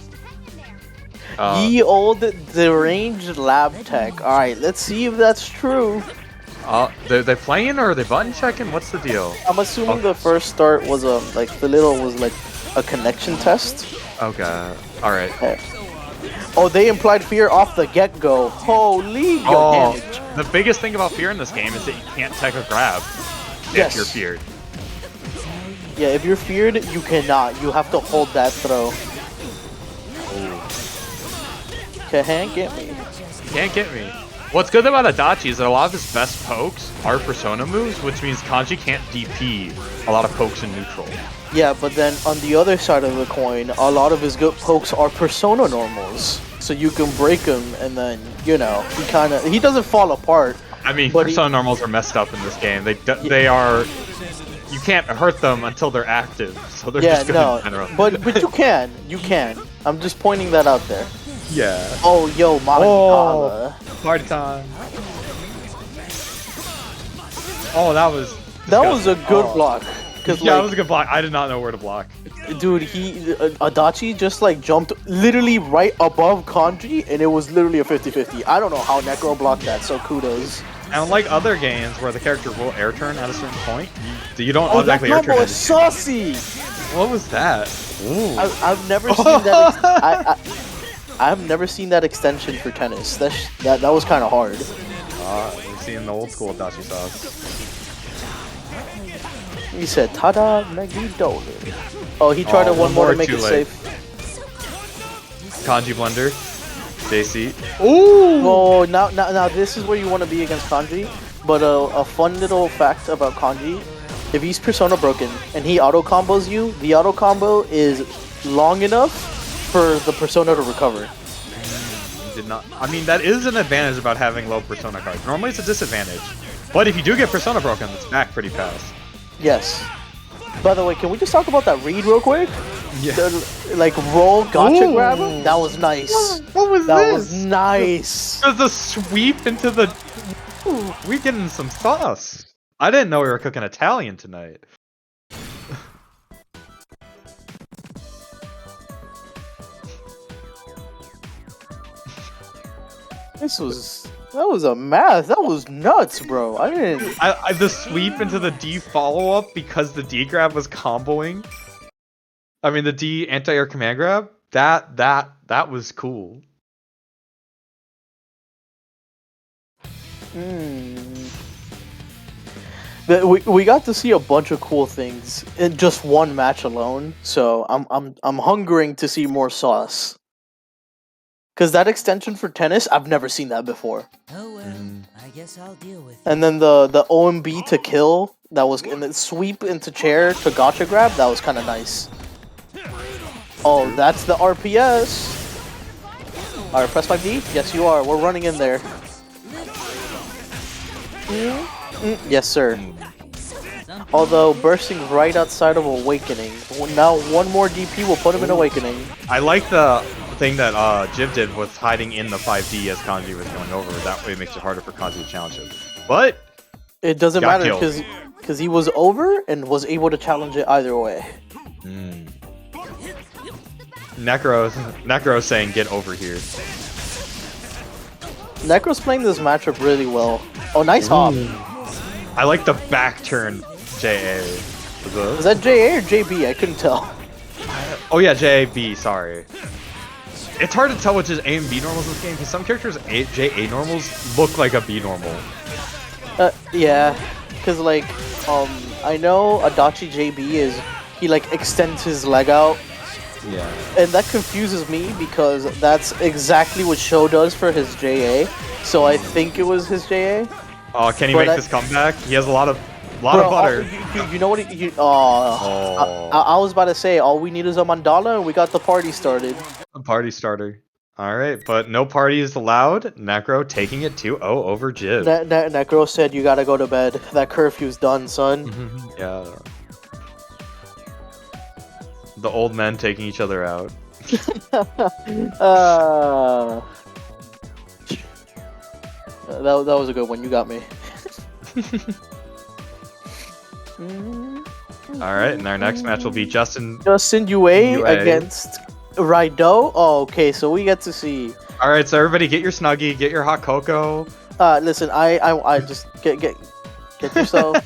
Ye old deranged lab tech. Alright, let's see if that's true. They're playing or are they button checking? What's the deal? I'm assuming the first start was like a connection test. Okay. Alright. Oh, they implied fear off the get-go. Holy damage. The biggest thing about fear in this game is that you can't tech a grab if you're feared. Yeah, if you're feared, you cannot. You have to hold that throw. Can't get me. Can't get me. What's good about Adachi is that a lot of his best pokes are persona moves, which means Kanji can't DP a lot of pokes in neutral. Yeah, but then on the other side of the coin, a lot of his good pokes are persona normals. So you can break him, and then, you know, he doesn't fall apart. I mean, persona normals are messed up in this game. They are... You can't hurt them until they're active, so they're just good in general. But you can. I'm just pointing that out there. Yeah. Oh, yo, Mama. Party time. Oh, that was a good block. Yeah, that was a good block. I did not know where to block. Dude, Adachi just like jumped literally right above Kanji, and it was literally a 50-50. I don't know how Necro blocked that, so kudos. And unlike other games where the character will air turn at a certain point, you don't automatically air turn. That combo is saucy. What was that? Ooh. I've never seen that. I've never seen that extension for tennis. That was kind of hard. We're seeing the old school Adachi sauce. He said, "Tada, Megiddo." Oh, he tried one more to make it safe. Kanji blender. JC. Ooh! Oh, now this is where you want to be against Kanji. But a fun little fact about Kanji: if he's persona broken and he auto combos you, the auto combo is long enough for the persona to recover. Did not. I mean, that is an advantage about having low persona cards. Normally, it's a disadvantage. But if you do get persona broken, it's back pretty fast. Yes. By the way, can we just talk about that read real quick? Yeah. Like roll gotcha grab? That was nice. What was that this? That was nice. There's a sweep into the... Ooh, we getting some sauce. I didn't know we were cooking Italian tonight. This was That was a math. That was nuts, bro. I didn't. The sweep into the D follow up because the D grab was comboing. I mean the D anti-air command grab. That was cool. We got to see a bunch of cool things in just one match alone. So I'm hungering to see more sauce. Cause that extension for tennis, I've never seen that before. Oh well, I guess I'll deal with it. And then the OMB to kill, that was, and then sweep into chair to gotcha grab, that was kind of nice. Oh, that's the RPS. Alright, press 5D? Yes, you are. We're running in there. Yes, sir. Although bursting right outside of Awakening. Now one more DP will put him in Awakening. I like the thing that Jiv did with hiding in the 5D as Kanji was going over. That way it makes it harder for Kanji to challenge him. But it doesn't got matter killed. because he was over and was able to challenge it either way. Necro saying get over here. Necro's playing this matchup really well. Oh, nice hop. I like the back turn JA. Is that JA or JB? I couldn't tell. Oh yeah, JB, sorry. It's hard to tell which is A and B normals in this game because some characters JA normals look like a B normal. Yeah, because like, I know Adachi JB is, he like extends his leg out. Yeah. And that confuses me because that's exactly what Sho does for his JA. So I think it was his JA. Oh, can he make this comeback? He has a lot of butter. You know what? I was about to say, all we need is a mandala and we got the party started. A party starter. Alright, but no parties allowed. Necro taking it 2-0 over Jiv. Necro said you gotta go to bed. That curfew's done, son. Yeah. The old men taking each other out. That was a good one. You got me. Alright, and our next match will be Justin Yue against Raido. Oh, okay, so we get to see. Alright, so everybody get your Snuggie, get your hot cocoa. Listen, I just get yourself.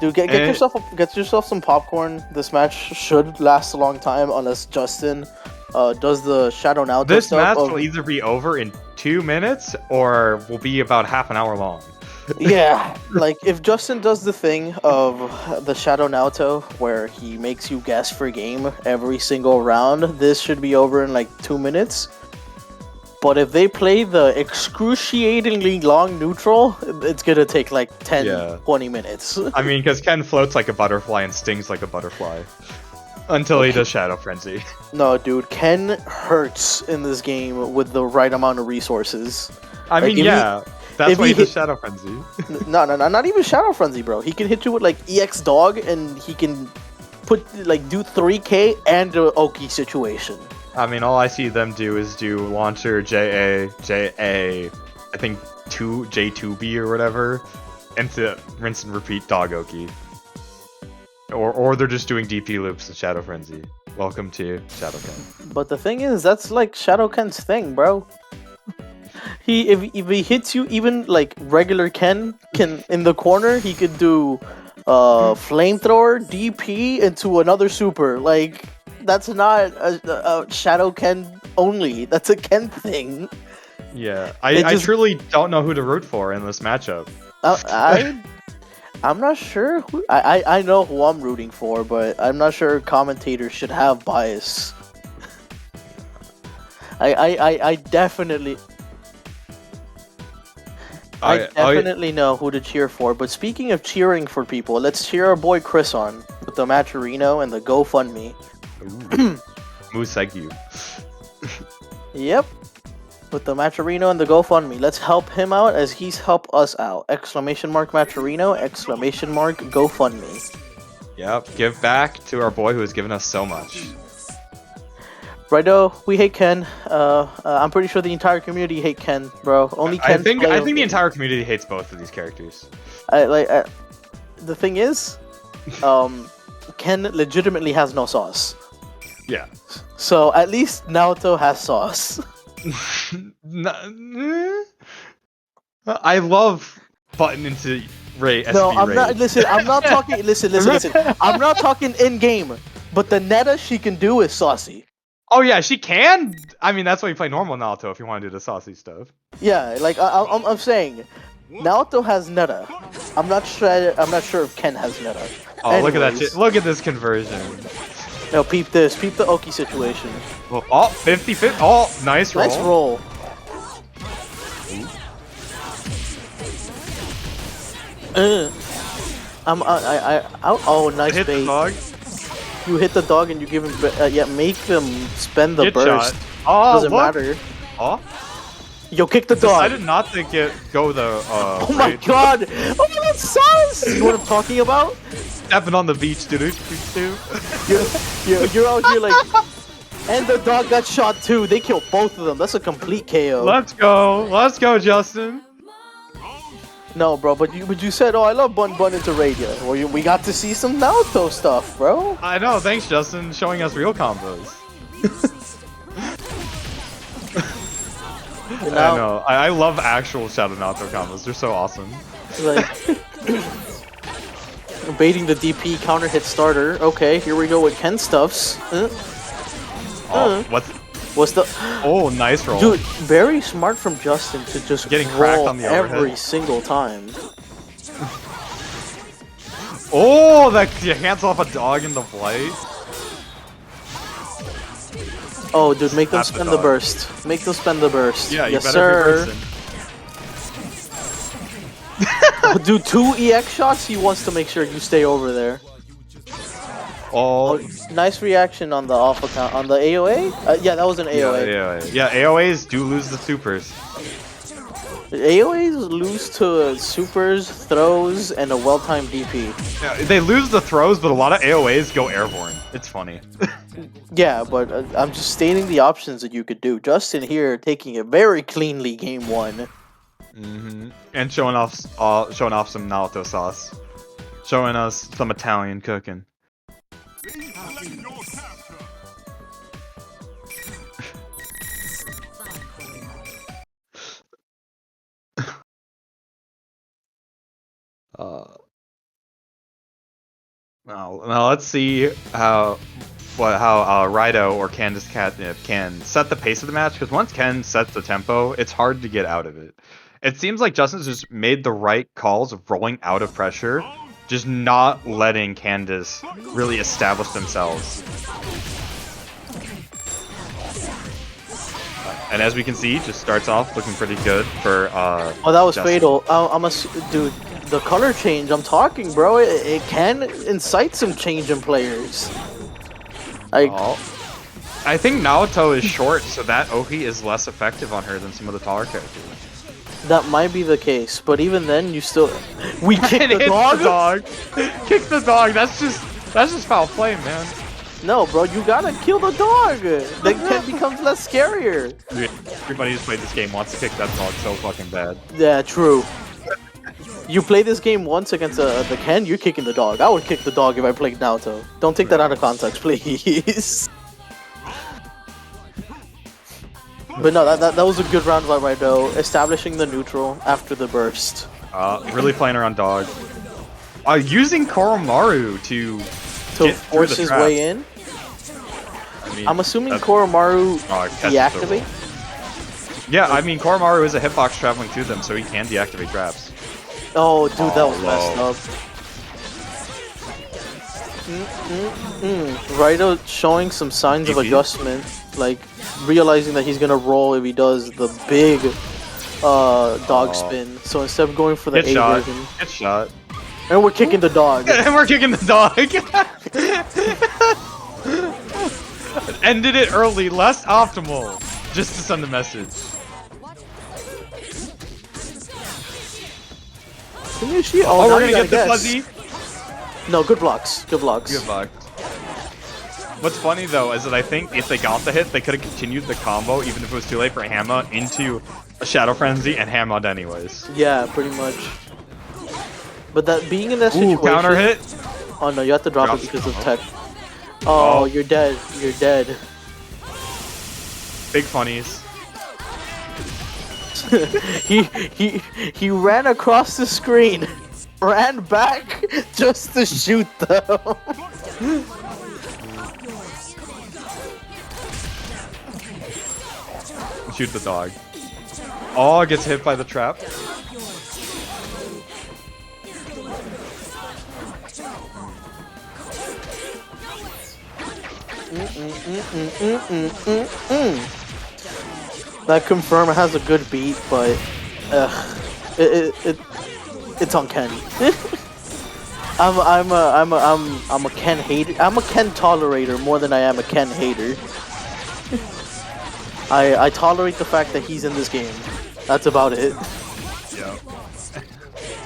Dude, get yourself some popcorn. This match should last a long time unless Justin does the Shadow Now. This match will either be over in 2 minutes or will be about half an hour long. Yeah, like if Justin does the thing of the Shadow Naoto where he makes you guess for game every single round, this should be over in like 2 minutes. But if they play the excruciatingly long neutral, it's gonna take like 10-20 minutes. I mean, because Ken floats like a butterfly and stings like a butterfly. Until he does Shadow Frenzy. No, dude, Ken hurts in this game with the right amount of resources. I mean, yeah. That's why he does Shadow Frenzy. No, not even Shadow Frenzy, bro. He can hit you with like EX Dog and he can do 3k and an Oki situation. I mean, all I see them do is do launcher, JA, I think J2B or whatever, and to rinse and repeat Dogoki. Or they're just doing DP loops with Shadow Frenzy. Welcome to Shadow Ken. But the thing is, that's like Shadow Ken's thing, bro. If he hits you, even like regular Ken can in the corner, he could do flamethrower, DP into another super. Like that's not a Shadow Ken only. That's a Ken thing. Yeah, I truly don't know who to root for in this matchup. I'm not sure I know who I'm rooting for, but I'm not sure commentators should have bias. I definitely know who to cheer for. But speaking of cheering for people, let's cheer our boy Chris on with the Matcherino and the GoFundMe. Musegu. Yep. With the Matcherino and the GoFundMe. Let's help him out as he's helped us out. ! Matcherino, ! GoFundMe. Yep, give back to our boy who has given us so much. Righto, we hate Ken. I'm pretty sure the entire community hate Ken, bro. Only Ken. I think the entire community hates both of these characters. The thing is, Ken legitimately has no sauce. Yeah. So at least Naoto has sauce. I love button into Ray. No, SB I'm Ray. not. Listen, I'm not talking. Listen. I'm not talking in game. But the neta she can do is saucy. Oh yeah, she can. I mean, that's why you play normal Naruto if you want to do the saucy stuff. Yeah, like I'm saying, Naoto has neta. I'm not sure. I'm not sure if Ken has neta. Oh, look at that Anyways. shit. Look at this conversion. No, peep this. Peep the Oki situation. Well, oh, 50-50. Oh, nice roll. Nice roll. Oh, nice Hit the bait. dog. You hit the dog and you give him, yeah, make them spend the Get burst. shot. Oh, Doesn't look. matter. Oh, Yo, kick the I dog. did not think it go the. Oh my right. god! Oh, that's sauce! You know what I'm talking about? Stepping on the beach, dude. You're out here like, and the dog got shot too. They killed both of them. That's a complete KO. Let's go, Justin. No, bro, but you said, oh, I love Bun into Radio. Well, we got to see some Naruto stuff, bro. I know. Thanks, Justin, showing us real combos. You I know. I love actual Shadow Naruto combos. They're so awesome. Like, baiting the DP counter hit starter. Okay, here we go with Ken stuffs. Oh, What's the? Oh, nice roll. Dude, very smart from Justin to just Getting cracked roll on the overhead. every single time. Oh, that hands off a dog in the flight. Oh, dude, make them Slap the spend the dog. burst. Make them spend the burst. Yeah, you yes, better sir. be person. Do 2 EX shots. He wants to make sure you stay over there. Oh, Nice reaction on the off account on the AOA. Yeah, that was an AOA. yeah, AOAs do lose the supers. AOAs lose to supers, throws, and a well-timed DP. Yeah, they lose the throws, but a lot of AOAs go airborne. It's funny. Yeah, but I'm just stating the options that you could do. Justin here taking it very cleanly game 1. And showing off some Naruto sauce, showing us some Italian cooking. Now let's see how Raido or Candace Catnip can set the pace of the match, because once Ken sets the tempo, it's hard to get out of it. It seems like Justin's just made the right calls of rolling out of pressure, just not letting Candace really establish themselves. And as we can see, just starts off looking pretty good for Oh, that was Justin. fatal. Dude, the color change. I'm talking, bro. It can incite some change in players. Like, I think Naoto is short, so that Oki is less effective on her than some of the taller characters. that might be the case, but even then, you still. We kicked the Hit dog. the dog. Kick the dog. That's just foul play, man. No, bro, you gotta kill the dog. Then Ken becomes less scarier. Dude, everybody who's played this game wants to kick that dog so fucking bad. Yeah, true. You play this game once against the Ken, you're kicking the dog. I would kick the dog if I played Naoto. Don't take that out of context, please. But no, that was a good round by Raido, establishing the neutral after the burst. Really playing around dog. Using Koromaru to get through force the his traps. way in. I mean, I'm assuming that's- Koromaru catches the deactivate. roll. Yeah, I mean Koromaru is a hitbox traveling through them, so he can deactivate traps. Oh, dude, that was low. messed up. Raido showing some signs of DP? adjustment, like realizing that he's gonna roll if he does the big dog spin. So instead of going for the Hit A shot. version, Hit shot. and we're kicking the dog. And we're kicking the dog. Ended it early, less optimal, just to send a message. Oh, now we're you gonna get the gotta fuzzy. guess. No, good blocks. Good blocks. Good luck. What's funny though is that I think if they got the hit, they could have continued the combo even if it was too late for Hamma into a Shadow Frenzy and Hamma anyways. Yeah, pretty much. But that being in that Ooh, situation. counter hit. Oh no, you have to drop Drops it because of it. tech. Oh, Oh. you're dead. You're dead. Big funnies. he ran across the screen, ran back just to shoot them. Shoot the dog. Oh, gets hit by the trap. That confirm has a good beat, but it's uncanny. I'm a Ken hater. I'm a Ken tolerator more than I am a Ken hater. I tolerate the fact that he's in this game. That's about it. Yeah.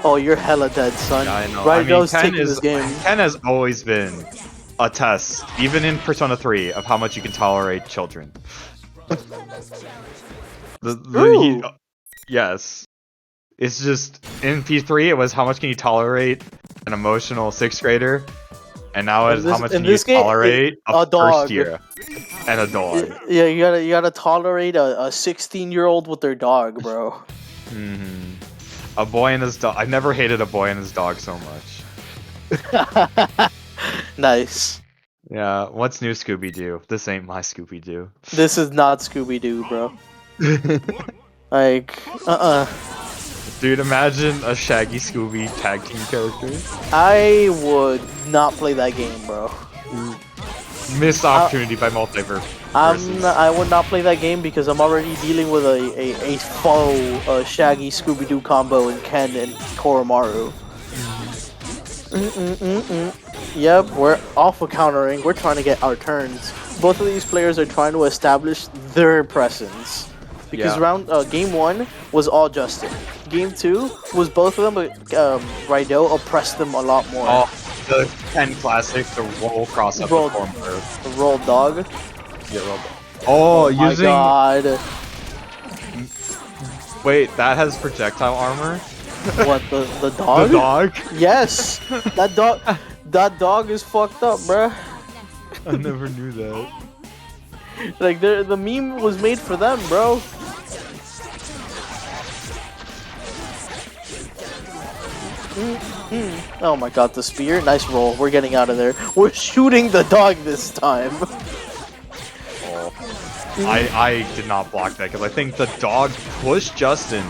Oh, you're hella dead, son. Yeah, I know. Right, I mean, taking this game. Ken has always been a test, even in Persona 3, of how much you can tolerate children. Yes. It's just, in P3, it was how much can you tolerate an emotional 6th grader, and now it's how much can you tolerate a dog. first year and a dog. Yeah, you gotta tolerate a 16-year-old with their dog, bro. Mm-hmm. A boy and his dog. I've never hated a boy and his dog so much. Nice. Yeah, what's new, Scooby-Doo? This ain't my Scooby-Doo. This is not Scooby-Doo, bro. Like, Dude, imagine a Shaggy Scooby tag team character. I would not play that game, bro. Missed opportunity by multiverse. I would not play that game because I'm already dealing with a faux Shaggy Scooby-Doo combo in Ken and Koromaru. Yep, we're alpha countering. We're trying to get our turns. Both of these players are trying to establish their presence. Because game 1 was all Justin. Game 2 was both of them, but Raido oppressed them a lot more. Oh, the Ken classic, the roll cross up Roll- the corner. The roll dog. Yeah, roll. Oh, My using. god. Wait, that has projectile armor. What, the dog? The dog. Yes! That dog is fucked up, bruh. I never knew that. Like, the meme was made for them, bro. Oh my god, the spear. Nice roll. We're getting out of there. We're shooting the dog this time. Oh. I did not block that because I think the dog pushed Justin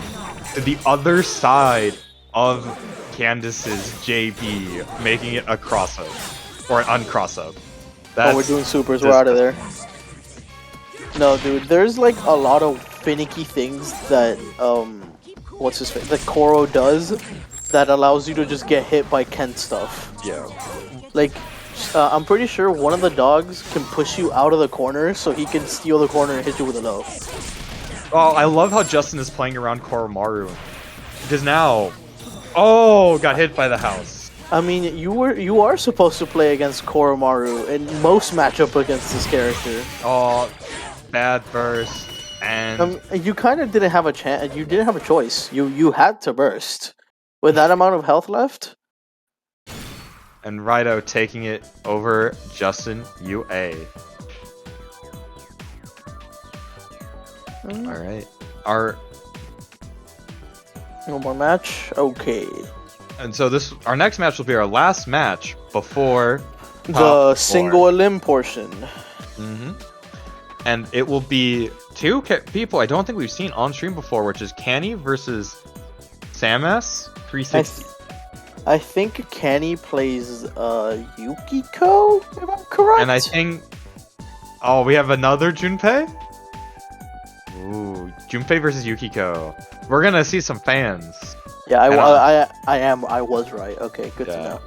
to the other side of Candace's JP, making it a cross-up. Or an uncross-up. Oh, we're doing supers. We're out of there. No, dude. There's like a lot of finicky things that, what's his face? That Koro does that allows you to just get hit by Ken stuff. Yeah. Like, I'm pretty sure one of the dogs can push you out of the corner so he can steal the corner and hit you with a low. Oh, I love how Justin is playing around Koromaru. Because now... Oh, got hit by the house. I mean, you are supposed to play against Koromaru in most matchup against this character. Oh, bad burst. And... you kind of didn't have a chance. You didn't have a choice. You had to burst. With that amount of health left? And Raido taking it over Justin UA. Alright. No more match? Okay. And so our next match will be our last match before the single elim portion. Mm-hmm. And it will be two people I don't think we've seen on stream before, which is Canny versus Samus 360. I think Canny plays Yukiko, if I'm correct. And I think... Oh, we have another Junpei? Ooh, Junpei versus Yukiko. We're gonna see some fans. Yeah, I was right. Okay, good to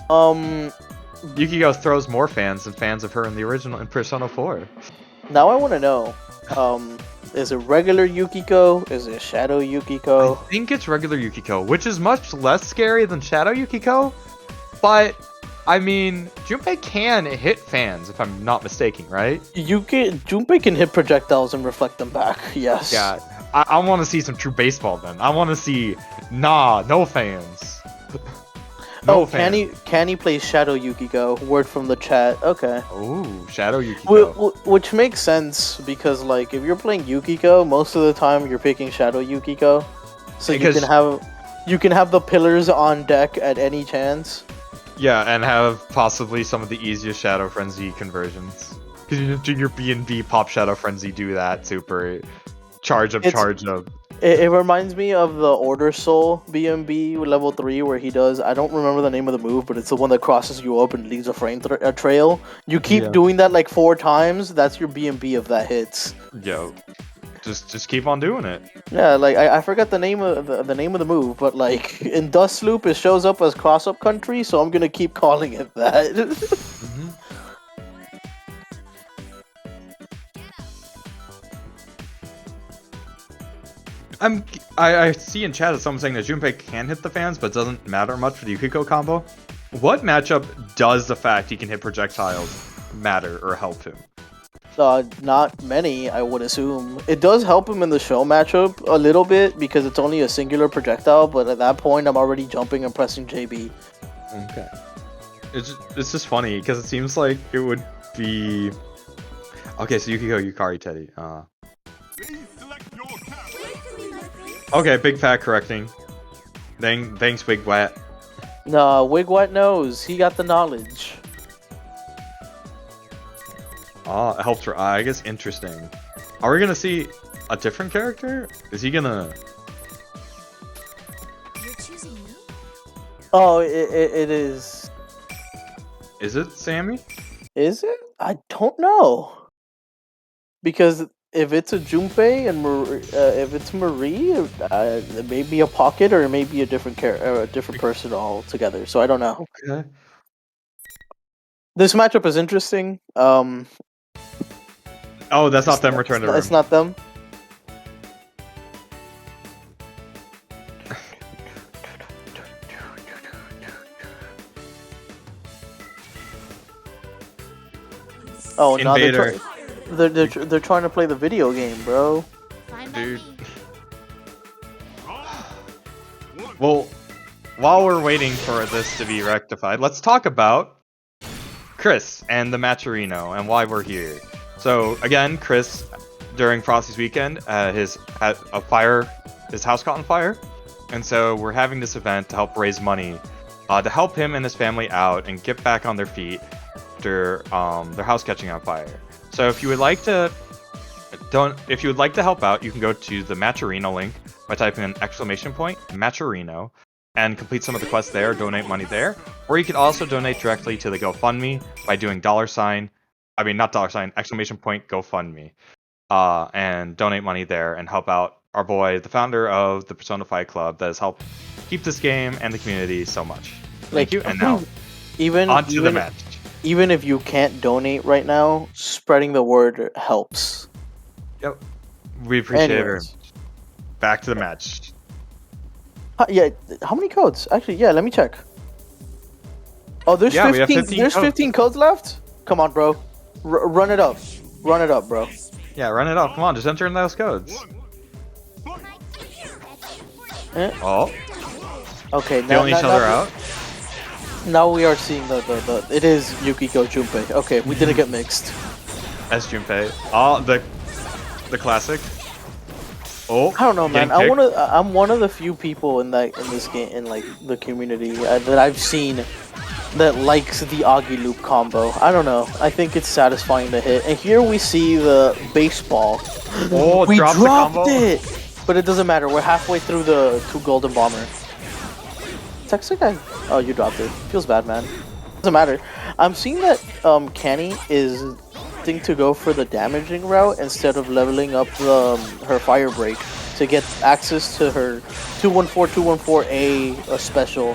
know. Yukiko throws more fans than fans of her in the original in Persona 4. Now I want to know, is it regular Yukiko? Is it Shadow Yukiko? I think it's regular Yukiko, which is much less scary than Shadow Yukiko. But, I mean, Junpei can hit fans, if I'm not mistaken, right? Junpei can hit projectiles and reflect them back, yes. Yeah, I want to see some true baseball then. I want to see, no fans. No Oh, fan. Canny plays Shadow Yukiko. Word from the chat. Okay. Ooh, Shadow Yukiko. Which makes sense because like if you're playing Yukiko, most of the time you're picking Shadow Yukiko, so Because- you can have the pillars on deck at any chance. Yeah, and have possibly some of the easiest Shadow Frenzy conversions. Because you do your B&B pop Shadow Frenzy, do that super charge up. It reminds me of the Order Soul BMB level 3 where he does, I don't remember the name of the move, but it's the one that crosses you up and leaves a frame trail. You keep Yeah. doing that like 4 times, that's your BMB if that hits. Yo, just keep on doing it. Yeah, like I forgot the name of the name of the move, but like in Dust Loop it shows up as cross up country, so I'm gonna keep calling it that. I see in chat that someone saying that Junpei can hit the fans, but doesn't matter much for the Yukiko combo. What matchup does the fact he can hit projectiles matter or help him? Not many, I would assume. It does help him in the show matchup a little bit because it's only a singular projectile, but at that point I'm already jumping and pressing JB. Okay. It's just funny because it seems like it would be. Okay, so Yukiko Yukari Teddy. Okay, big fat correcting. Thanks, Big Wet. Nah, Wigwat knows. He got the knowledge. Oh, it helps her eye. I guess interesting. Are we gonna see a different character? Is he gonna? You're choosing me? Oh, it is. Is it Sammy? Is it? I don't know. Because if it's a Junpei and if it's Marie, it may be a pocket or it may be a different a different person altogether. So I don't know. Okay. This matchup is interesting. Oh, that's not them. Return to the room. It's not them. Oh, no, Invader. they're trying to play the video game, bro. Fine by Dude. me. Well, while we're waiting for this to be rectified, let's talk about Chris and the Matcherino and why we're here. So again, Chris, during Frosty's weekend, his house caught on fire, and so we're having this event to help raise money to help him and his family out and get back on their feet after their house catching on fire. So if you would like to help out, you can go to the Matcherino link by typing in !Matcherino and complete some of the quests there, donate money there. Or you can also donate directly to the GoFundMe by doing $GoFundMe, and donate money there and help out our boy, the founder of the Persona 5 Club that has helped keep this game and the community so much. Thank you, and now on to the match. Even if you can't donate right now, spreading the word helps. Yep. We appreciate it very Anyways. much. Back to the match. Yeah, how many codes? Actually, yeah, let me check. Oh, there's Yeah, we have 15. 15 There's codes. 15 codes left. Come on, bro. Run it up. Run it up, bro. Yeah, run it up. Come on, just enter in those codes. Eh? Oh, Okay, filling each other out. Now we are seeing the it is Yukiko Junpei. Okay, we didn't get mixed. As Junpei. Oh, the classic. Oh, I don't know, man. getting kicked. I'm one of the few people in this game in like the community that I've seen that likes the Agi loop combo. I don't know. I think it's satisfying to hit. And here we see the baseball. Oh, We dropped dropped the combo. it, but it doesn't matter. We're halfway through the 2 golden bomber. Text the guy. Oh, you dropped it. Feels bad, man. Doesn't matter. I'm seeing that Canny is think to go for the damaging route instead of leveling up her fire break to get access to her 214-214A special,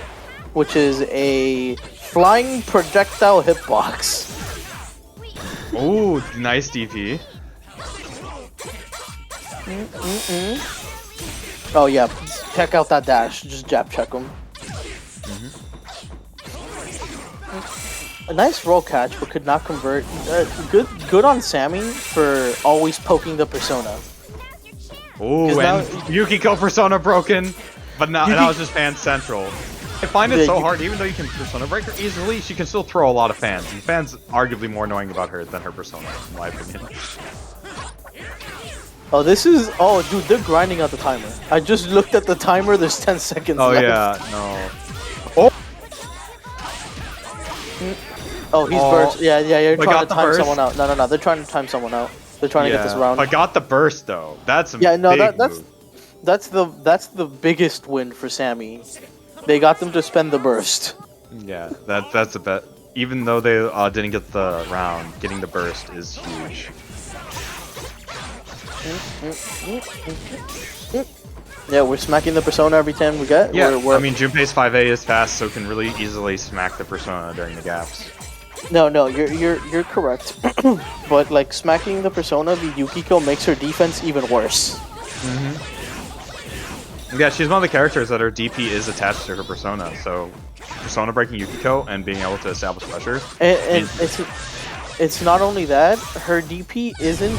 which is a flying projectile hitbox. Oh, nice DP. Oh yeah, check out that dash. Just jab check him. A nice roll catch, but could not convert. Good on Sammy for always poking the persona. Oh, 'Cause and Yukiko persona broken, but now Yuki- that was just fan central. find it Yeah, so you- hard, even though you can persona break her easily, she can still throw a lot of fans. And fans arguably more annoying about her than her persona, in my opinion. Oh, this is. Oh, dude, they're grinding out the timer. I just looked at the timer. There's 10 seconds Oh left. yeah, no. Oh, Oh, he's Oh, burst. Yeah, you're I trying got to the time burst. someone out. No, they're trying to time someone out. They're trying to get this round. I got the burst though. That's a Yeah, no, big that's move. that's the biggest win for Sammy. They got them to spend the burst. Yeah, that's a bet. Even though they didn't get the round, getting the burst is huge. Yeah, we're smacking the persona every time we get. Yeah, we're... I mean Junpei's 5A is fast, so can really easily smack the persona during the gaps. No, you're correct. But like smacking the persona, the Yukiko makes her defense even worse. Yeah, she's one of the characters that her DP is attached to her persona, so persona breaking Yukiko and being able to establish pressure. And it's not only that, her DP isn't.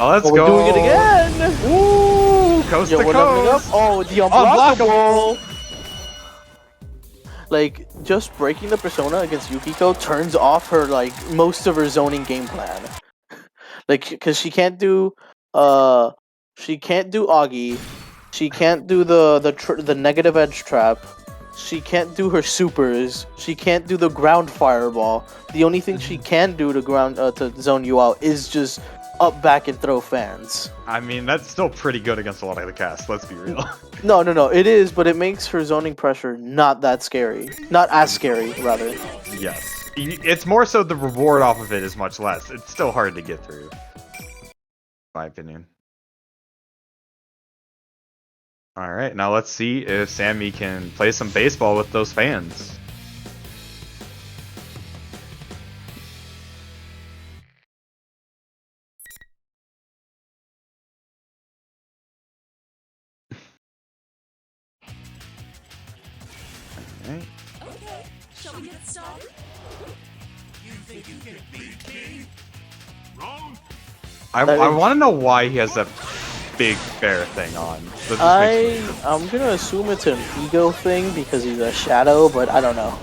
Oh, let's We're go! doing it again. Ooh, coast Yo, to we're leveling up. coast! Oh, the unblockable. Like just breaking the persona against Yukiko turns off her like most of her zoning game plan. Like, cause she can't do Augie, she can't do the negative edge trap, she can't do her supers, she can't do the ground fireball. The only thing she can do to zone you out is just up back and throw fans. I mean, that's still pretty good against a lot of the cast, let's be real. No, it is, but it makes her zoning pressure not that scary. Not as scary, rather. Yes. It's more so the reward off of it is much less. It's still hard to get through. In my opinion. Alright, now let's see if Sammy can play some baseball with those fans. Alright. Okay, shall we get started? I want to know why he has that big bear thing on. That just makes me- I'm gonna assume it's an ego thing because he's a shadow, but I don't know.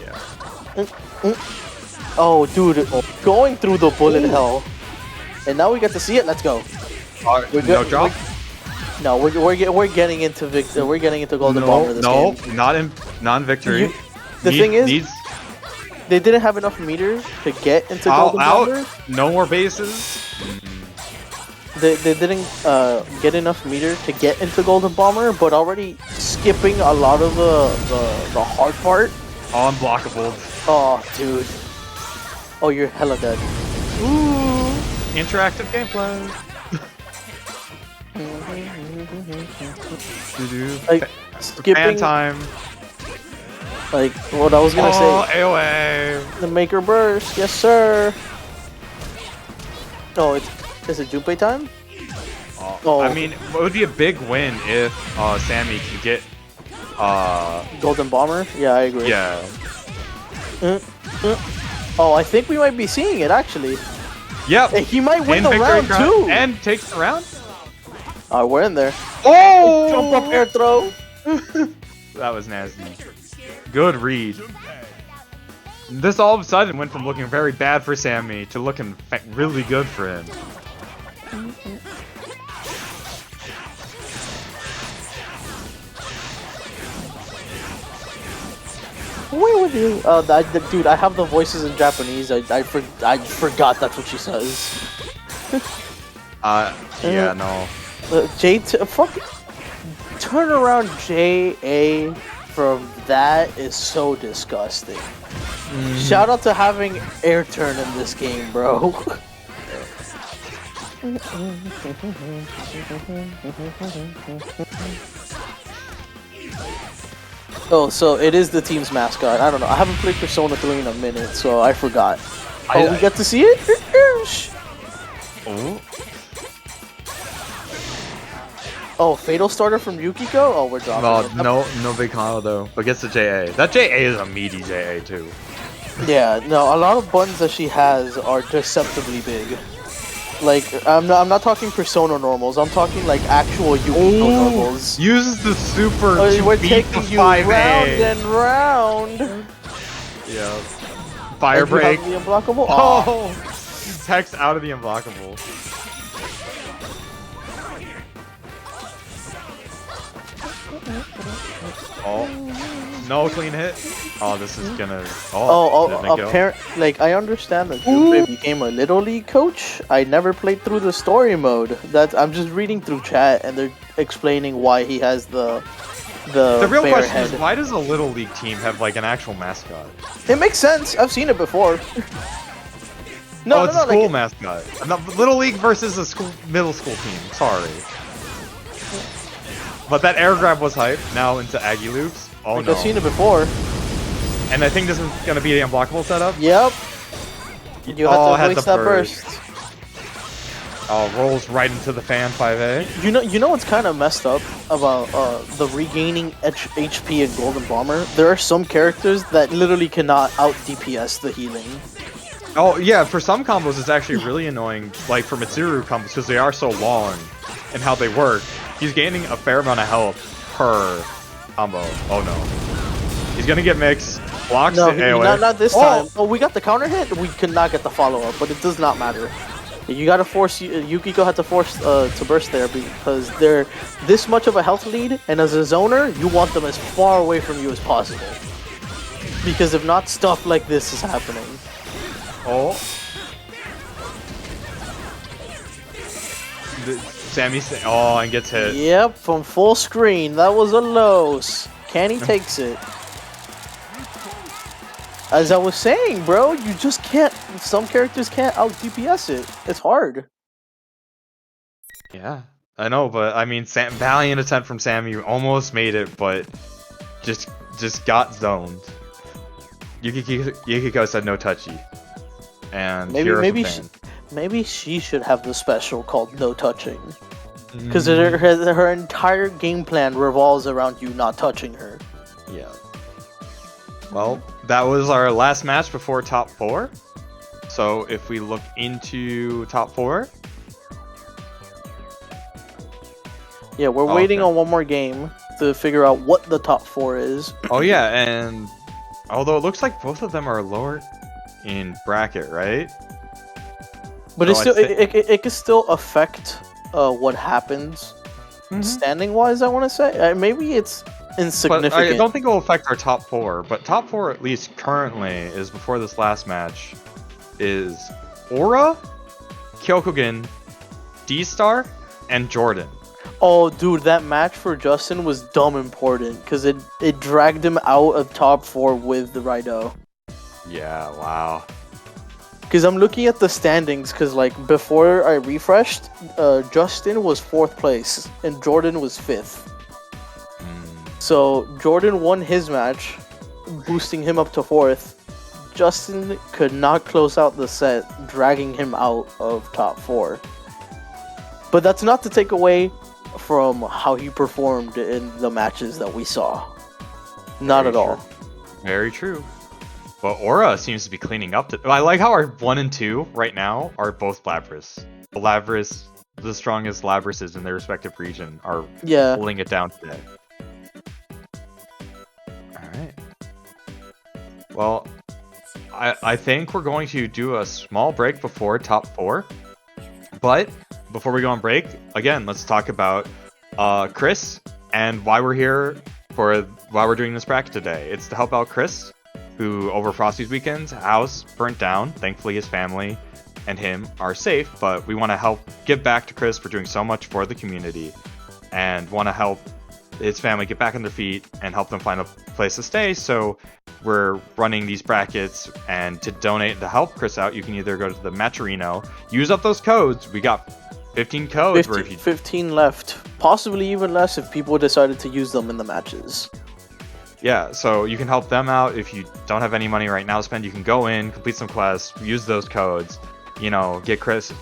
Yeah. Oh, dude, going through the bullet hell, and now we get to see it. Let's go. We're No good- drop? No, we're getting into Victor. We're getting into Golden Bomber this no, game. not in non-victory. The thing is, needs they didn't have enough meter to get into all Golden out. Bomber. No more bases. They didn't get enough meter to get into Golden Bomber, but already skipping a lot of the hard part. All unblockable. Oh, dude. Oh, you're hella dead. Ooh, interactive gameplay. Like Fan skipping, time. like what I was gonna Oh, say. AOA. The Maker Burst, yes sir. Oh, is it Junpei time? Oh. I mean, it would be a big win if Sammy can get. Golden Bomber? Yeah, I agree. Yeah. Oh, I think we might be seeing it actually. Yep. Hey, he might win And the victory round crown- too. And takes the round. We're in there. Oh! Jump up air throw. That was nasty. Good read. This all of a sudden went from looking very bad for Sammy to looking really good for him. Where would you? Dude, I have the voices in Japanese. I forgot that's what she says. Yeah, no. Fuck. Turn around JA from that is so disgusting. Shout out to having air turn in this game, bro. Oh, so it is the team's mascot. I don't know. I haven't played Persona 3 in a minute, so I forgot. We get to see it? Oh. Oh, Fatal Starter from Yukiko? Oh, we're dropping it. No big combo though. But gets the JA. That JA is a meaty JA too. Yeah, no, a lot of buttons that she has are deceptively big. Like I'm not talking Persona normals. I'm talking like actual Yu-Gi-Oh normals. Uses the super to We're beat taking the you 5A. round and round. Yeah. Fire And you break. have the unblockable. Aw. Oh! Text out of the unblockable. Oh. No clean hit. Oh, this is gonna. Oh, Like I understand that Junpei became a Little League coach. I never played through the story mode. That I'm just reading through chat and they're explaining why he has the real bear question head. is, why does a Little League team have like an actual mascot? It makes sense. I've seen it before. No, it's no, a school like, mascot. Little League versus a middle school team. Sorry. But that air grab was hype. Now into Aggie loops. Oh like no. I've seen it before. And I think this is gonna be the unblockable setup. Yep. You have to had waste the that burst. Oh, rolls right into the fan 5A. You know what's kind of messed up about the regaining HP in Golden Bomber? There are some characters that literally cannot out DPS the healing. Oh yeah, for some combos it's actually really annoying, like for Mitsuru combos, because they are so long and how they work. He's gaining a fair amount of health per combo. Oh no. He's gonna get mixed. Blocks No, the AoE. not this time. Oh, we got the counter hit. We could not get the follow up, but it does not matter. You gotta force Yukiko had to force to burst there because they're this much of a health lead, and as a zoner, you want them as far away from you as possible. Because if not, stuff like this is happening. Oh. Oh, and gets hit. Yep, from full screen. That was a lows. Kenny takes it. As I was saying, bro, you just can't. Some characters can't out DPS it. It's hard. Yeah, I know, but I mean, valiant attempt from Sammy, almost made it, but just got zoned. Yukiko said no touchy, and maybe she should have the special called no touching, because her entire game plan revolves around you not touching her. Yeah. Well, that was our last match before top 4. So if we look into top 4. Yeah, we're waiting on one more game to figure out what the top 4 is. Oh yeah, and although it looks like both of them are lower in bracket, right? But it's still it can still affect what happens standing wise. I want to say maybe it's insignificant. But I don't think it will affect our top 4. But top 4, at least currently, is before this last match, is Aura, Kyokugen, D-Star, and Jordan. Oh, dude, that match for Justin was dumb important because it dragged him out of top 4 with the Raido. Yeah, wow. Because I'm looking at the standings because, like, before I refreshed, Justin was 4th place and Jordan was 5th. So Jordan won his match, boosting him up to 4th. Justin could not close out the set, dragging him out of top 4. But that's not to take away from how he performed in the matches that we saw. Not at all. Very true. But Aura seems to be cleaning up. I like how our 1 and 2 right now are both Labras. The strongest Labrases in their respective region are holding it down today. Alright. Well, I think we're going to do a small break before top 4. But before we go on break, again, let's talk about Chris and why we're here why we're doing this bracket today. It's to help out Chris, who over Frosty's weekend's house burnt down. Thankfully, his family and him are safe, but we want to help give back to Chris for doing so much for the community and want to help his family get back on their feet and help them find a place to stay. So we're running these brackets, and to donate to help Chris out, you can either go to the Matcherino, use up those codes. We got 15 codes. 15 left, possibly even less if people decided to use them in the matches. Yeah, so you can help them out. If you don't have any money right now to spend, you can go in, complete some quests, use those codes, get Chris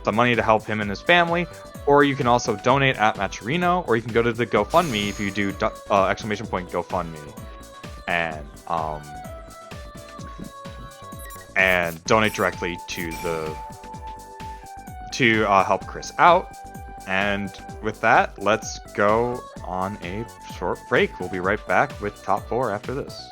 some money to help him and his family. Or you can also donate at Matcherino, or you can go to the GoFundMe if you do exclamation point GoFundMe, and donate directly to to help Chris out. And with that, let's go on a short break. We'll be right back with top 4 after this.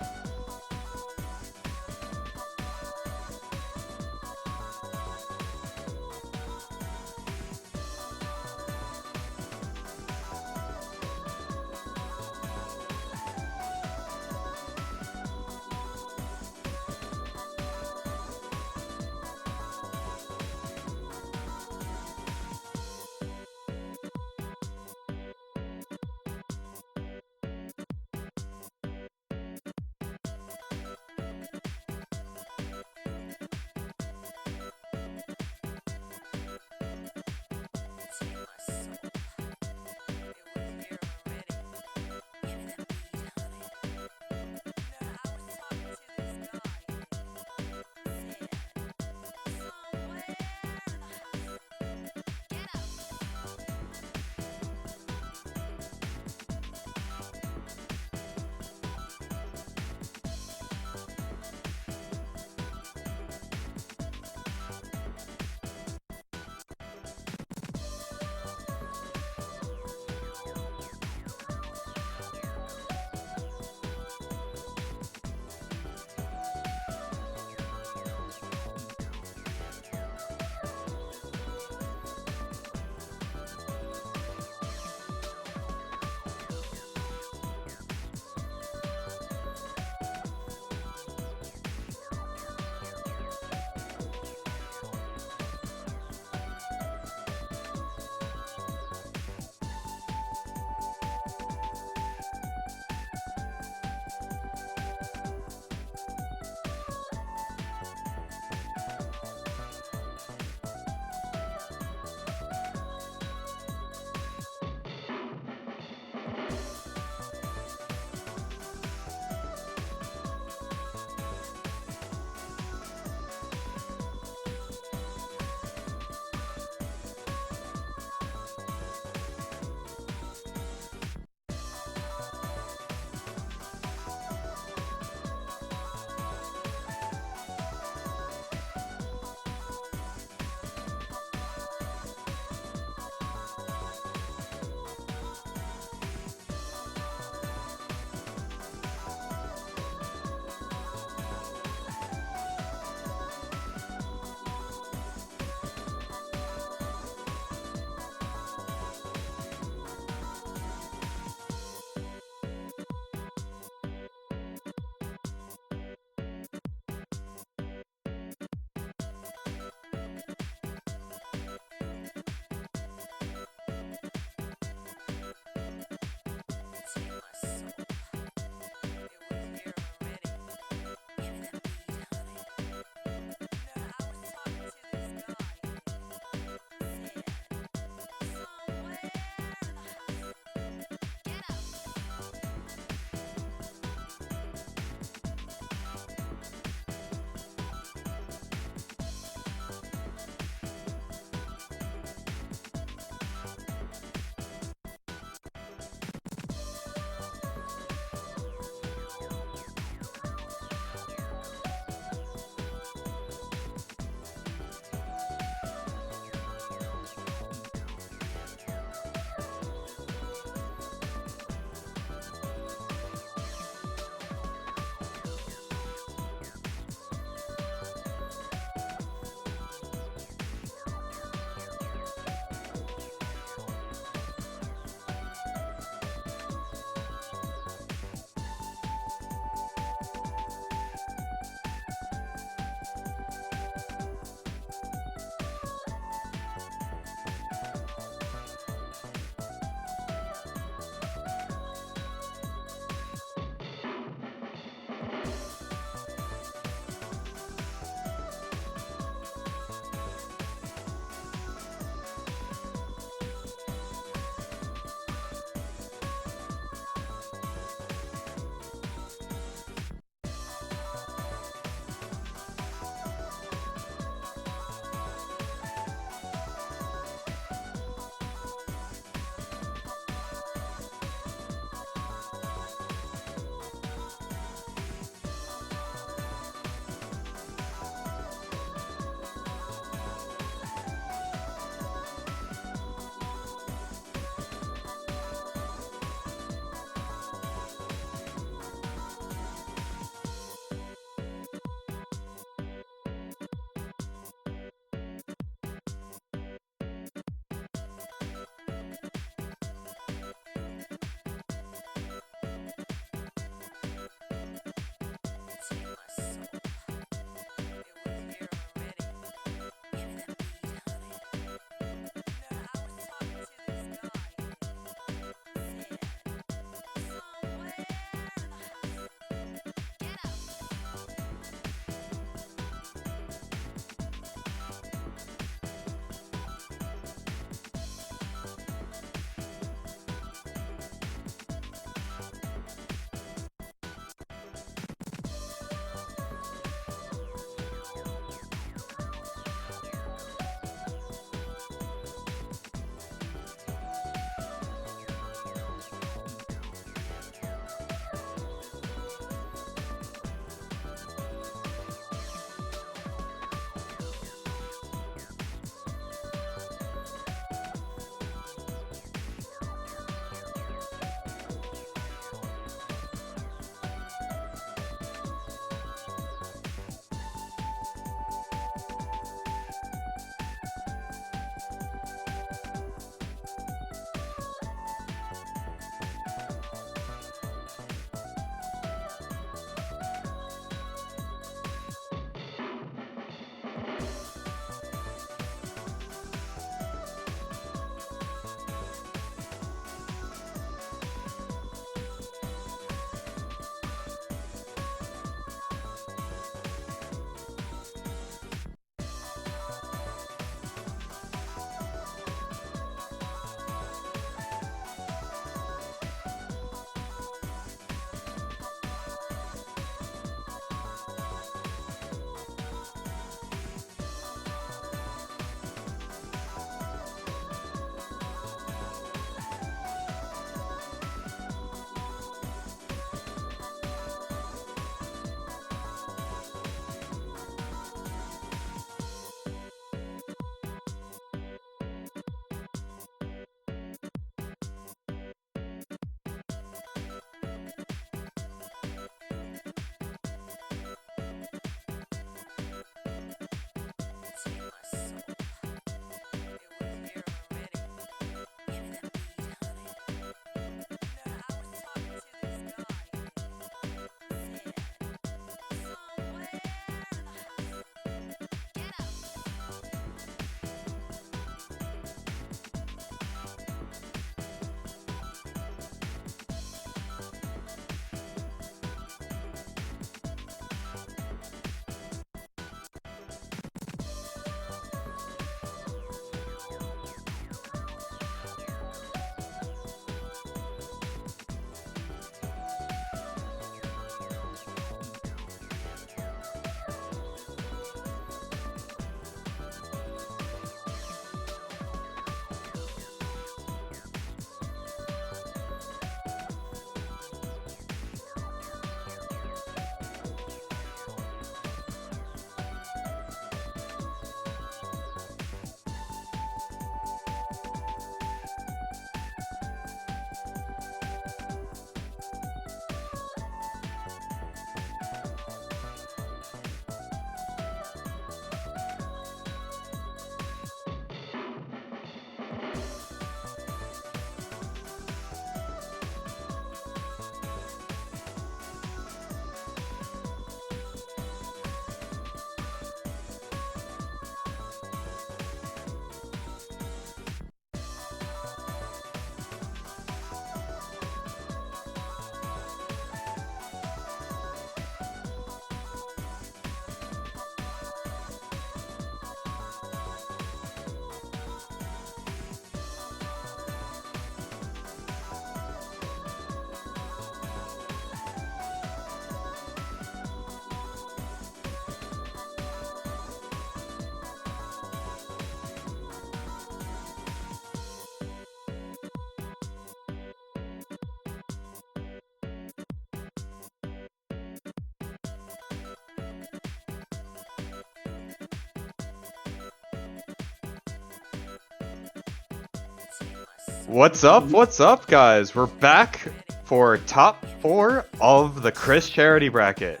What's up? What's up, guys? We're back for top 4 of the Chris charity bracket.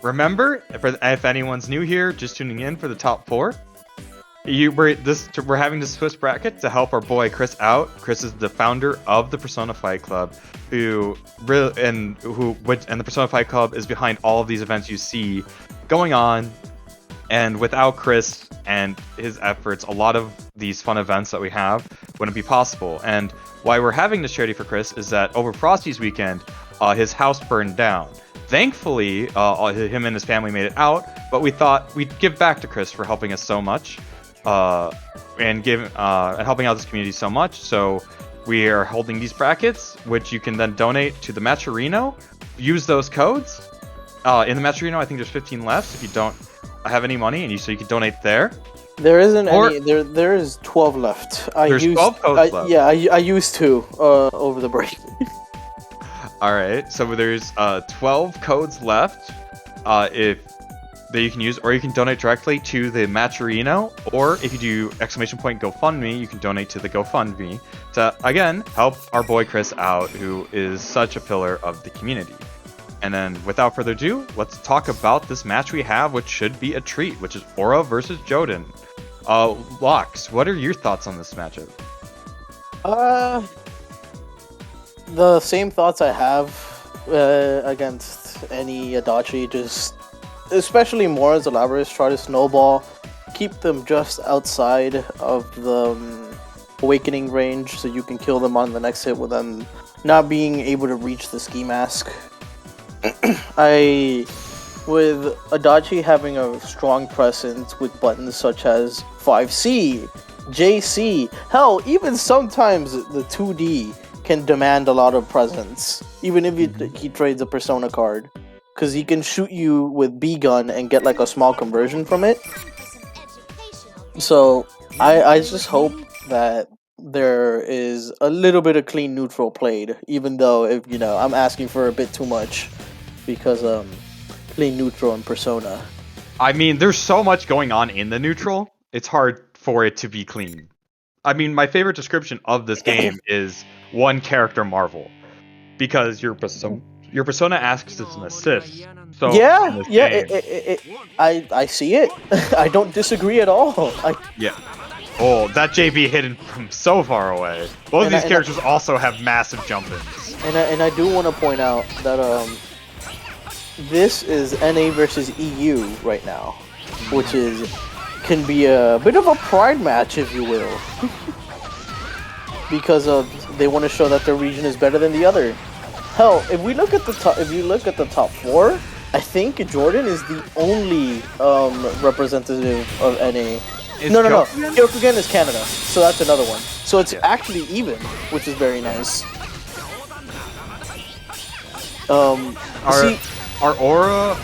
Remember, if anyone's new here, just tuning in for the top 4, we're having this Swiss bracket to help our boy Chris out. Chris is the founder of the Persona Fight Club, and the Persona Fight Club is behind all of these events you see going on. And without Chris and his efforts, a lot of these fun events that we have wouldn't be possible. And why we're having this charity for Chris is that over Frosty's weekend, his house burned down. Thankfully, him and his family made it out, but we thought we'd give back to Chris for helping us so much, and helping out this community so much. So we are holding these brackets, which you can then donate to the Matcherino. Use those codes. In the Matcherino, I think there's 15 left. If you don't have any money, so you can donate there. There isn't any. There is 12 left. There's 12 codes left. Yeah, I used 2 over the break. All right, so there's 12 codes left that you can use, or you can donate directly to the Matcherino, or if you do !GoFundMe, you can donate to the GoFundMe to, again, help our boy Chris out, who is such a pillar of the community. And then, without further ado, let's talk about this match we have, which should be a treat, which is Aura versus Joden. Lox, what are your thoughts on this matchup? The same thoughts I have against any Adachi, just especially more as Elaborate try to snowball, keep them just outside of the awakening range so you can kill them on the next hit with them not being able to reach the ski mask. With Adachi having a strong presence with buttons such as 5C, JC, hell, even sometimes the 2D can demand a lot of presence, even if he trades a Persona card, because he can shoot you with B-gun and get like a small conversion from it. So I just hope that there is a little bit of clean neutral played, even though I'm asking for a bit too much, because clean neutral and Persona. I mean, there's so much going on in the neutral, it's hard for it to be clean. I mean, my favorite description of this game is one character Marvel, because your Persona asks as an assist. So I see it. I don't disagree at all. Yeah. Oh, that JB hit him from so far away. Both of these characters also have massive jump-ins. And I do want to point out that this is NA versus EU right now, which can be a bit of a pride match, if you will, because they want to show that their region is better than the other. Hell, if you look at the top 4, I think Jordan is the only representative of NA. No. Kyokugen is Canada, so that's another one. So it's actually even, which is very nice. Our Aura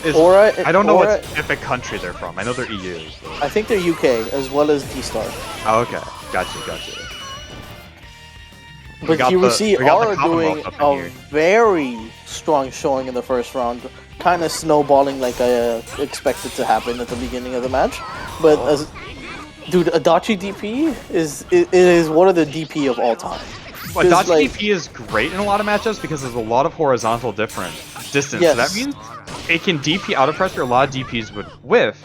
is... I don't know what specific country they're from. I know they're EU. So. I think they're UK, as well as D-Star. Oh, okay. Gotcha. But you will see Aura doing a very strong showing in the first round. Kind of snowballing like I expected to happen at the beginning of the match. But, dude, Adachi DP is one of the DP of all time. Adachi DP is great in a lot of matchups because there's a lot of horizontal distance. Yes. So that means it can DP out of pressure a lot of DPs would whiff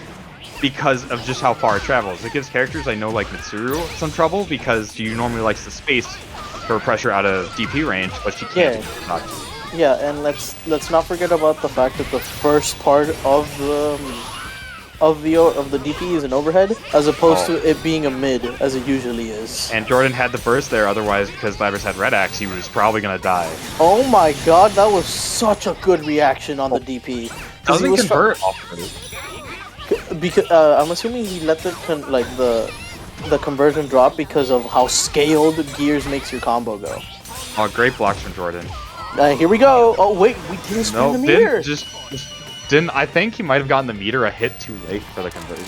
because of just how far it travels. It gives characters I know like Mitsuru some trouble because she normally likes the space for pressure out of DP range, but she can't. Yeah, and let's not forget about the fact that the first part of the DP is an overhead, as opposed to it being a mid, as it usually is. And Jordan had the burst there, otherwise, because Labrys had Red Axe, he was probably gonna die. Oh my god, that was such a good reaction on the DP. Doesn't convert because I'm assuming he let the conversion drop because of how scaled Gears makes your combo go. Oh, great blocks from Jordan. Here we go. Oh wait, we didn't spin the meter. I think he might have gotten the meter a hit too late for the conversion.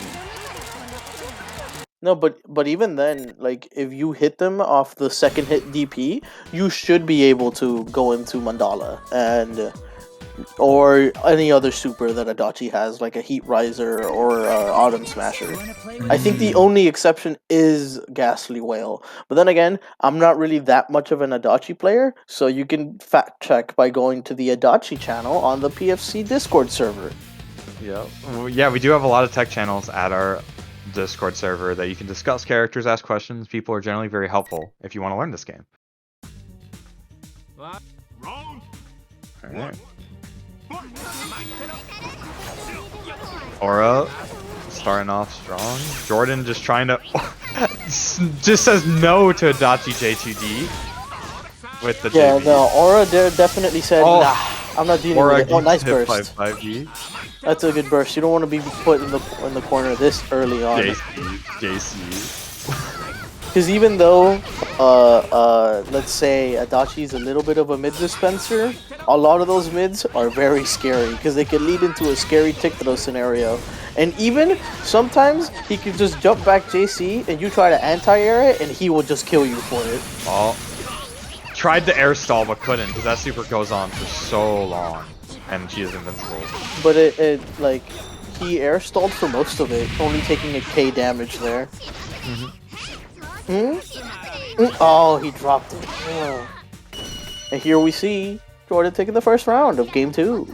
No, but even then, like, if you hit them off the second hit DP, you should be able to go into Mandala and or any other super that Adachi has, like a Heat Riser or Autumn Smasher. Wanna play I think the only exception is Ghastly Whale. But then again, I'm not really that much of an Adachi player, so you can fact check by going to the Adachi channel on the PFC Discord server. Yeah. Well, yeah, we do have a lot of tech channels at our Discord server that you can discuss characters, ask questions. People are generally very helpful if you want to learn this game. Alright. Aura starting off strong. Jordan just trying to just says no to Adachi J2D with the Yeah, JB. the Aura there definitely said, Oh. nah, I'm not dealing Aura with it. Oh, nice hit burst. 5G. That's a good burst. You don't want to be put in the corner this early on. JC. Because even though, let's say Adachi's a little bit of a mid dispenser, a lot of those mids are very scary because they can lead into a scary tick throw scenario. And even sometimes he can just jump back JC and you try to anti-air it and he will just kill you for it. Oh. Tried to air stall but couldn't because that super goes on for so long. And she is invincible. But it like, he air stalled for most of it, only taking a K damage there. Oh, he dropped it. Oh. And here we see Jordan taking the first round of game 2.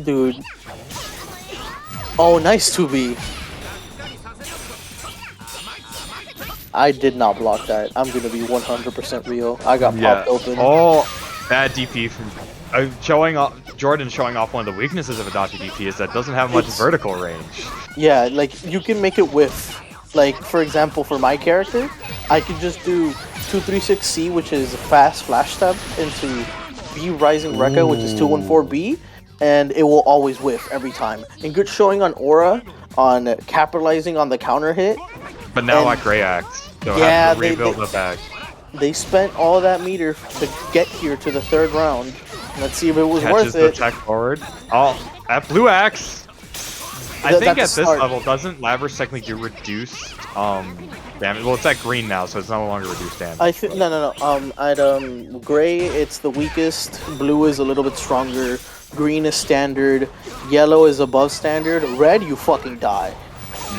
Dude. Oh, nice 2B. I did not block that. I'm gonna be 100% real. I got popped open. Oh, bad DP from Jordan showing off one of the weaknesses of Adachi DP is that it doesn't have much vertical range. Yeah, like you can make it whiff. Like for example, for my character, I could just do 236C, which is fast flash step, into B Rising Rekka, which is 214B, and it will always whiff every time. And good showing on Aura on capitalizing on the counter hit. But now And- like Grey Axe, they'll Yeah, have to they- rebuild they- the back. They spent all that meter to get here to the 3rd round. Let's see if it was Catches worth the it. tech forward. Oh, that blue axe. I Th- think at that's this smart. level, doesn't Labrys technically do reduced damage? Well, it's at green now, so it's no longer reduced damage. I think no. At gray it's the weakest. Blue is a little bit stronger. Green is standard. Yellow is above standard. Red, you fucking die.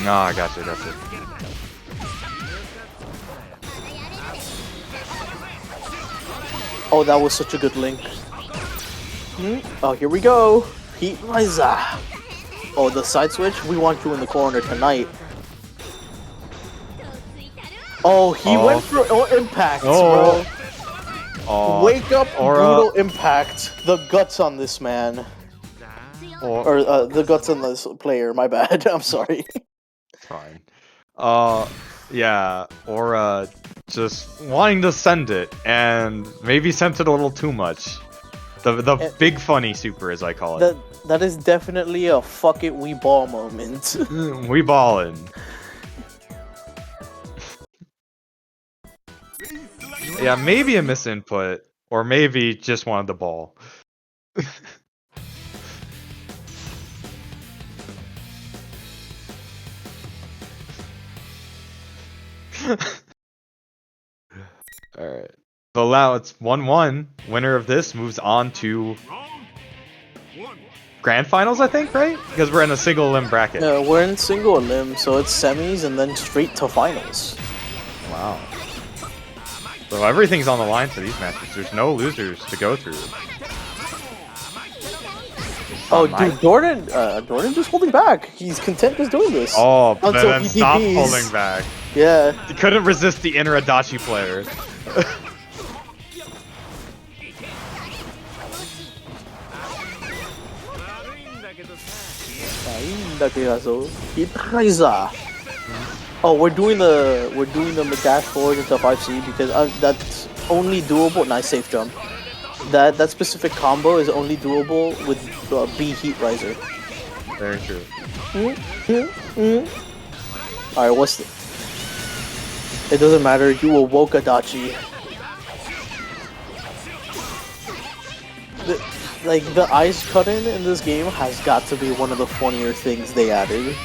No, I gotcha. Oh, that was such a good link. Oh, here we go. Heat Riser. Oh, the side switch. We want you in the corner tonight. Oh, he Oh. went for impact, Oh. bro. Oh, Wake up, Aura. brutal impact. The guts on this man. Or the guts on this player, my bad. I'm sorry. Fine. Yeah, Aura just wanting to send it, and maybe sent it a little too much. The big funny super, as I call it. That is definitely a fuck it, we ball moment. We ballin'. Yeah, maybe a misinput, or maybe just wanted the ball. Alright. So now it's 1-1. Winner of this moves on to Grand Finals, I think, right? Because we're in a single limb bracket. Yeah, we're in single limb, so it's semis and then straight to finals. Wow. So everything's on the line for these matches. There's no losers to go through. Oh, my- dude, Jordan just holding back. He's content just doing this. Oh, but Until then he stop DPs. pulling back. Yeah. He couldn't resist the inner Adachi player. Heat Riser. Oh, we're doing the dash forward into 5C because that's only doable. Nice safe jump. That specific combo is only doable with B Heat Riser. Very true. Alright, what's the... It doesn't matter, you awoke Adachi. The ice cut in this game has got to be one of the funnier things they added.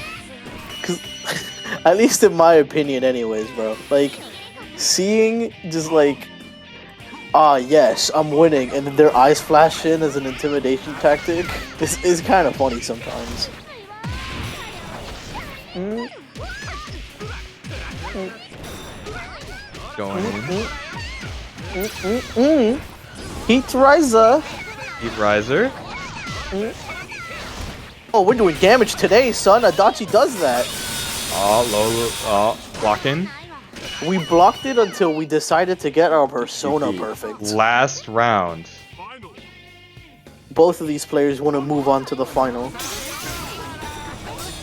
Cause At least in my opinion, anyways, bro. Like, seeing just like, yes, I'm winning, and then their eyes flash in as an intimidation tactic is kind of funny sometimes. Going in. Heat Riser. Heat Riser. Oh, we're doing damage today, son. Adachi does that. Blocking. We blocked it until we decided to get our persona perfect. Last round. Both of these players want to move on to the final.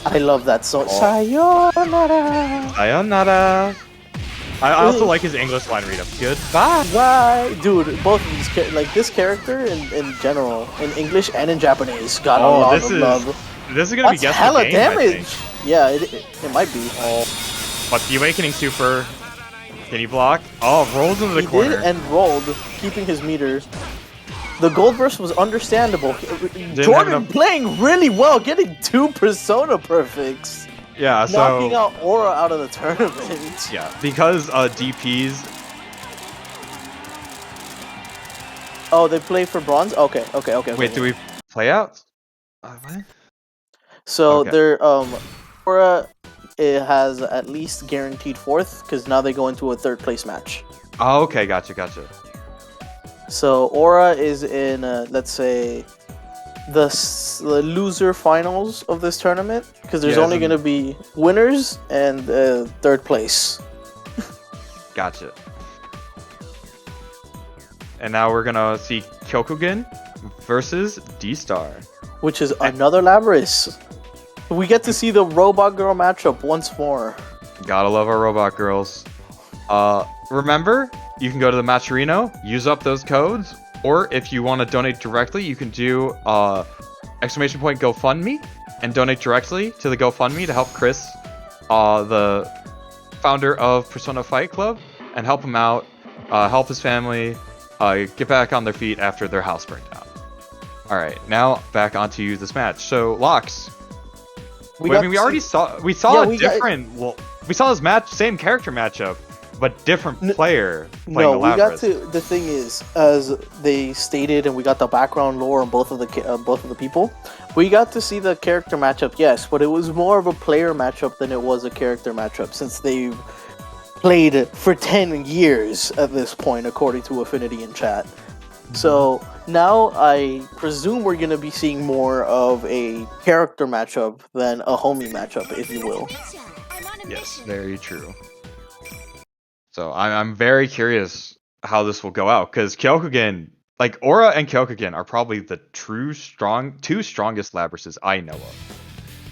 I love that song. Sayonara. Sayonara. I also like his English line read up. Goodbye. Bye. Dude, both of these like this character in general, in English and in Japanese, got a lot of love. This is gonna be That's guess hella the game, damage. Yeah, it might be. But the Awakening Super. Can he block? Oh, rolls into the corner. He did and rolled, keeping his meter. The gold burst was understandable. Jordan playing really well, getting 2 persona perfects. Yeah, so knocking out Aura out of the tournament. Yeah, because DPs. Oh, they play for bronze. Okay. Wait, do we play out? What? So Okay. their Aura, it has at least guaranteed 4th because now they go into a 3rd place match. Oh, okay, gotcha. So Aura is in, let's say, the loser finals of this tournament because there's only going to be winners and 3rd place. Gotcha. And now we're gonna see Kyokugen versus D-Star, which is another Labris. We get to see the Robot Girl matchup once more. Gotta love our robot girls. Remember, you can go to the Matcherino, use up those codes, or if you want to donate directly, you can do exclamation point GoFundMe and donate directly to the GoFundMe to help Chris, the founder of Persona Fight Club, and help him out, help his family get back on their feet after their house burned down. All right, now back onto this match. So Lox, we saw this match, same character matchup, but different player playing the Labras. The thing is, as they stated, and we got the background lore on both of the people. We got to see the character matchup, yes, but it was more of a player matchup than it was a character matchup, since they've played for 10 years at this point, according to Affinity in chat. So now I presume we're going to be seeing more of a character matchup than a homie matchup, if you will. Yes, very true. So I'm very curious how this will go out, because Kyokugen, like Aura and Kyokugen, are probably the two strongest Labrases I know of.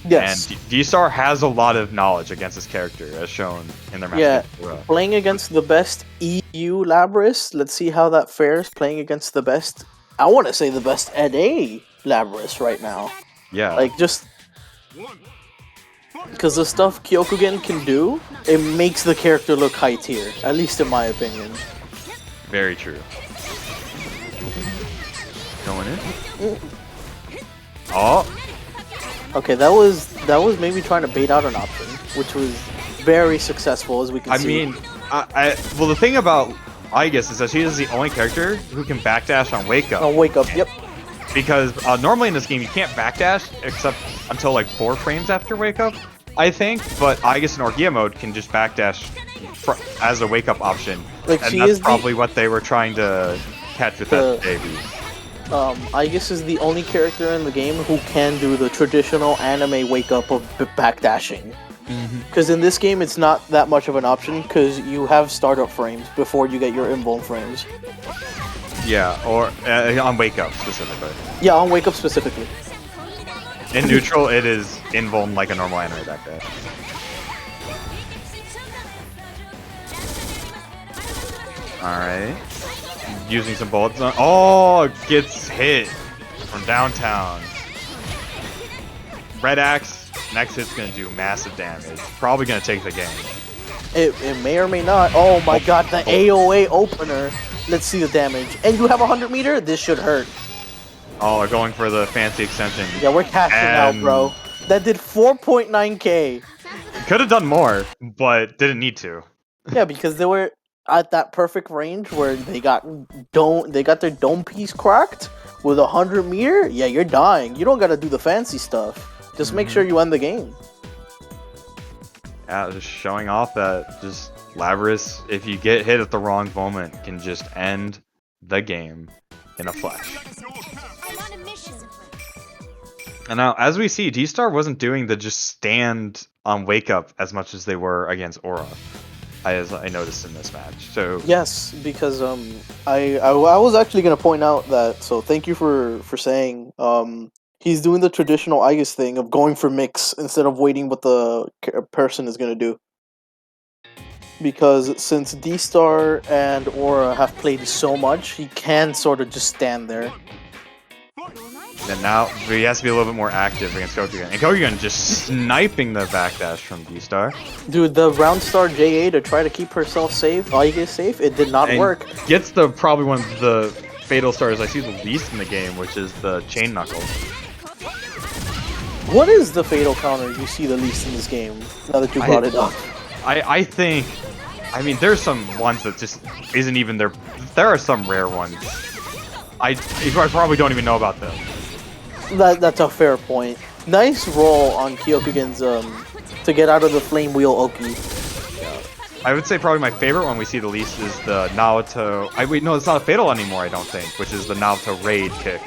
Yes. And D-Star has a lot of knowledge against this character, as shown in their match. Yeah, playing against the best EU Labras. Let's see how that fares. Playing against the best, I want to say the best NA Labras right now. Yeah. Like, just because the stuff Kyokugen can do, it makes the character look high tier, at least in my opinion. Very true. Going in. Oh. Okay, that was maybe trying to bait out an option, which was very successful, as we can see. I mean, well, the thing about Aegis is that she is the only character who can backdash on Wake Up. On Wake Up, yep. Because normally in this game you can't backdash except until like 4 frames after Wake Up, I think. But Aegis in Orgia mode can just backdash as a Wake Up option, like, and that's probably what they were trying to catch with that baby. Aegis is the only character in the game who can do the traditional anime Wake Up of backdashing. Because in this game, it's not that much of an option, because you have startup frames before you get your invuln frames. Yeah, or on Wake Up specifically. Yeah, on Wake Up specifically. In neutral, it is invuln like a normal anime backdash. Alright. Using some bullets on. Oh, gets hit from downtown. Red Axe, next hit's gonna do massive damage. Probably gonna take the game. It may or may not. Oh my god, the AOA opener. Let's see the damage. And you have 100 meter? This should hurt. Oh, they're going for the fancy extension. Yeah, we're cashing out, bro. That did 4.9k. Could have done more, but didn't need to. Yeah, because they were at that perfect range where they got their dome piece cracked with 100 meter. Yeah, you're dying. You don't gotta do the fancy stuff. Just make sure you end the game. Yeah, just showing off that just Labrys, if you get hit at the wrong moment, can just end the game in a flash. I'm on a mission. And now, as we see, D-Star wasn't doing the just stand on wake up as much as they were against Aura, as I noticed in this match. So Yes, because I was actually gonna point out that. So thank you for saying he's doing the traditional Aegis thing of going for mix instead of waiting what the person is gonna do. Because since D-Star and Aura have played so much, he can sort of just stand there. and now he has to be a little bit more active against Kokugan. And Kokugan just sniping the backdash from D-Star. Dude, the round star JA to try to keep herself safe, Aegis safe, it did not And work. gets the probably one of the fatal stars I see the least in the game, which is the chain knuckle. What is the fatal counter you see the least in this game? Now that you brought it up. I think, I mean, there's some ones that just isn't even there. There are some rare ones. I probably don't even know about them. That's a fair point. Nice roll on Kyokugen's to get out of the flame wheel Oki. I would say probably my favorite one we see the least is the Naoto. Wait, no, it's not a fatal anymore, I don't think, which is the Naoto raid kick.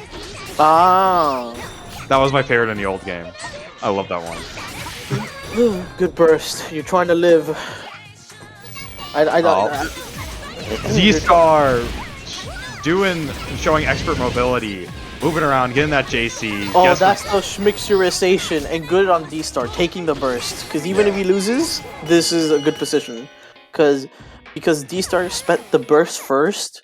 Ah, That was my favorite in the old game. I love that one. good burst. You're trying to live. I don't. Z-Star showing expert mobility, moving around, getting that JC. Oh, Guess that's the schmixurization and good on D-Star taking the burst. Because even if he loses, this is a good position. Because D-Star spent the burst first.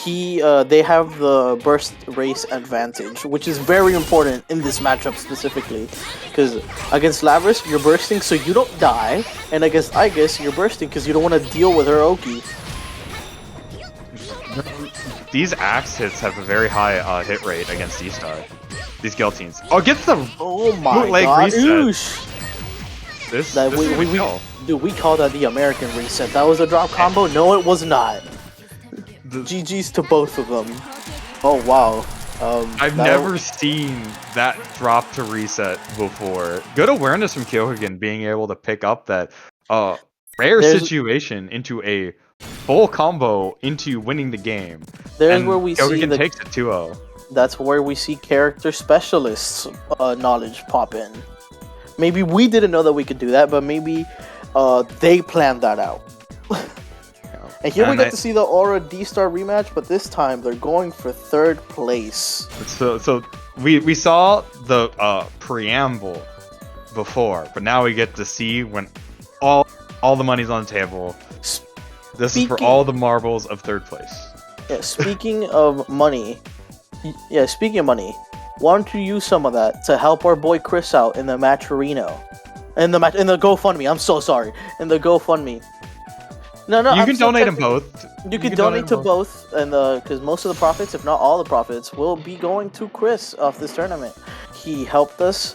They have the burst race advantage, which is very important in this matchup specifically. Because against Labrys, you're bursting so you don't die, and against Aegis, you're bursting because you don't want to deal with her Oki. These axe hits have a very high hit rate against D-Star. These guillotines. Oh, gets the Oh my bootleg god! reset. Oosh. This That is real. Dude, we call that the American reset. That was a drop combo? No, it was not. GG's to both of them. Oh wow. I've never seen that drop to reset before. Good awareness from Kyokugen being able to pick up that rare situation into a full combo into winning the game. There's and where we see Kyokugen takes it 2-0. That's where we see character specialists knowledge pop in. Maybe we didn't know that we could do that, but maybe they planned that out. And here we get to see the Aura D-Star rematch, but this time they're going for third place. So we saw the preamble before, but now we get to see when all the money's on the table. This is for all the marbles of third place. Yeah, speaking of money, why don't you use some of that to help our boy Chris out in the matcherino? In the GoFundMe, I'm so sorry. In the GoFundMe. No, You can donate them both. You can donate to both, and because most of the profits, if not all the profits, will be going to Chris of this tournament. He helped us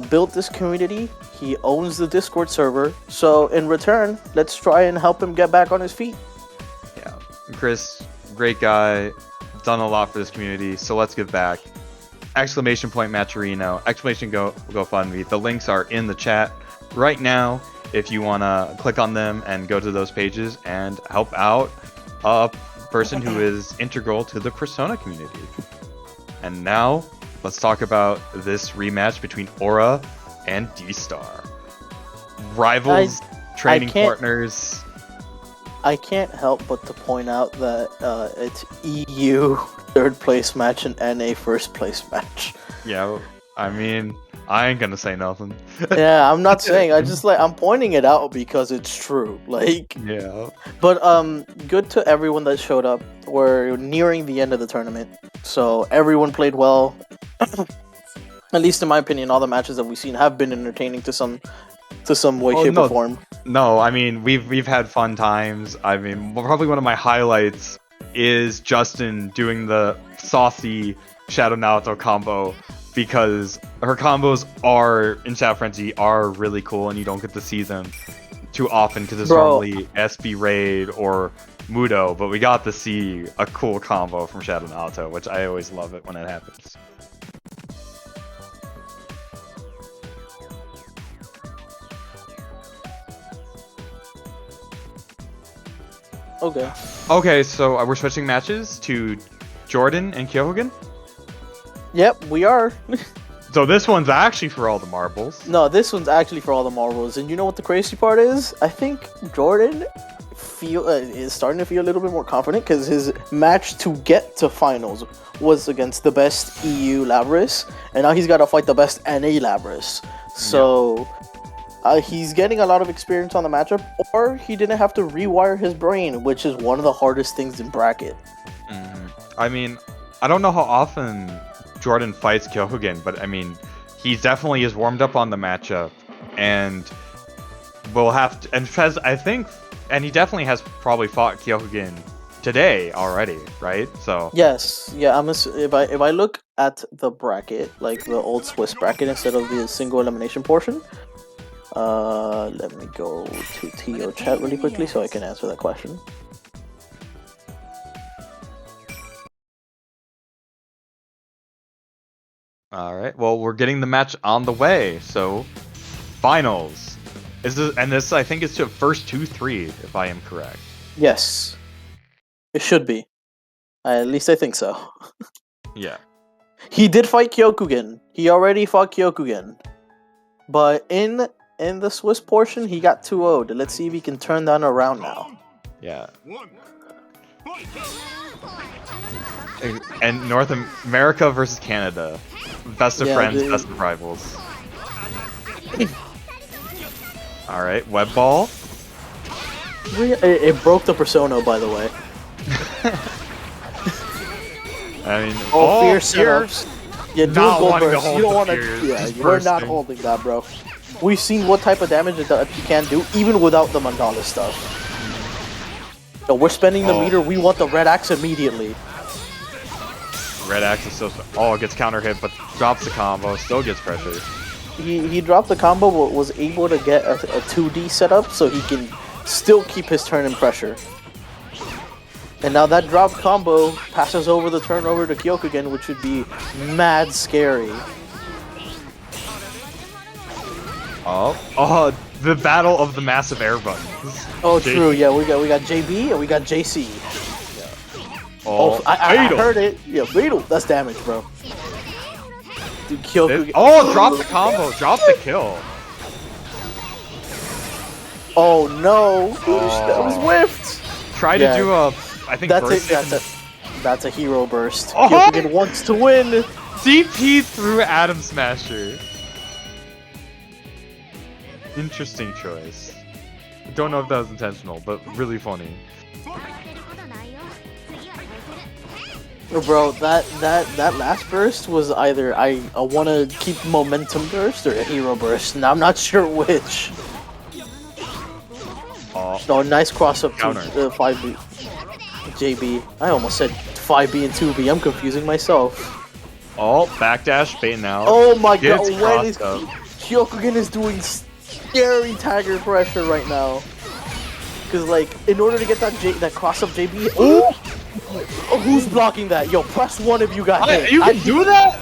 build this community. He owns the Discord server, so in return, let's try and help him get back on his feet. Yeah, Chris, great guy, done a lot for this community, so let's give back. Exclamation point Matcherino, exclamation GoFundMe. The links are in the chat right now if you want to click on them and go to those pages and help out a person who is integral to the Persona community. And now, let's talk about this rematch between Aura and D-Star. Rivals, training partners. I can't help but to point out that it's EU third place match and NA first place match. Yeah, I mean, I ain't gonna say nothing. Yeah, I'm not saying. I'm pointing it out because it's true. Like, yeah. But good to everyone that showed up. We're nearing the end of the tournament, so everyone played well. At least in my opinion, all the matches that we've seen have been entertaining to some way, shape, or form. No, I mean we've had fun times. I mean, probably one of my highlights is Justin doing the saucy Shadow Naruto combo because her combos are in Shadow Frenzy are really cool, and you don't get to see them too often because it's Bro. normally SB Raid or Mudo, but we got to see a cool combo from Shadow Naoto, which I always love it when it happens. Okay. Okay, so we're switching matches to Jordan and Kyogen. Yep, we are. So this one's actually for all the marbles. No, this one's actually for all the marbles. And you know what the crazy part is? I think Jordan is starting to feel a little bit more confident because his match to get to finals was against the best EU Labris, and now he's got to fight the best NA Labris. So he's getting a lot of experience on the matchup, or he didn't have to rewire his brain, which is one of the hardest things in bracket. I mean, I don't know how often Jordan fights Kyogen, but I mean, he definitely is warmed up on the matchup, and will have to, and Fez, I think, and he definitely has probably fought Kyogen today already, right? So Yes, yeah. If I look at the bracket, like the old Swiss bracket instead of the single elimination portion, let me go to TO chat really quickly so I can answer that question. all right, well, we're getting the match on the way, so finals. This I think is to first 2-3, if I am correct. Yes, it should be. At least I think so. Yeah. He did fight Kyokugen. He already fought Kyokugen, but in the Swiss portion, he got 2-0'd. Let's see if he can turn that around now. Yeah. And North America versus Canada. Best of friends, best of rivals. Alright, web ball. It broke the persona, by the way. I mean, fear setups. Yeah, doing Not gold wanting to burst. hold You don't the want to. fears, Yeah, just we're not bursting. holding that, bro. We've seen what type of damage that he can do, even without the mandala stuff. So we're spending the meter. We want the red axe immediately. Red Axe is so... Oh, gets counter hit, but drops the combo, still gets pressure. He dropped the combo, but was able to get a 2D setup so he can still keep his turn in pressure. And now that drop combo passes over the turnover to Kyokugen, which would be mad scary. Oh, the battle of the massive air buttons. Oh, true. Yeah, we got JB and we got JC. Oh, I heard it. Yeah, fatal. That's damage, bro. Dude, Kyokugen. Oh, drop the combo, drop the kill. Oh no, that was whiffed. Try to do a, I think That's a hero burst. Oh! Kyokugen wants to win. DP through Atom Smasher. Interesting choice. Don't know if that was intentional, but really funny. Bro, that last burst was either I want to keep momentum burst or a hero burst. Now I'm not sure which. Oh, nice cross up to Counter. 5B. JB. I almost said 5B and 2B. I'm confusing myself. Oh, backdash, bait now. Oh my god, Gets when is crossed up. Kyokugen is doing scary tagger pressure right now. Cause like, in order to get that cross up JB, oh, who's blocking that? Yo, press 1 if you got hit. You can do that?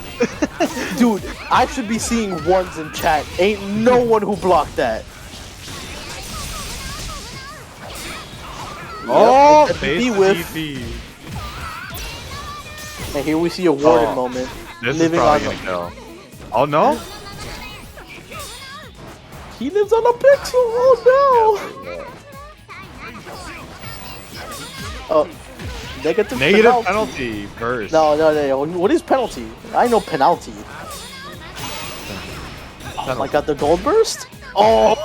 Dude, I should be seeing ones in chat. Ain't no one who blocked that. Oh, Yep, face DP whiff. DP. And here we see a Warden moment. This living is probably on gonna kill. Oh no? He lives on a pixel. Oh no! Oh, negative penalty first. No. What is penalty? I know penalty. Oh my god, the gold burst? Oh,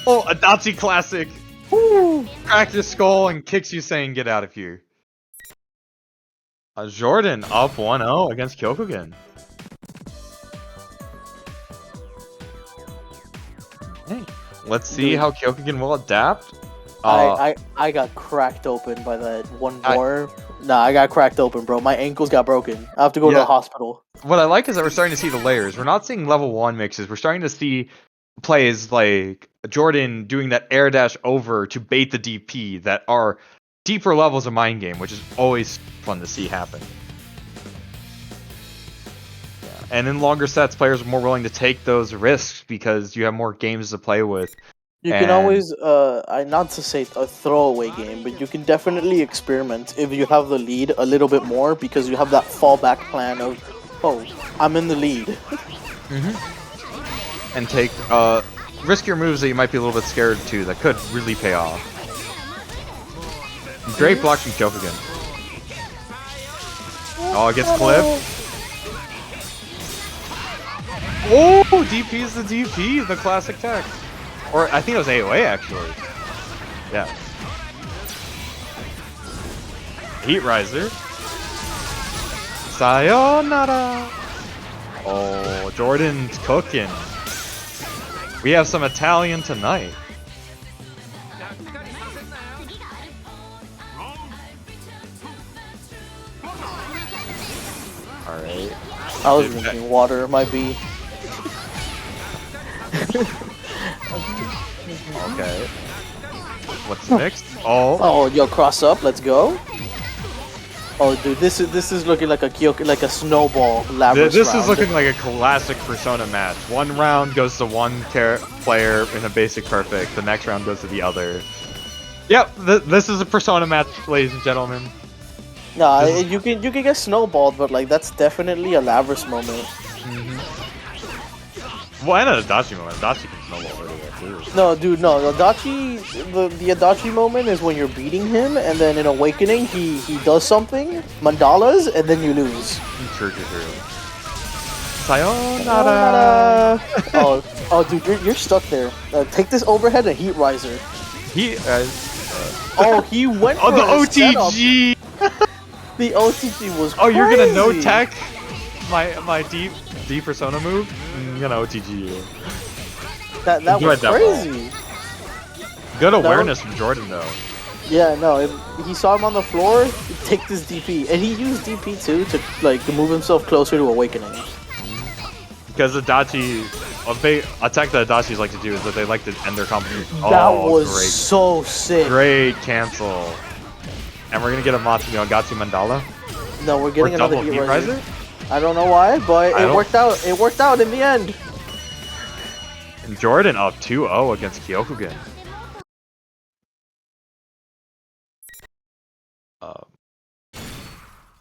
a Nazi classic. Woo. Cracks his skull and kicks you saying get out of here. Jordan up 1-0 against Kyokugen. Hey, let's see how Kyokugen will adapt. I got cracked open by that one more. Nah, I got cracked open, bro. My ankles got broken. I have to go to the hospital. What I like is that we're starting to see the layers. We're not seeing level 1 mixes. We're starting to see plays like Jordan doing that air dash over to bait the DP that are deeper levels of mind game, which is always fun to see happen. Yeah. And in longer sets, players are more willing to take those risks because you have more games to play with. You can always, not to say a throwaway game, but you can definitely experiment if you have the lead a little bit more because you have that fallback plan of, oh, I'm in the lead. And take riskier moves that you might be a little bit scared to that could really pay off. Great block from Kyokugen. Oh, it gets clipped. Oh, DP's the DP, the classic tech. Or I think it was AOA actually. Yeah. Heat Riser. Sayonara. Oh, Jordan's cooking. We have some Italian tonight. Alright. I was drinking water, might be. Okay. What's next? Oh. Oh, yo, cross up, let's go. Oh, dude, this is looking like a snowball Labrys This round. is looking like a classic Persona match. One round goes to one player in a basic perfect. The next round goes to the other. Yep, this is a Persona match, ladies and gentlemen. Nah, you can get snowballed, but like that's definitely a Labrys moment. Well, and an Adachi moment. Adachi can snowball earlier too. No, dude, no. Adachi, the Adachi moment is when you're beating him, and then in Awakening he does something, mandalas, and then you lose. True. Sayonara. oh, dude, you're stuck there. Take this overhead and Heat Riser. He He went. Oh, for the a setup. OTG. The OTG was. Oh, you're gonna no crazy. tech my D Persona move? I'm gonna OTG you. That was crazy. Good awareness from Jordan though. Yeah, no, he saw him on the floor, take this DP, and he used DP too to like move himself closer to Awakening. Because Adachi, a tech that Adachis like to do is that they like to end their combo. That was so sick. Great cancel. And we're gonna get a Gatsu Mandala. No, we're getting another double Heat Heat Riser. Riser. I don't know why, but it worked out. It worked out in the end. And Jordan up 2-0 against Kyokugen.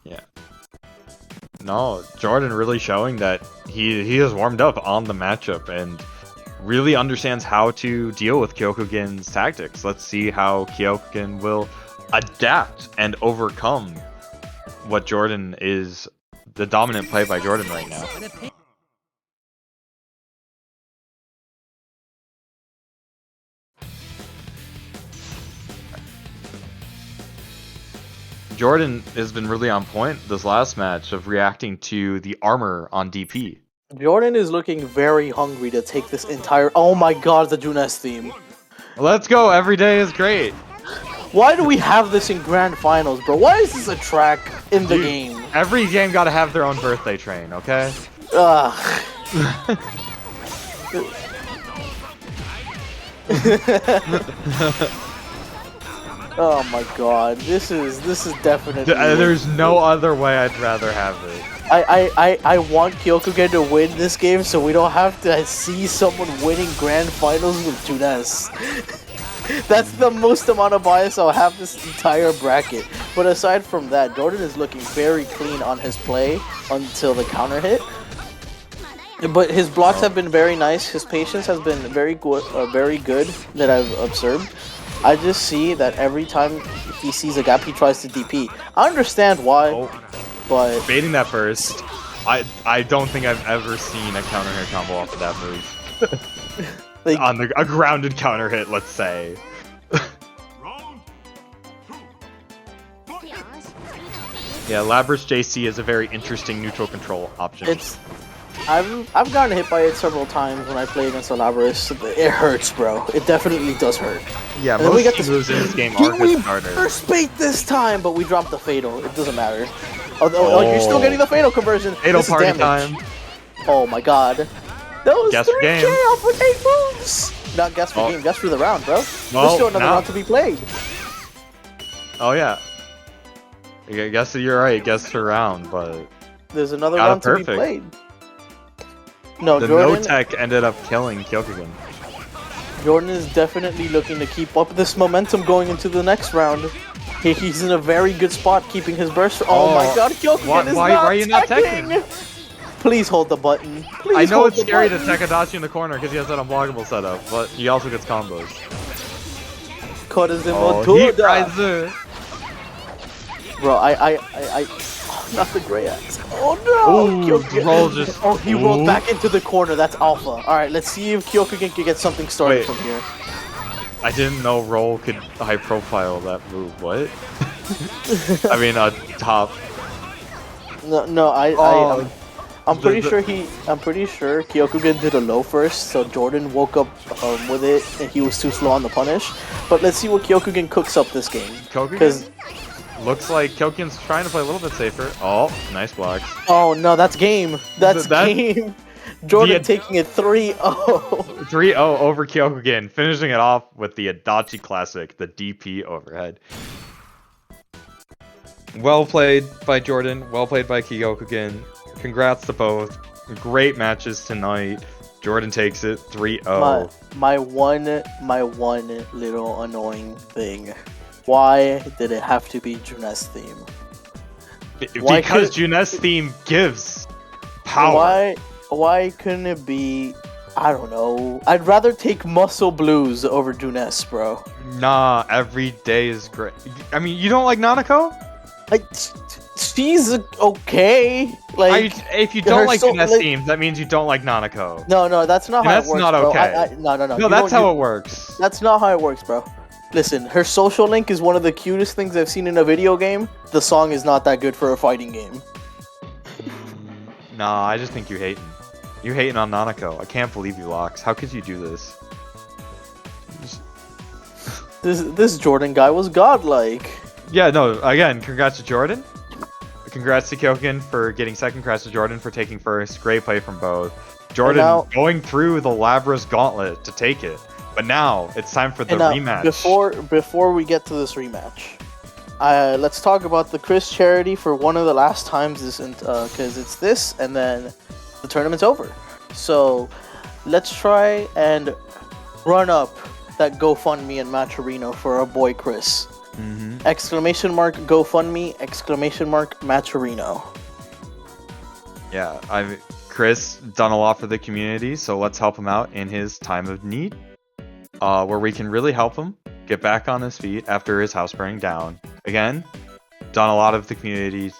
Yeah. No, Jordan really showing that he has warmed up on the matchup and really understands how to deal with Kyokugen's tactics. Let's see how Kyokugen will adapt and overcome what Jordan is, the dominant play by Jordan right now. Jordan has been really on point this last match of reacting to the armor on DP. Jordan is looking very hungry to take this entire. Oh my god, the Junes theme. Let's go, every day is great. Why do we have this in grand finals, bro? Why is this a track in the game? Every game gotta have their own birthday train, okay? Oh my god, this is definitely. There's no other way I'd rather have it. I want Kyokugen to win this game so we don't have to see someone winning grand finals with Junes. That's the most amount of bias I'll have this entire bracket. But aside from that, Jordan is looking very clean on his play until the counter hit. But his blocks have been very nice. His patience has been very good that I've observed. I just see that every time he sees a gap, he tries to DP. I understand why, but baiting that first, I don't think I've ever seen a counter hit combo off of that move. like, on a grounded counter hit, let's say. Yeah, Labrys JC is a very interesting neutral control option. I've gotten hit by it several times when I play against Elaborus. It hurts, bro. It definitely does hurt. Yeah, And then we most get moves in this game are we hit starter. first bait this time, but we dropped the fatal. It doesn't matter. Oh, you're still getting the fatal conversion. Fatal This is party damage. time. Oh my god. That was Guess 3K game. off with 8 moves! Not guess for game, guess for the round, bro. There's Well, still another now- round to be played. Oh yeah. I guess you're right. Guess for round, but There's another Got it round to be perfect. played. No, the Jordan, no-tech ended up killing Kyokugen. Jordan is definitely looking to keep up this momentum going into the next round. He's in a very good spot keeping his burst. Oh, my god, Kyokugen is why not are you not teching! Please hold the button. Please I know hold it's the scary to button. tech Adachi in the corner because he has that unblockable setup, but he also gets combos. Korazimo Oh, Heat Toda. Riser! Bro, not the gray axe. Oh no! Ooh, Kyokugen. roll just- Oh, he rolled Ooh. back into the corner. That's alpha. Alright, let's see if Kyokugen can get something started Wait. from here. I didn't know Roll could high profile that move. What? I mean, top. No, Oh, I'm pretty the- sure Kyokugen did a low first, so Jordan woke up with it and he was too slow on the punish. But let's see what Kyokugen cooks up this game. Kyokugen? Looks like Kyokugen's trying to play a little bit safer. Oh, nice blocks. Oh no, that's game. That's That- game. Jordan The- taking it 3-0. 3-0 over Kyokugen, finishing it off with the Adachi Classic, the DP overhead. Well played by Jordan, well played by Kyokugen. Congrats to both. Great matches tonight. Jordan takes it 3-0. My one little annoying thing. Why did it have to be Junes theme? Why Because could- Junes theme gives power. Why couldn't it be? I don't know. I'd rather take Muscle Blues over Junes, bro. Nah, every day is great. I mean, you don't like Nanako? She's okay. Like, if you don't her like soul- Junes like- themes, that means you don't like Nanako. no, that's not how That's it works, not bro. okay. No. No, You that's don't- how you- it works. That's not how it works, bro. Listen, her social link is one of the cutest things I've seen in a video game. The song is not that good for a fighting game. Nah, I just think you hating. You hating on Nanako. I can't believe you, Locks. How could you do this? This Jordan guy was godlike. Yeah, no, again, congrats to Jordan. Congrats to Kyokugen for getting second. Congrats to Jordan for taking first. Great play from both. Jordan now- going through the Labras gauntlet to take it. But now, it's time for the And now, rematch. before we get to this rematch, let's talk about the Chris charity for one of the last times because it's this and then the tournament's over. So let's try and run up that GoFundMe and Matcherino for our boy Chris. Mhm. Exclamation mark GoFundMe, exclamation mark Matcherino. Yeah, Chris done a lot for the community, so let's help him out in his time of need. Where we can really help him get back on his feet after his house burning down. Again, done a lot of the community's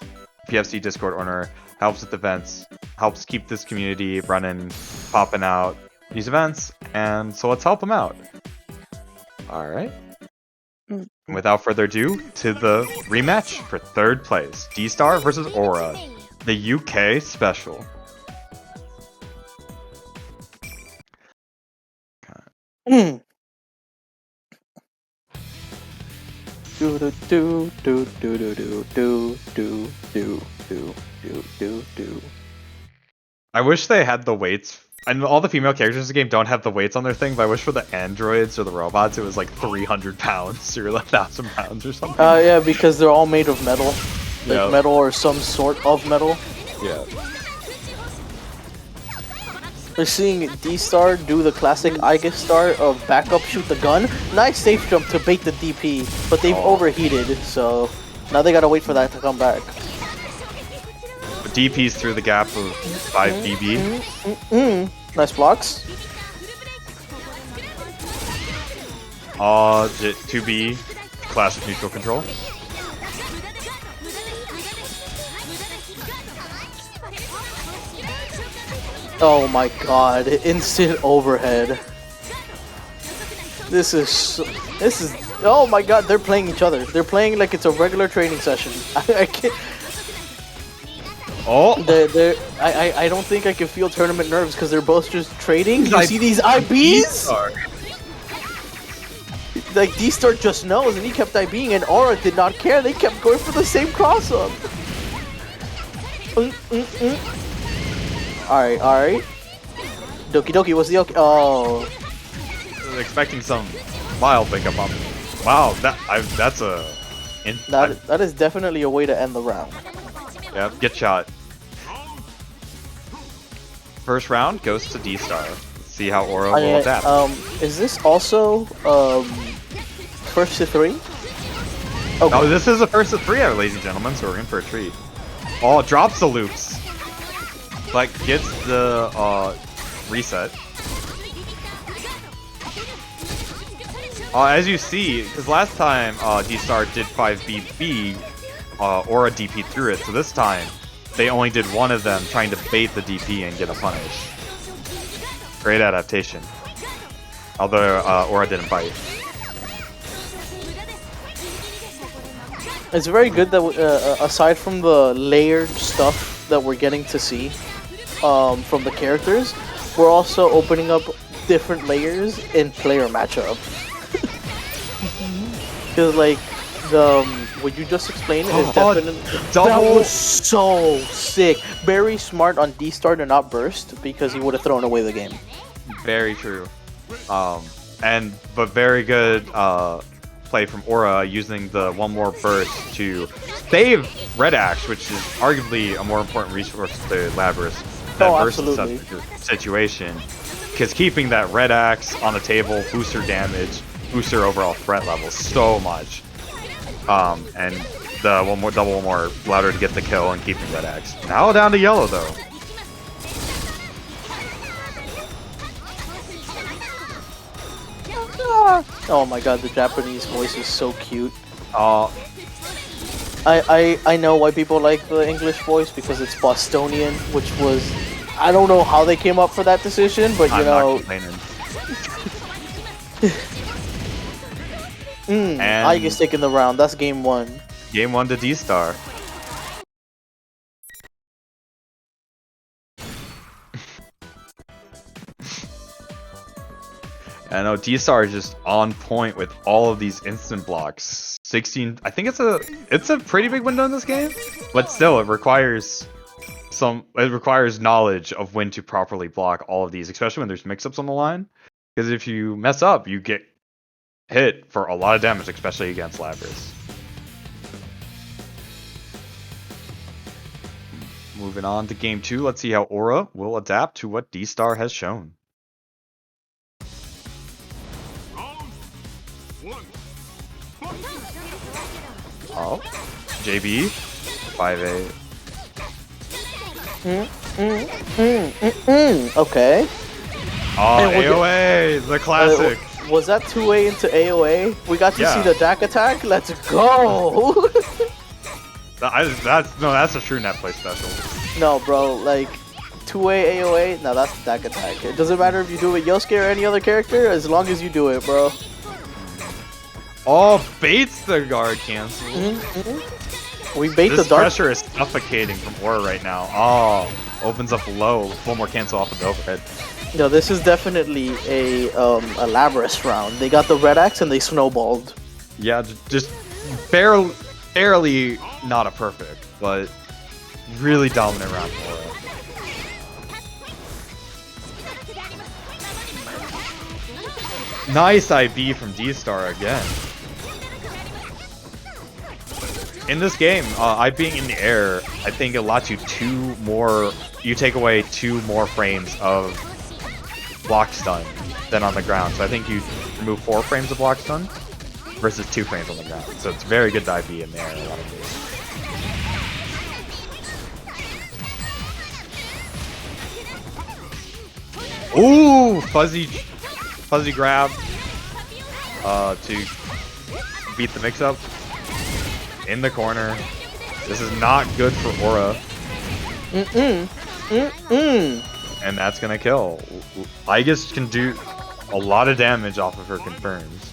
PFC Discord owner, helps with events, helps keep this community running, popping out these events, and so let's help him out. Alright. Without further ado, to the rematch for third place. D-Star versus Aura, the UK special. Do do do do do do do do do do do do do do. I wish they had the weights. I know all the female characters in the game don't have the weights on their thing, but I wish for the androids or the robots it was like 300 pounds or 1,000 pounds or something. Yeah, because they're all made of metal. Like Yeah. metal or some sort of metal. Yeah. We're seeing D-Star do the classic Star of backup shoot the gun. Nice safe jump to bait the DP, but they've overheated, so now they gotta wait for that to come back. The DP's through the gap of 5 dB. Nice blocks. 2B, classic neutral control. Oh my god, instant overhead. This is, oh my god, they're playing each other. They're playing like it's a regular training session. I can't. Oh, I don't think I can feel tournament nerves because they're both just trading. You I- see these IBs? D-Star. Like D-Star just knows, and he kept IBing, and Aura did not care. They kept going for the same cross up. Alright, alright. Doki Doki, what's the okay? Oh. I was expecting some wild pickup on. Wow, that's a. That is definitely a way to end the round. Yeah, get shot. First round goes to D-Star. Let's see how Aura will adapt. Is this also first to 3? Okay. No, this is a first to 3, ladies and gentlemen, so we're in for a treat. Oh, drops the loops. But gets the reset. As you see, because last time D-Star did 5BB, Aura DP through it, so this time they only did one of them trying to bait the DP and get a punish. Great adaptation. Although Aura didn't bite. It's very good that aside from the layered stuff that we're getting to see from the characters, we're also opening up different layers in player matchup. Because like what you just explained is definitely that was so sick. Very smart on D-Star to not burst because he would have thrown away the game. Very true. But very good play from Aura using the one more burst to save Red Axe, which is arguably a more important resource to Labrys. That burst in such a situation. Because keeping that Red Axe on the table boosts her damage, boosts her overall threat level so much. And the double more allowed her to get the kill and keeping Red Axe. Now down to yellow though. Oh my god, the Japanese voice is so cute. Uh, I know why people like the English voice because it's Bostonian, which was I don't know how they came up for that decision, but you I'm know. not complaining. I get taking the round. That's game 1. Game 1 to D-Star. I know D-Star is just on point with all of these instant blocks. 16. I think it's a pretty big window in this game, but still it requires knowledge of when to properly block all of these, especially when there's mix-ups on the line. Because if you mess up, you get hit for a lot of damage, especially against Labrys. Moving on to game 2, let's see how Aura will adapt to what D-Star has shown. Oh, JB, 5A. Okay. Oh, And AOA, the classic. Was that 2A into AOA? We got to Yeah. see the DAC attack? Let's go! That's a true net play special. No, bro, like 2A AOA, no, that's the DAC attack. It doesn't matter if you do it Yosuke or any other character, as long as you do it, bro. Oh, baits the guard cancel. We bait This the dark. pressure is suffocating from Aura right now. Oh, opens up low. One more cancel off of the overhead. No, this is definitely a Labrys round. They got the Red Axe and they snowballed. Yeah, just barely not a perfect, but really dominant round for Aura. Nice IB from D-Star again. In this game, I being in the air, I think it allows you you take away 2 more frames of block stun than on the ground. So I think you remove 4 frames of block stun versus 2 frames on the ground. So it's very good to IB in the air in a lot of cases. Ooh, fuzzy grab to beat the mix-up. In the corner. This is not good for Aura. And that's gonna kill. Aegis can do a lot of damage off of her confirms.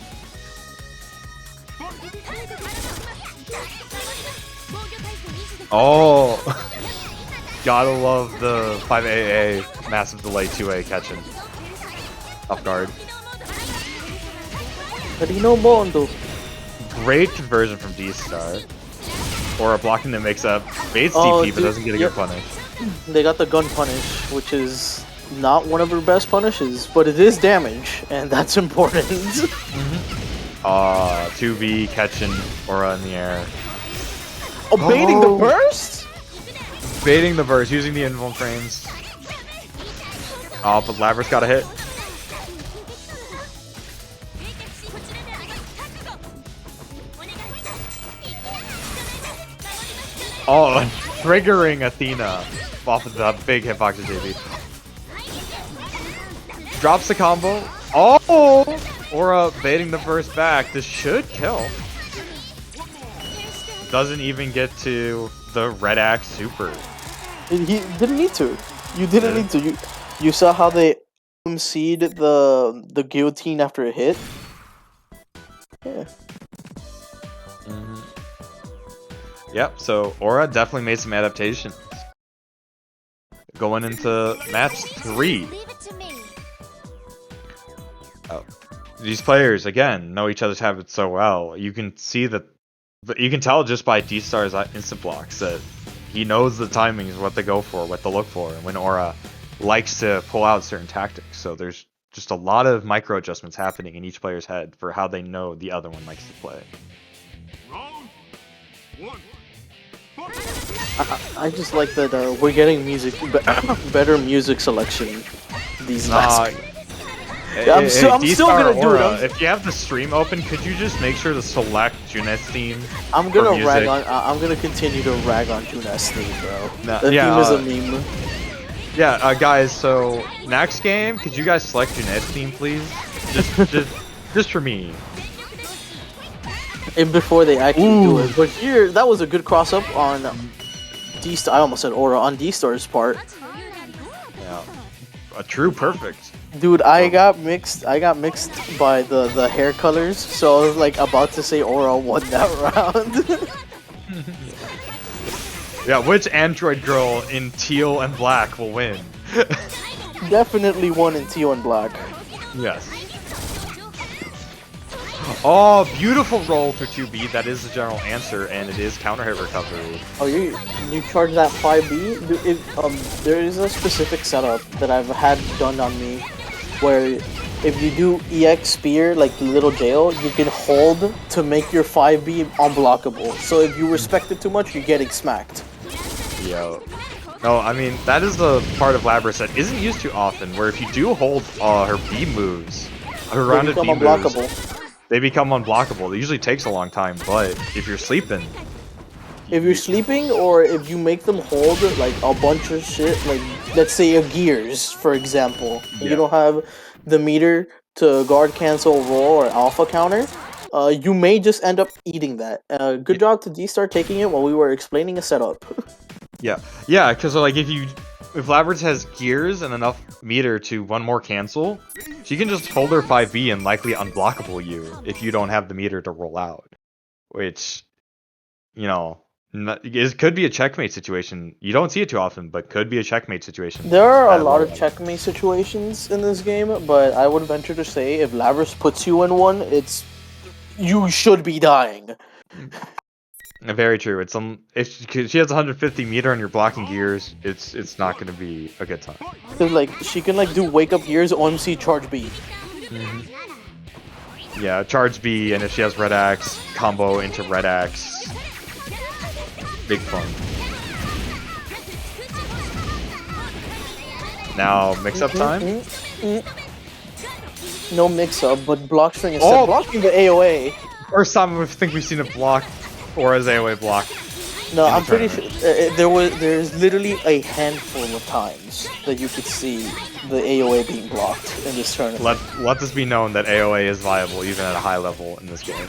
Oh! Gotta love the 5AA massive delay 2A catching. Off guard. Rino Mondo. Great conversion from D-Star. Or a blocking that makes up baits Oh, DP but dude, doesn't get a good punish. They got the gun punish, which is not one of her best punishes, but it is damage, and that's important. 2B catching Aura in the air. Oh, baiting the burst? Baiting the burst, using the invuln frames. Oh, but Labrys got a hit. Oh, triggering Athena off of the big hitbox of JV. Drops the combo. Oh! Aura baiting the burst back. This should kill. Doesn't even get to the Red Axe super. He didn't need to. You didn't need to. You saw how they MC'd the guillotine after a hit? Yeah. Yep, so Aura definitely made some adaptations. Going into match 3. Leave it to me. Oh. These players, again, know each other's habits so well. You can see that, you can tell just by D-Star's instant blocks that he knows the timings, what to go for, what to look for, and when Aura likes to pull out certain tactics. So there's just a lot of micro adjustments happening in each player's head for how they know the other one likes to play. I just like that we're getting better music selection these last. Yeah, I'm still gonna do it. If you have the stream open, could you just make sure to select Junes theme? I'm gonna rag on. I'm gonna continue to rag on Junes theme, bro. No, The yeah, theme is a meme. Yeah, guys. So next game, could you guys select Junes theme, please? Just for me. And before they actually do it, but here that was a good cross up on D-Star. I almost said Aura on D-Star's part. Yeah, a true perfect. Dude, I got mixed by the hair colors, so I was like about to say Aura won that round. Yeah, which android girl in teal and black will win? Definitely won in teal and black. Yes. Oh, beautiful roll through 2B. That is the general answer, and it is counter hit recovery. Oh, you charge that 5B? Dude, there is a specific setup that I've had done on me, where if you do EX Spear, like the little jail, you can hold to make your 5B unblockable. So if you respect it too much, you're getting smacked. Yo. No, I mean, that is the part of Labrys that isn't used too often, where if you do hold her B moves, her rounded B moves, they become unblockable. It usually takes a long time, but if you're sleeping... If you're sleeping, or if you make them hold like a bunch of shit, like let's say a gears, for example, you don't have the meter to guard cancel roll or alpha counter, you may just end up eating that. Good job to D-Star taking it while we were explaining a setup. Yeah, because like if Labrys has gears and enough meter to one more cancel, she can just hold her 5B and likely unblockable you if you don't have the meter to roll out. Which, you know, it could be a checkmate situation. You don't see it too often, but could be a checkmate situation. There are a lot of checkmate situations in this game, but I would venture to say if Labrys puts you in one, you should be dying. Very true. It's if she has 150 meter and you're blocking gears, it's not going to be a good time. Cause like she can like do wake up gears, OMC charge B. Yeah, charge B, and if she has Red Axe, combo into Red Axe. Big fun. Now mix up time. No mix up, but block string is blocking the AOA. First time I think we've seen a block. Or as AOA block. No, I'm pretty sure there's literally a handful of times that you could see the AOA being blocked in this tournament. Let this be known that AOA is viable even at a high level in this game.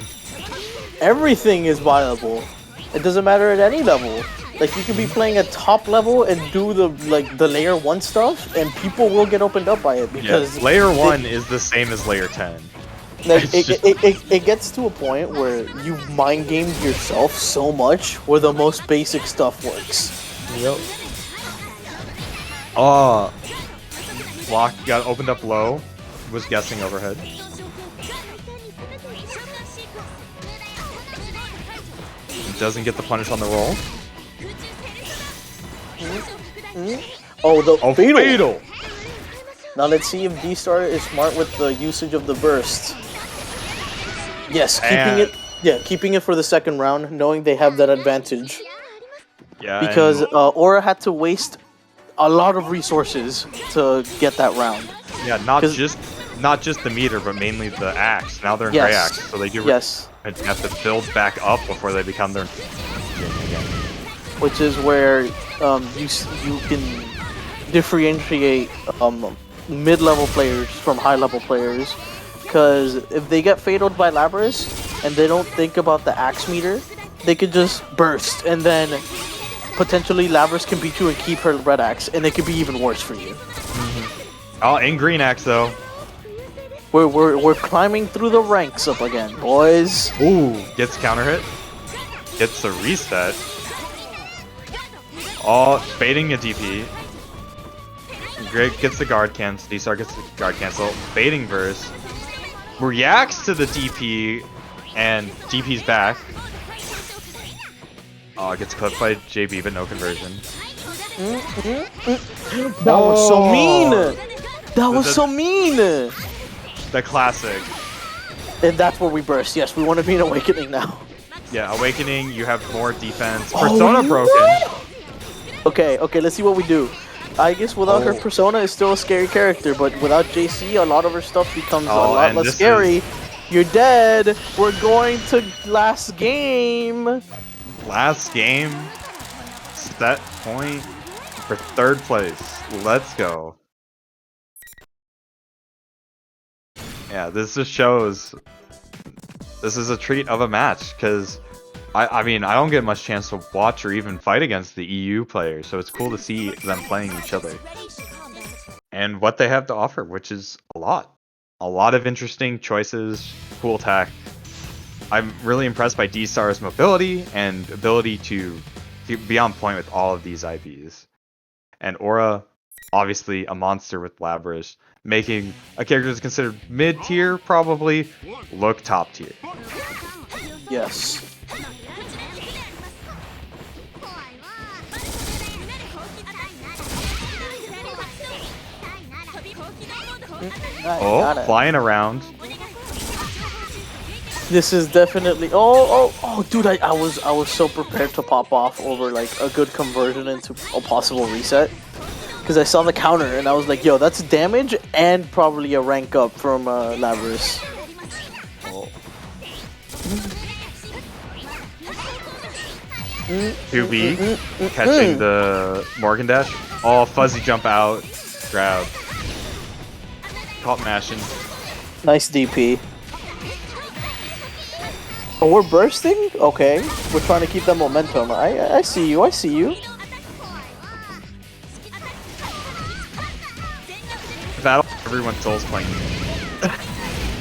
Everything is viable. It doesn't matter at any level. Like you could be playing at top level and do the layer 1 stuff, and people will get opened up by it because layer 1 is the same as layer 10. Like, it gets to a point where you've mind gamed yourself so much where the most basic stuff works. Yep. Oh, block got opened up low. Was guessing overhead. Doesn't get the punish on the roll. Oh, the Oh, fatal. fatal! Now let's see if D-Star is smart with the usage of the burst. Yes, keeping it for the second round, knowing they have that advantage. Yeah, Because and- Aura had to waste a lot of resources to get that round. yeah, not just the meter, but mainly the axe. Now they're in Yes. gray axe, so they do Yes, have to build back up before they become their. which is where you can differentiate mid-level players from high-level players. Because if they get fataled by Labrys and they don't think about the axe meter, they could just burst and then potentially Labrys can beat you and keep her red axe, and it could be even worse for you. Oh, in green axe though. We're climbing through the ranks up again, boys. Ooh, gets counter hit. Gets the reset. Oh, baiting a DP. Greg gets the guard cancel. D-Star gets the guard cancel. Baiting verse. Reacts to the DP, and DP's back. Oh, gets cooked by JB, but no conversion. That was so mean. Oh. That was so mean. The classic. And that's where we burst. Yes, we want to be in Awakening now. Yeah, Awakening, you have more defense. Persona broken. Okay, let's see what we do. I guess without her persona is still a scary character, but without JC, a lot of her stuff becomes a lot less scary. You're dead. We're going to last game. Last game. Set point for third place. Let's go. Yeah, this just shows this is a treat of a match, because I mean, I don't get much chance to watch or even fight against the EU players, so it's cool to see them playing each other and what they have to offer, which is a lot of interesting choices, cool tech. I'm really impressed by D-Star's mobility and ability to be on point with all of these IVs. And Aura, obviously a monster with Labrys, making a character that's considered mid-tier probably look top tier. Yes. Oh, flying around. This is definitely. Oh, dude! I was so prepared to pop off over like a good conversion into a possible reset, because I saw the counter and I was like, yo, that's damage and probably a rank up from Labrys. Oh. 2B catching the Morgan Dash. Oh, fuzzy jump out, grab. Caught mashing. Nice DP. Oh, we're bursting? Okay. We're trying to keep that momentum. I see you, I see you. Battle everyone's souls playing.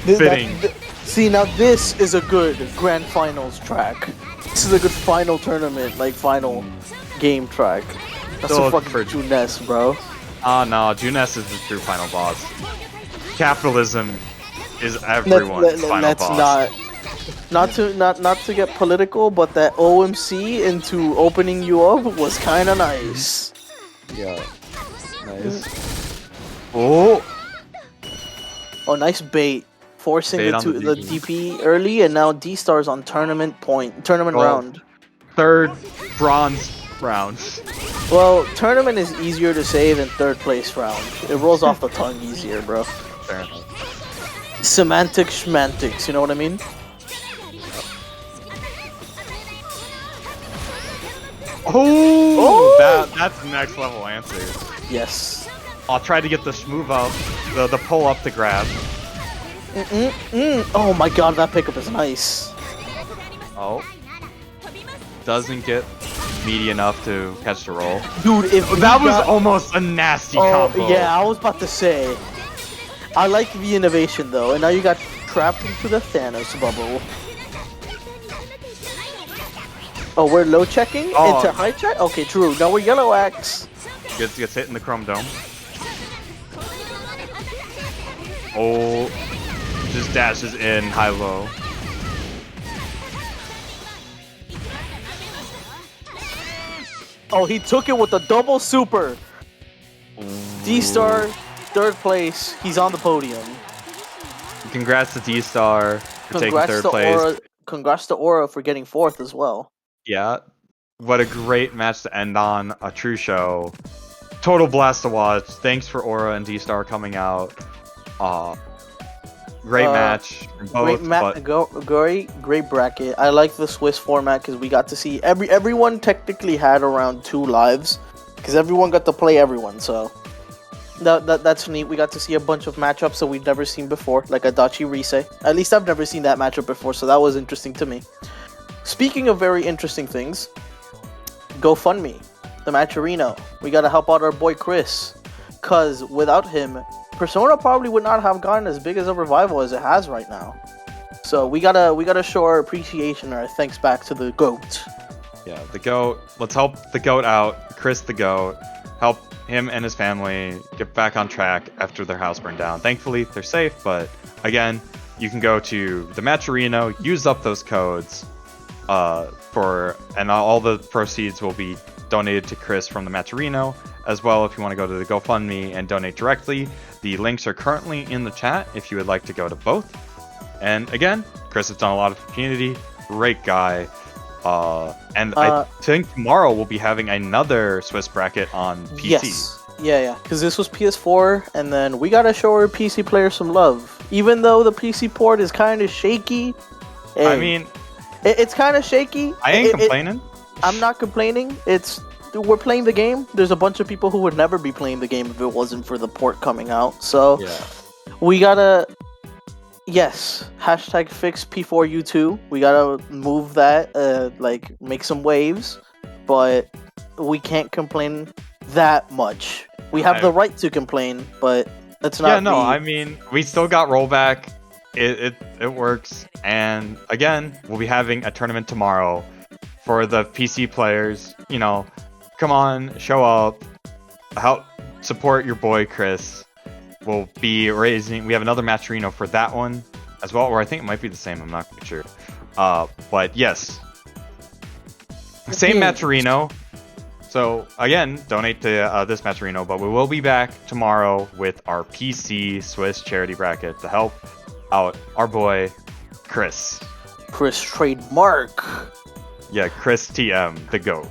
Fitting. See, now this is a good grand finals track. This is a good final tournament, like final game track. That's Still a fucking for Junes, bro. Oh no, Junes is the true final boss. Capitalism is everyone's final boss. Not to get political, but that OMC into opening you up was kind of nice. Yeah. Nice. Oh. Oh, nice bait. Forcing Bait the DP early, and now D-Star's on tournament round. Third bronze round. Well, tournament is easier to say than third place round. It rolls off the tongue easier, bro. Fair enough. Semantics, schmantics, you know what I mean? Oh! That's next level answer. Yes. I'll try to get the smooth up, the pull up to grab. Oh my god, that pickup is nice. Oh. Doesn't get meaty enough to catch the roll. Dude, if that was almost a nasty combo. Yeah, I was about to say. I like the innovation though, and now you got trapped into the Thanos bubble. Oh, we're low checking into high check? Okay, true. Now we're yellow axe. Gets hit in the Chrome Dome. Oh, just dashes in high-low. Oh, he took it with a double super. D-Star, third place. He's on the podium. Congrats to D-Star for taking Congrats third to place. Aura. Congrats to Aura for getting fourth as well. Yeah, what a great match to end on. A true show. Total blast to watch. Thanks for Aura and D-Star coming out. Great match from both. Great bracket. I like the Swiss format because we got to see everyone technically had around 2 lives because everyone got to play everyone. So that's neat. We got to see a bunch of matchups that we've never seen before, like Adachi Rise. At least I've never seen that matchup before, so that was interesting to me. Speaking of very interesting things, GoFundMe, the Matcherino. We gotta help out our boy Chris, cause without him, Persona probably would not have gotten as big as a revival as it has right now. So we gotta show our appreciation and our thanks back to the GOAT. Yeah, the GOAT. Let's help the GOAT out. Chris the GOAT. Help him and his family get back on track after their house burned down. Thankfully, they're safe, but again, you can go to the Matcherino, use up those codes, and all the proceeds will be donated to Chris from the Matcherino. As well, if you want to go to the GoFundMe and donate directly, the links are currently in the chat if you would like to go to both. And again, Chris has done a lot of community, great guy. And I think tomorrow we'll be having another Swiss bracket on PC. Yes. Yeah, because this was PS4, and then we gotta show our PC players some love. Even though the PC port is kind of shaky. I mean, it's kind of shaky. I ain't complaining. I'm not complaining. We're playing the game. There's a bunch of people who would never be playing the game if it wasn't for the port coming out. So yeah. We gotta, yes, hashtag fix P4U2. We gotta move that, make some waves, but we can't complain that much. We have the right to complain, but that's not. Yeah, no, I mean, we still got rollback. It works, and again, we'll be having a tournament tomorrow for the PC players. You know, come on, show up, help support your boy Chris. We'll be raising. We have another Matcherino for that one as well, or I think it might be the same. I'm not quite sure. But yes, same Matcherino. So again, donate to this Matcherino. But we will be back tomorrow with our PC Swiss charity bracket to help out our boy Chris. Chris trademark. Yeah, Chris TM, the GOAT.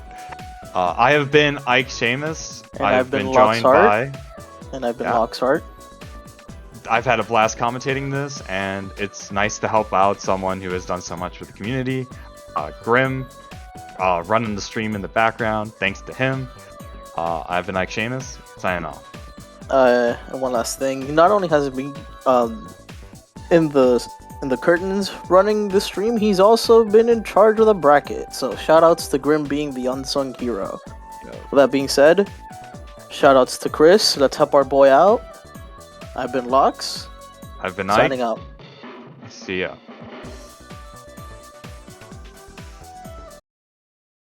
I have been Ike Seamus. And I've been joined by... And I've been Loxheart. I've had a blast commentating this, and it's nice to help out someone who has done so much for the community. Grim, running the stream in the background, thanks to him. I've been Ike Seamus, signing off. And one last thing. Not only has it been in the curtains running the stream, he's also been in charge of the bracket. So shoutouts to Grim being the unsung hero. Yeah. With that being said, shoutouts to Chris. Let's help our boy out. I've been Lox. I've been Ike. Signing out. See ya.